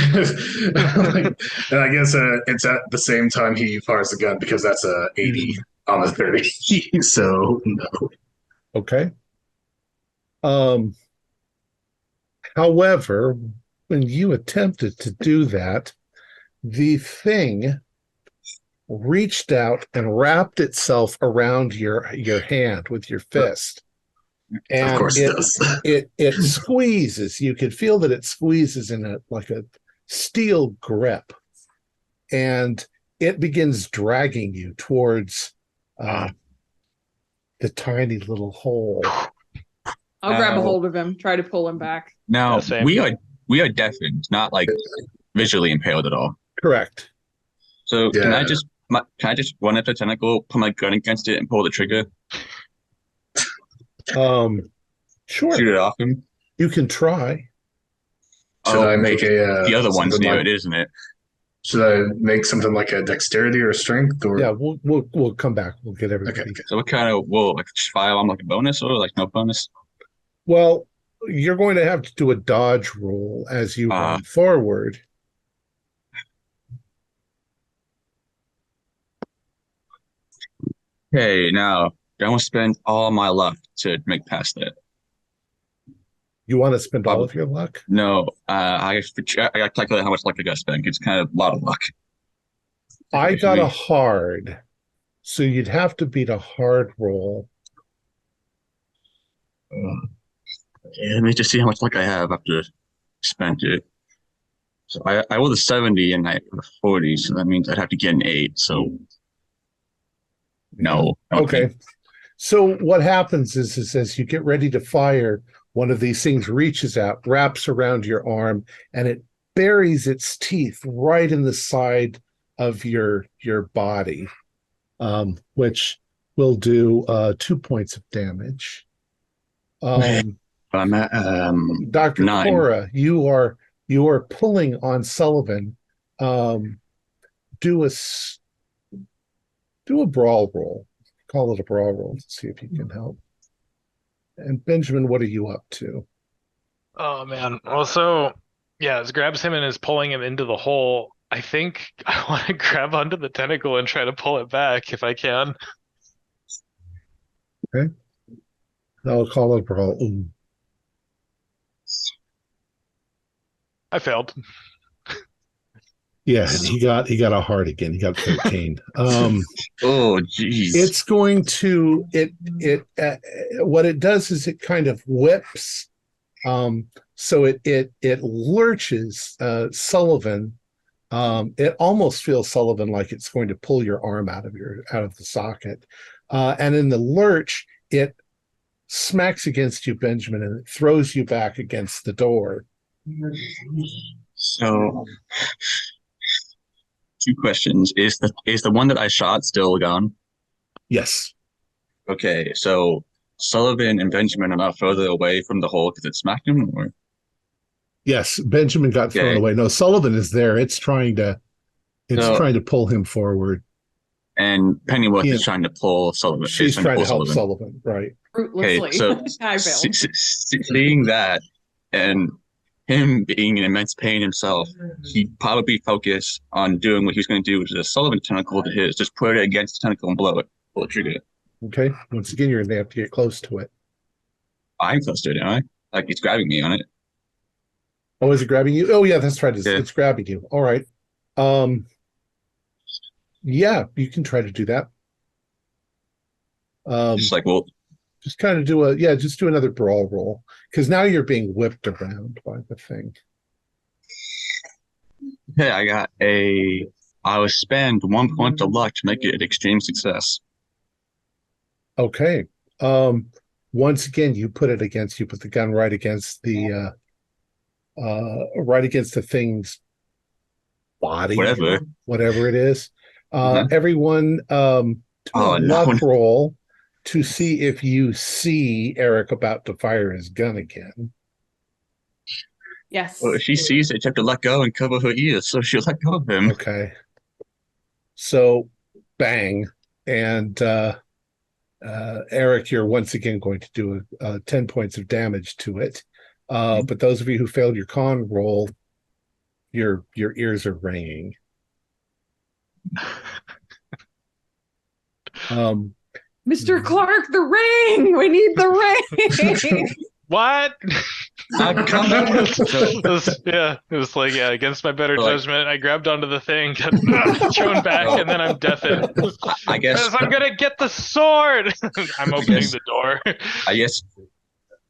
and I guess it's at the same time he fires the gun because that's a 80 on the 30. So no. Okay. However, when you attempted to do that, the thing reached out and wrapped itself around your hand with your fist. And Of course it does. It squeezes. You could feel that it squeezes in like a steel grip, and it begins dragging you towards the tiny little hole. I'll grab a hold of him, try to pull him back. Now, Yeah, same. we are deafened, not like visually impaired at all. Correct. So Yeah. can I just run up the tentacle, put my gun against it, and pull the trigger, Sure. shoot it off him? You can try. Should I make The other one's something near like, it, isn't it? Should I make something like a dexterity or a strength or? Yeah, we'll come back. We'll get everybody. Okay. So what kind of like just firearm like a bonus or like no bonus? Well, you're going to have to do a dodge roll as you run forward. Okay, now I want to spend all my luck to make past that. You want to spend all of your luck? No, I got to calculate how much luck I got to spend. It's kind of a lot of luck. I got a hard, so you'd have to beat a hard roll. Yeah, let me just see how much luck I have after spent it. So I rolled a 70 and I got a 40, so that means I'd have to get an 8. So no. Okay. So what happens is as you get ready to fire, one of these things reaches out, wraps around your arm, and it buries its teeth right in the side of your body, which will do 2 points of damage. I'm at Dr. 9. Cora, you are pulling on Sullivan. Do a brawl roll. Call it a brawl roll to see if you can help. And Benjamin, what are you up to? Oh man. Well, so yeah, it grabs him and is pulling him into the hole. I think I want to grab onto the tentacle and try to pull it back if I can. Okay. I'll call it a brawl. Ooh. I failed. Yeah, and he got a heart again. He got 13. Oh, geez. It's going to what it does is it kind of whips. So it lurches Sullivan. It almost feels, Sullivan, like it's going to pull your arm out of the socket. And in the lurch, it smacks against you, Benjamin, and it throws you back against the door. So 2 questions. Is the one that I shot still gone? Yes. Okay, so Sullivan and Benjamin are not further away from the hole because it smacked him, or? Yes, Benjamin got thrown away. No, Sullivan is there. It's trying to pull him forward. And Pennyworth is trying to pull Sullivan. She's trying to help Sullivan, right? Okay, so I failed. seeing that and him being in immense pain himself, he'd probably focus on doing what he was going to do, which is a Sullivan tentacle to his. Just put it against the tentacle and pull the trigger. Okay. Once again, you're going to have to get close to it. I'm close to it, aren't I? Like, it's grabbing me on it. Oh, is it grabbing you? Oh, yeah, that's right. It's grabbing you. All right. Yeah, you can try to do that. Just kind of do another brawl roll, because now you're being whipped around by the thing. Okay, I will spend 1 point of luck to make it an extreme success. Okay. Once again, you put the gun right against the thing's body, whatever it is. Everyone, do a luck roll to see if you see Eric about to fire his gun again. Yes. Well, if she sees it, you have to let go and cover her ears, so she'll let go of him. Okay. So, bang. And Eric, you're once again going to do 10 points of damage to it. But those of you who failed your con roll, your ears are ringing. Mr. Clark, the ring! We need the ring! What? I've come back. It was like, against my better judgment, I grabbed onto the thing, got thrown back, and then I'm deafened. I guess I'm gonna get the sword. I'm opening the door. I guess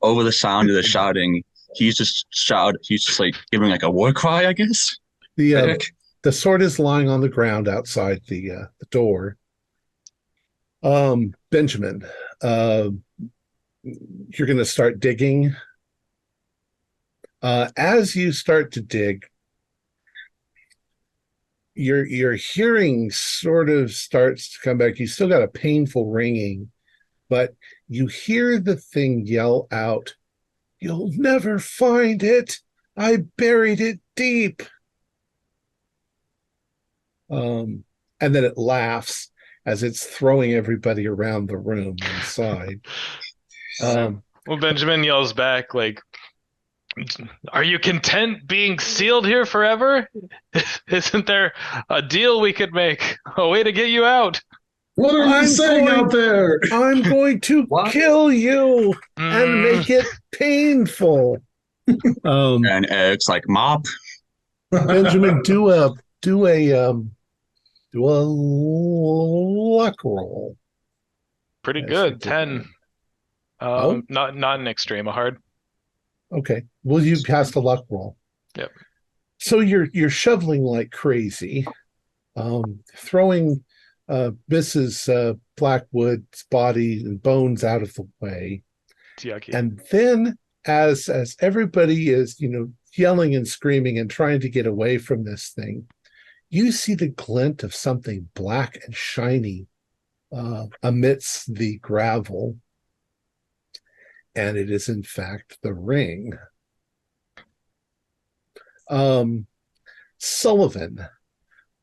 over the sound of the shouting, he's just like giving like a war cry, I guess. The sword is lying on the ground outside the door. Benjamin, you're going to start digging. As you start to dig, your hearing sort of starts to come back. You still got a painful ringing, but you hear the thing yell out, "You'll never find it. I buried it deep." And then it laughs as it's throwing everybody around the room inside. Well, Benjamin yells back, like, "Are you content being sealed here forever? Isn't there a deal we could make? A way to get you out?" What are you saying out there? I'm going to kill you and make it painful. And Eric's like, "Mop." Benjamin, do a luck roll. Pretty good. 10. Not an extreme, a hard. Okay. Well, you passed a luck roll. Yep. So you're shoveling like crazy, throwing Mrs. Blackwood's body and bones out of the way. It's yucky. And then as everybody is, yelling and screaming and trying to get away from this thing, you see the glint of something black and shiny amidst the gravel. And it is, in fact, the ring. Sullivan,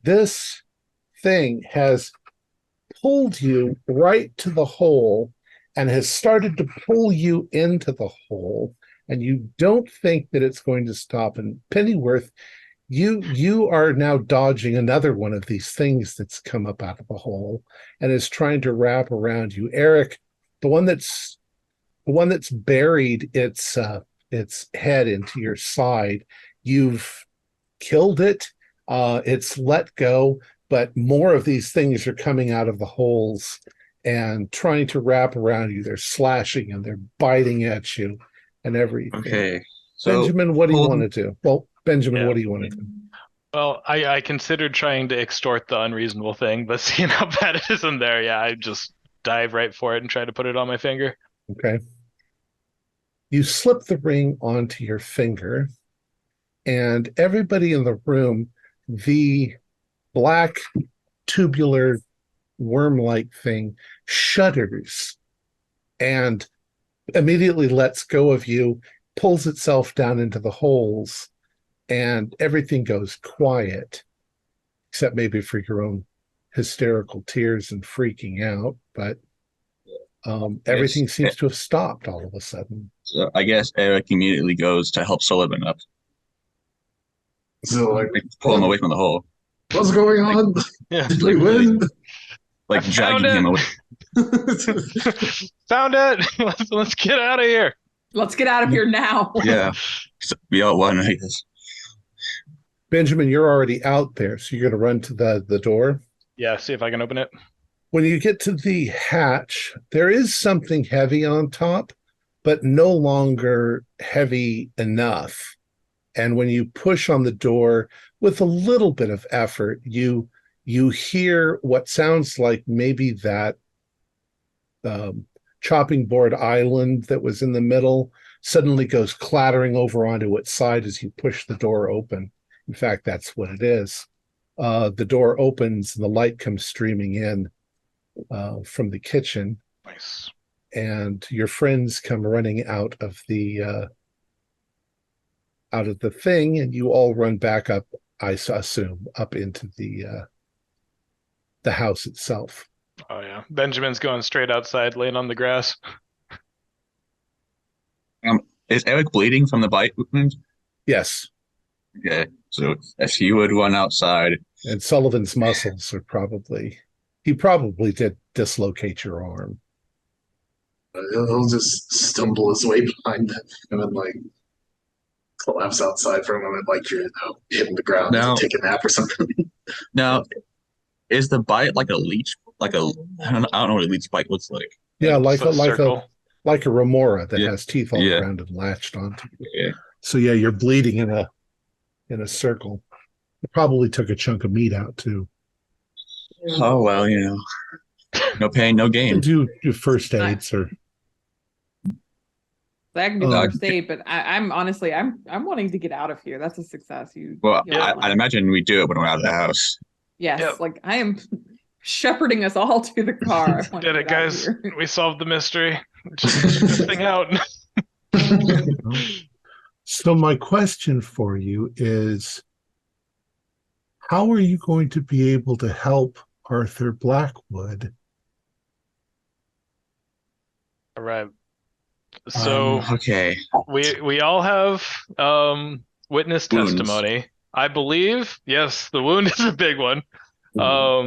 this thing has pulled you right to the hole and has started to pull you into the hole, and you don't think that it's going to stop. And Pennyworth, you are now dodging another one of these things that's come up out of the hole and is trying to wrap around you. Eric, the one that's buried its head into your side, you've killed it. It's let go, but more of these things are coming out of the holes and trying to wrap around you. They're slashing and they're biting at you and everything. Okay. So, Benjamin, what do you want to do? Well, Benjamin, what do you want to do? Well, I considered trying to extort the unreasonable thing, but seeing how bad it is in there, I just dive right for it and try to put it on my finger. Okay. You slip the ring onto your finger, and everybody in the room, the black tubular worm-like thing shudders and immediately lets go of you, pulls itself down into the holes, and everything goes quiet, except maybe for your own hysterical tears and freaking out. But everything seems to have stopped all of a sudden. So I guess Eric immediately goes to help Sullivan up. So, like, pull him away from the hole. What's going on? Did we win? Like dragging him away. Found it. Let's get out of here. Let's get out of here now. Yeah. So we all won, I guess. Benjamin, you're already out there, so you're going to run to the door. Yeah, see if I can open it. When you get to the hatch, there is something heavy on top, but no longer heavy enough. And when you push on the door with a little bit of effort, you hear what sounds like maybe that chopping board island that was in the middle suddenly goes clattering over onto its side as you push the door open. In fact, that's what it is. The door opens and the light comes streaming in from the kitchen. Nice. And your friends come running out of the thing, and you all run back up, I assume, up into the house itself. Oh yeah, Benjamin's going straight outside, laying on the grass. Is Eric bleeding from the bite wound? Yes. Okay, so if he would run outside, and Sullivan's muscles are he probably did dislocate your arm. He'll just stumble his way behind them and then like collapse outside for a moment, like you're hitting the ground to take a nap or something. Now, is the bite like a leech? I don't know what a leech bite looks like. Yeah, like circle. like a remora that has teeth all around and latched onto you. Yeah. So yeah, you're bleeding in a circle. It probably took a chunk of meat out too. Oh well, no pain, no gain. Do first aids or. I can do first aid, but I'm honestly I'm wanting to get out of here. That's a success. I'd imagine we do it when we're out of the house. Yes, like I am shepherding us all to the car. Did it, guys? We solved the mystery. Just this thing out. So my question for you is, how are you going to be able to help Arthur Blackwood? All right. So okay, we all have witness wounds. testimony. I believe, yes, the wound is a big one. Now,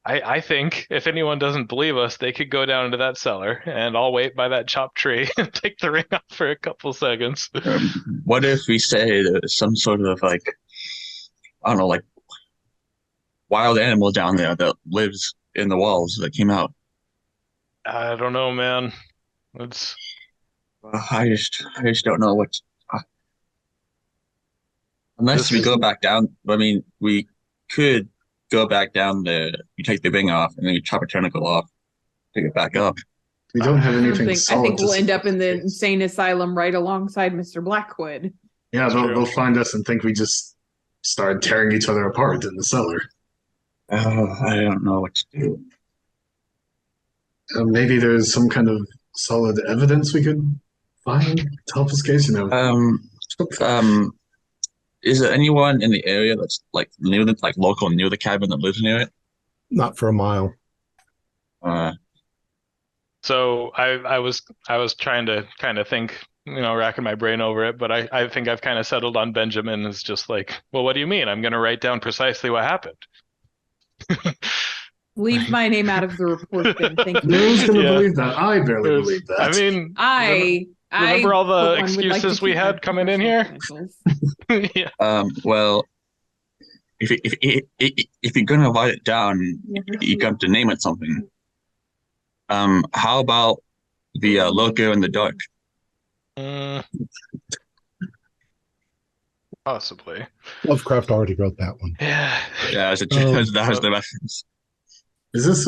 I think if anyone doesn't believe us, they could go down into that cellar and I'll wait by that chopped tree and take the ring off for a couple seconds. What if we say there's some sort of I don't know, wild animal down there that lives in the walls that came out? I don't know, man. I just don't know what. Unless we go back down. I mean, we could go back down there. You take the ring off, and then you chop a tentacle off, pick it back up. We don't have anything. I think we'll end up in the insane asylum right alongside Mr. Blackwood. Yeah, they'll find us and think we just started tearing each other apart in the cellar. Oh, I don't know what to do. Maybe there's some kind of solid evidence we could find to help this case. Is there anyone in the area that's local near the cabin that lives near it? Not for a mile. So I was trying to kind of think, racking my brain over it, but I think I've kind of settled on Benjamin as just like, well, what do you mean? I'm going to write down precisely what happened. Leave my name out of the report then. Thank you. Who's going to believe that? I barely believe that. I mean, I remember all the excuses we had coming in here? Yeah. Well, if you're gonna write it down, you're going to name it something. How about the lurker in the dark? Possibly. Lovecraft already wrote that one. Yeah. Yeah, that was the reference. Is this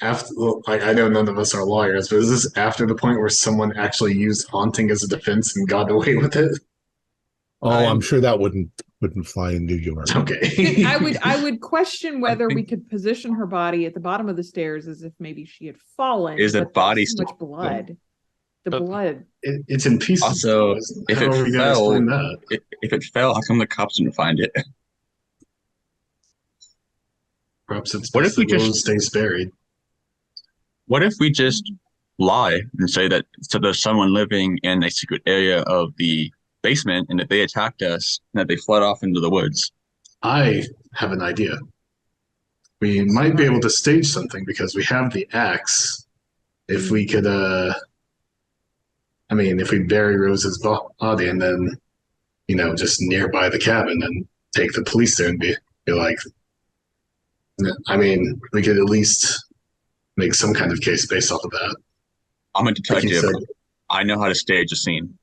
after? I know none of us are lawyers, but is this after the point where someone actually used haunting as a defense and got away with it? Oh, I'm sure that wouldn't fly in New York. Okay. I would question whether we could position her body at the bottom of the stairs as if maybe she had fallen. Is the body so much blood? The blood. It's in pieces. Also, if it fell, how come the cops didn't find it? Perhaps it's what if we just stays buried? What if we just lie and say that there's someone living in a secret area of the basement and that they attacked us and that they fled off into the woods? I have an idea. We might be able to stage something because we have the axe. If we could, if we bury Rose's body and then, just nearby the cabin and take the police there and be like, we could at least make some kind of case based off of that. I'm a detective. I know how to stage a scene.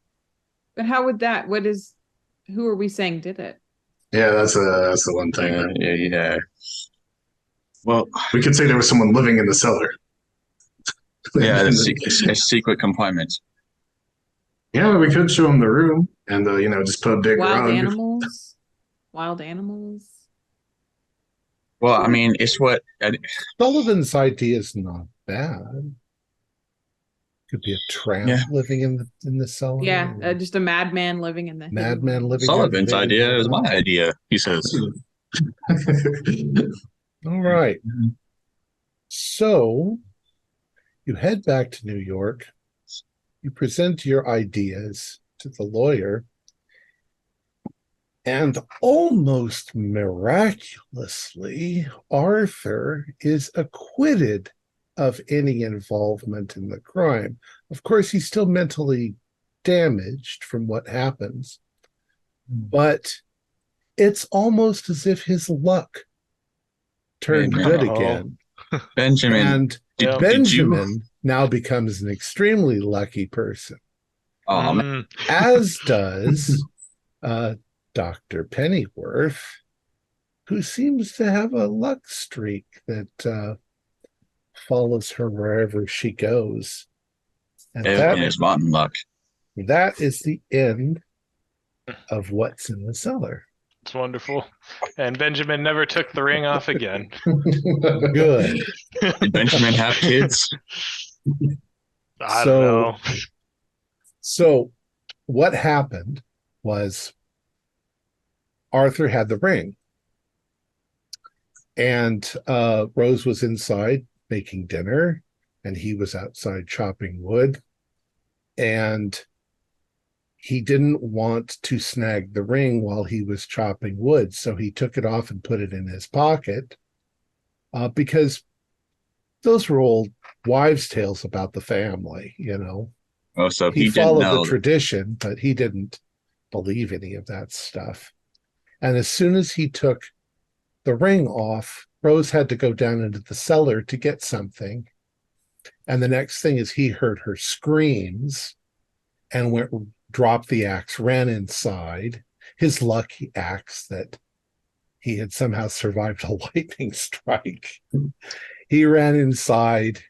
But how would that? Who are we saying did it? Yeah, that's the one thing. Yeah. Well, we could say there was someone living in the cellar. Yeah, a secret compartment. Yeah, we could show him the room and just put a big Wild rug. animals. Wild animals. Well, I mean, it's what Sullivan's idea is not bad. Could be a tramp living in the cellar. Yeah, just a madman living in the madman living. Sullivan's idea is my idea, he says. All right. So you head back to New York. You present your ideas to the lawyer, and almost miraculously, Arthur is acquitted of any involvement in the crime. Of course, he's still mentally damaged from what happens, but it's almost as if his luck turned good again. Benjamin. And Benjamin now becomes an extremely lucky person. As does Dr. Pennyworth, who seems to have a luck streak that follows her wherever she goes. And everything is rotten luck. That is the end of What's in the Cellar. It's wonderful. And Benjamin never took the ring off again. Good. Did Benjamin have kids? I don't know. So what happened was Arthur had the ring. And Rose was inside making dinner, and he was outside chopping wood. And he didn't want to snag the ring while he was chopping wood, so he took it off and put it in his pocket because those were old wives' tales about the family, Oh, so he followed the tradition, but he didn't believe any of that stuff. And as soon as he took the ring off, Rose had to go down into the cellar to get something. And the next thing is he heard her screams and dropped the axe, ran inside. His lucky axe that he had somehow survived a lightning strike. He ran inside.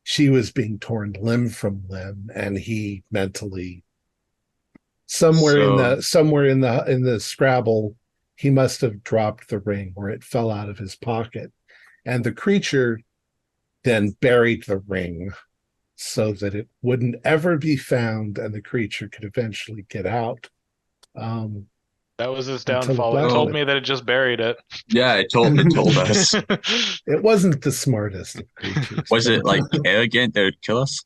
She was being torn limb from limb, and he mentally somewhere in the Scrabble, he must have dropped the ring or it fell out of his pocket. And the creature then buried the ring so that it wouldn't ever be found and the creature could eventually get out. That was his downfall. It told me that it just buried it. Yeah, it told us. It wasn't the smartest of creatures. Was it like arrogant that it would kill us?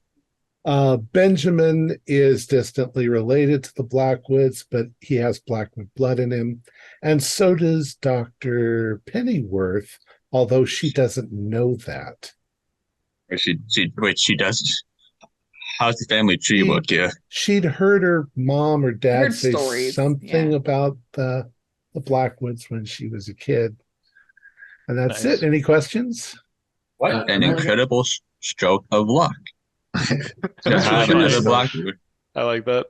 Benjamin is distantly related to the Blackwoods, but he has Blackwood blood in him. And so does Dr. Pennyworth, although she doesn't know that. She does. How's the family tree look here? She'd heard her mom or dad say stories, something about the Blackwoods when she was a kid. And that's it. Any questions? What an incredible stroke of luck. I like that.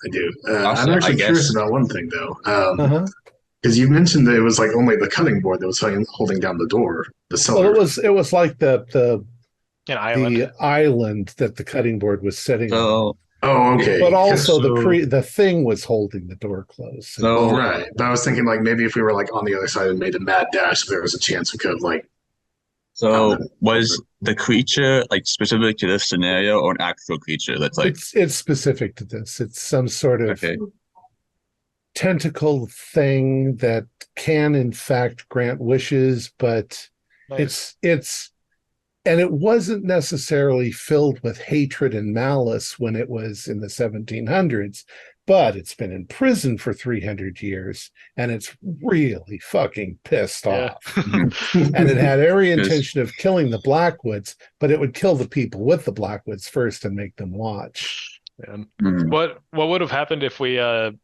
I do. I'm actually curious about one thing, though. Because you mentioned that it was like only the cutting board that was holding down the door, the cellar. Well, it was like the island that the cutting board was sitting on. Oh, okay. But also the thing was holding the door closed. So, right. But I was thinking like maybe if we were like on the other side and made a mad dash, there was a chance we could like. So was the creature like specific to this scenario or an actual creature that's like it's specific to this. It's some sort of tentacle thing that can in fact grant wishes, but it's and it wasn't necessarily filled with hatred and malice when it was in the 1700s, but it's been in prison for 300 years and it's really fucking pissed off. And it had every intention of killing the Blackwoods, but it would kill the people with the Blackwoods first and make them watch. What would have happened if we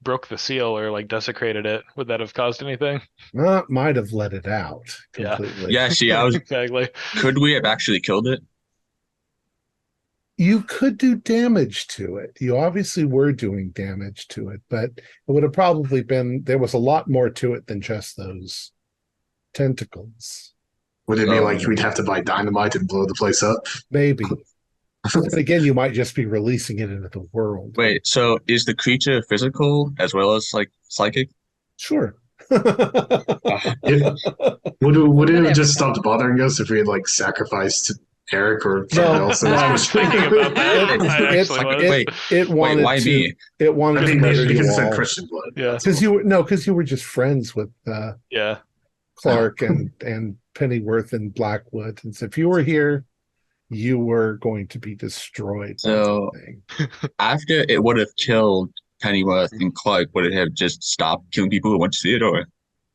broke the seal or like desecrated it? Would that have caused anything? Well, it might have let it out completely. Yeah, see, I was exactly. Could we have actually killed it? You could do damage to it. You obviously were doing damage to it, but it would have probably been, there was a lot more to it than just those tentacles. Would it be like we'd have to buy dynamite and blow the place up? Maybe. But again, you might just be releasing it into the world. Wait, so is the creature physical as well as like psychic? Sure. It, would it have just stopped bothering us if we had like sacrificed Eric or someone No, else? no, I was thinking about that. I actually was. Wait, wanted why to. me? It wanted I to think murder because you it said all. Christian blood. Yeah. Because you were just friends with Yeah. Clark and Pennyworth and Blackwood, and so if you were here, you were going to be destroyed. So after it would have killed Pennyworth and Clark, would it have just stopped killing people who went to see it, or?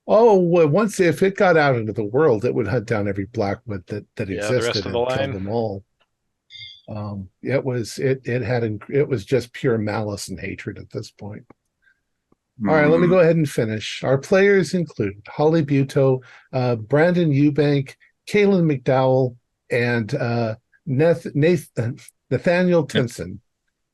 Oh, well, once if it got out into the world, it would hunt down every Blackwood that Yeah, the rest existed of the and kill line. them all. It was just pure malice and hatred at this point. All right, let me go ahead and finish. Our players include Holly Buto, Brandon Eubank, Kaylin McDowell, and Nathaniel Tinson,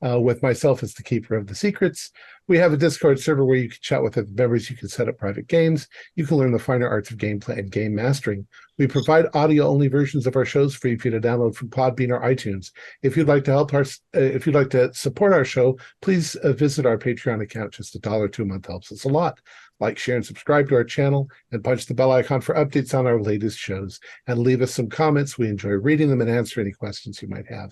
with myself as the keeper of the secrets. We have a Discord server where you can chat with other members. You can set up private games. You can learn the finer arts of gameplay and game mastering. We provide audio-only versions of our shows free for you to download from Podbean or iTunes. If you'd like to support our show, please visit our Patreon account. Just $1 a month helps us a lot. Like, share, and subscribe to our channel, and punch the bell icon for updates on our latest shows. And leave us some comments. We enjoy reading them and answer any questions you might have.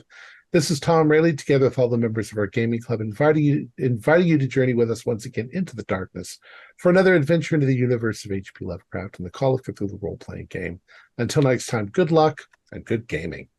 This is Thom Raley, together with all the members of our gaming club, inviting you to journey with us once again into the darkness for another adventure into the universe of H.P. Lovecraft and the Call of Cthulhu role-playing game. Until next time, good luck and good gaming.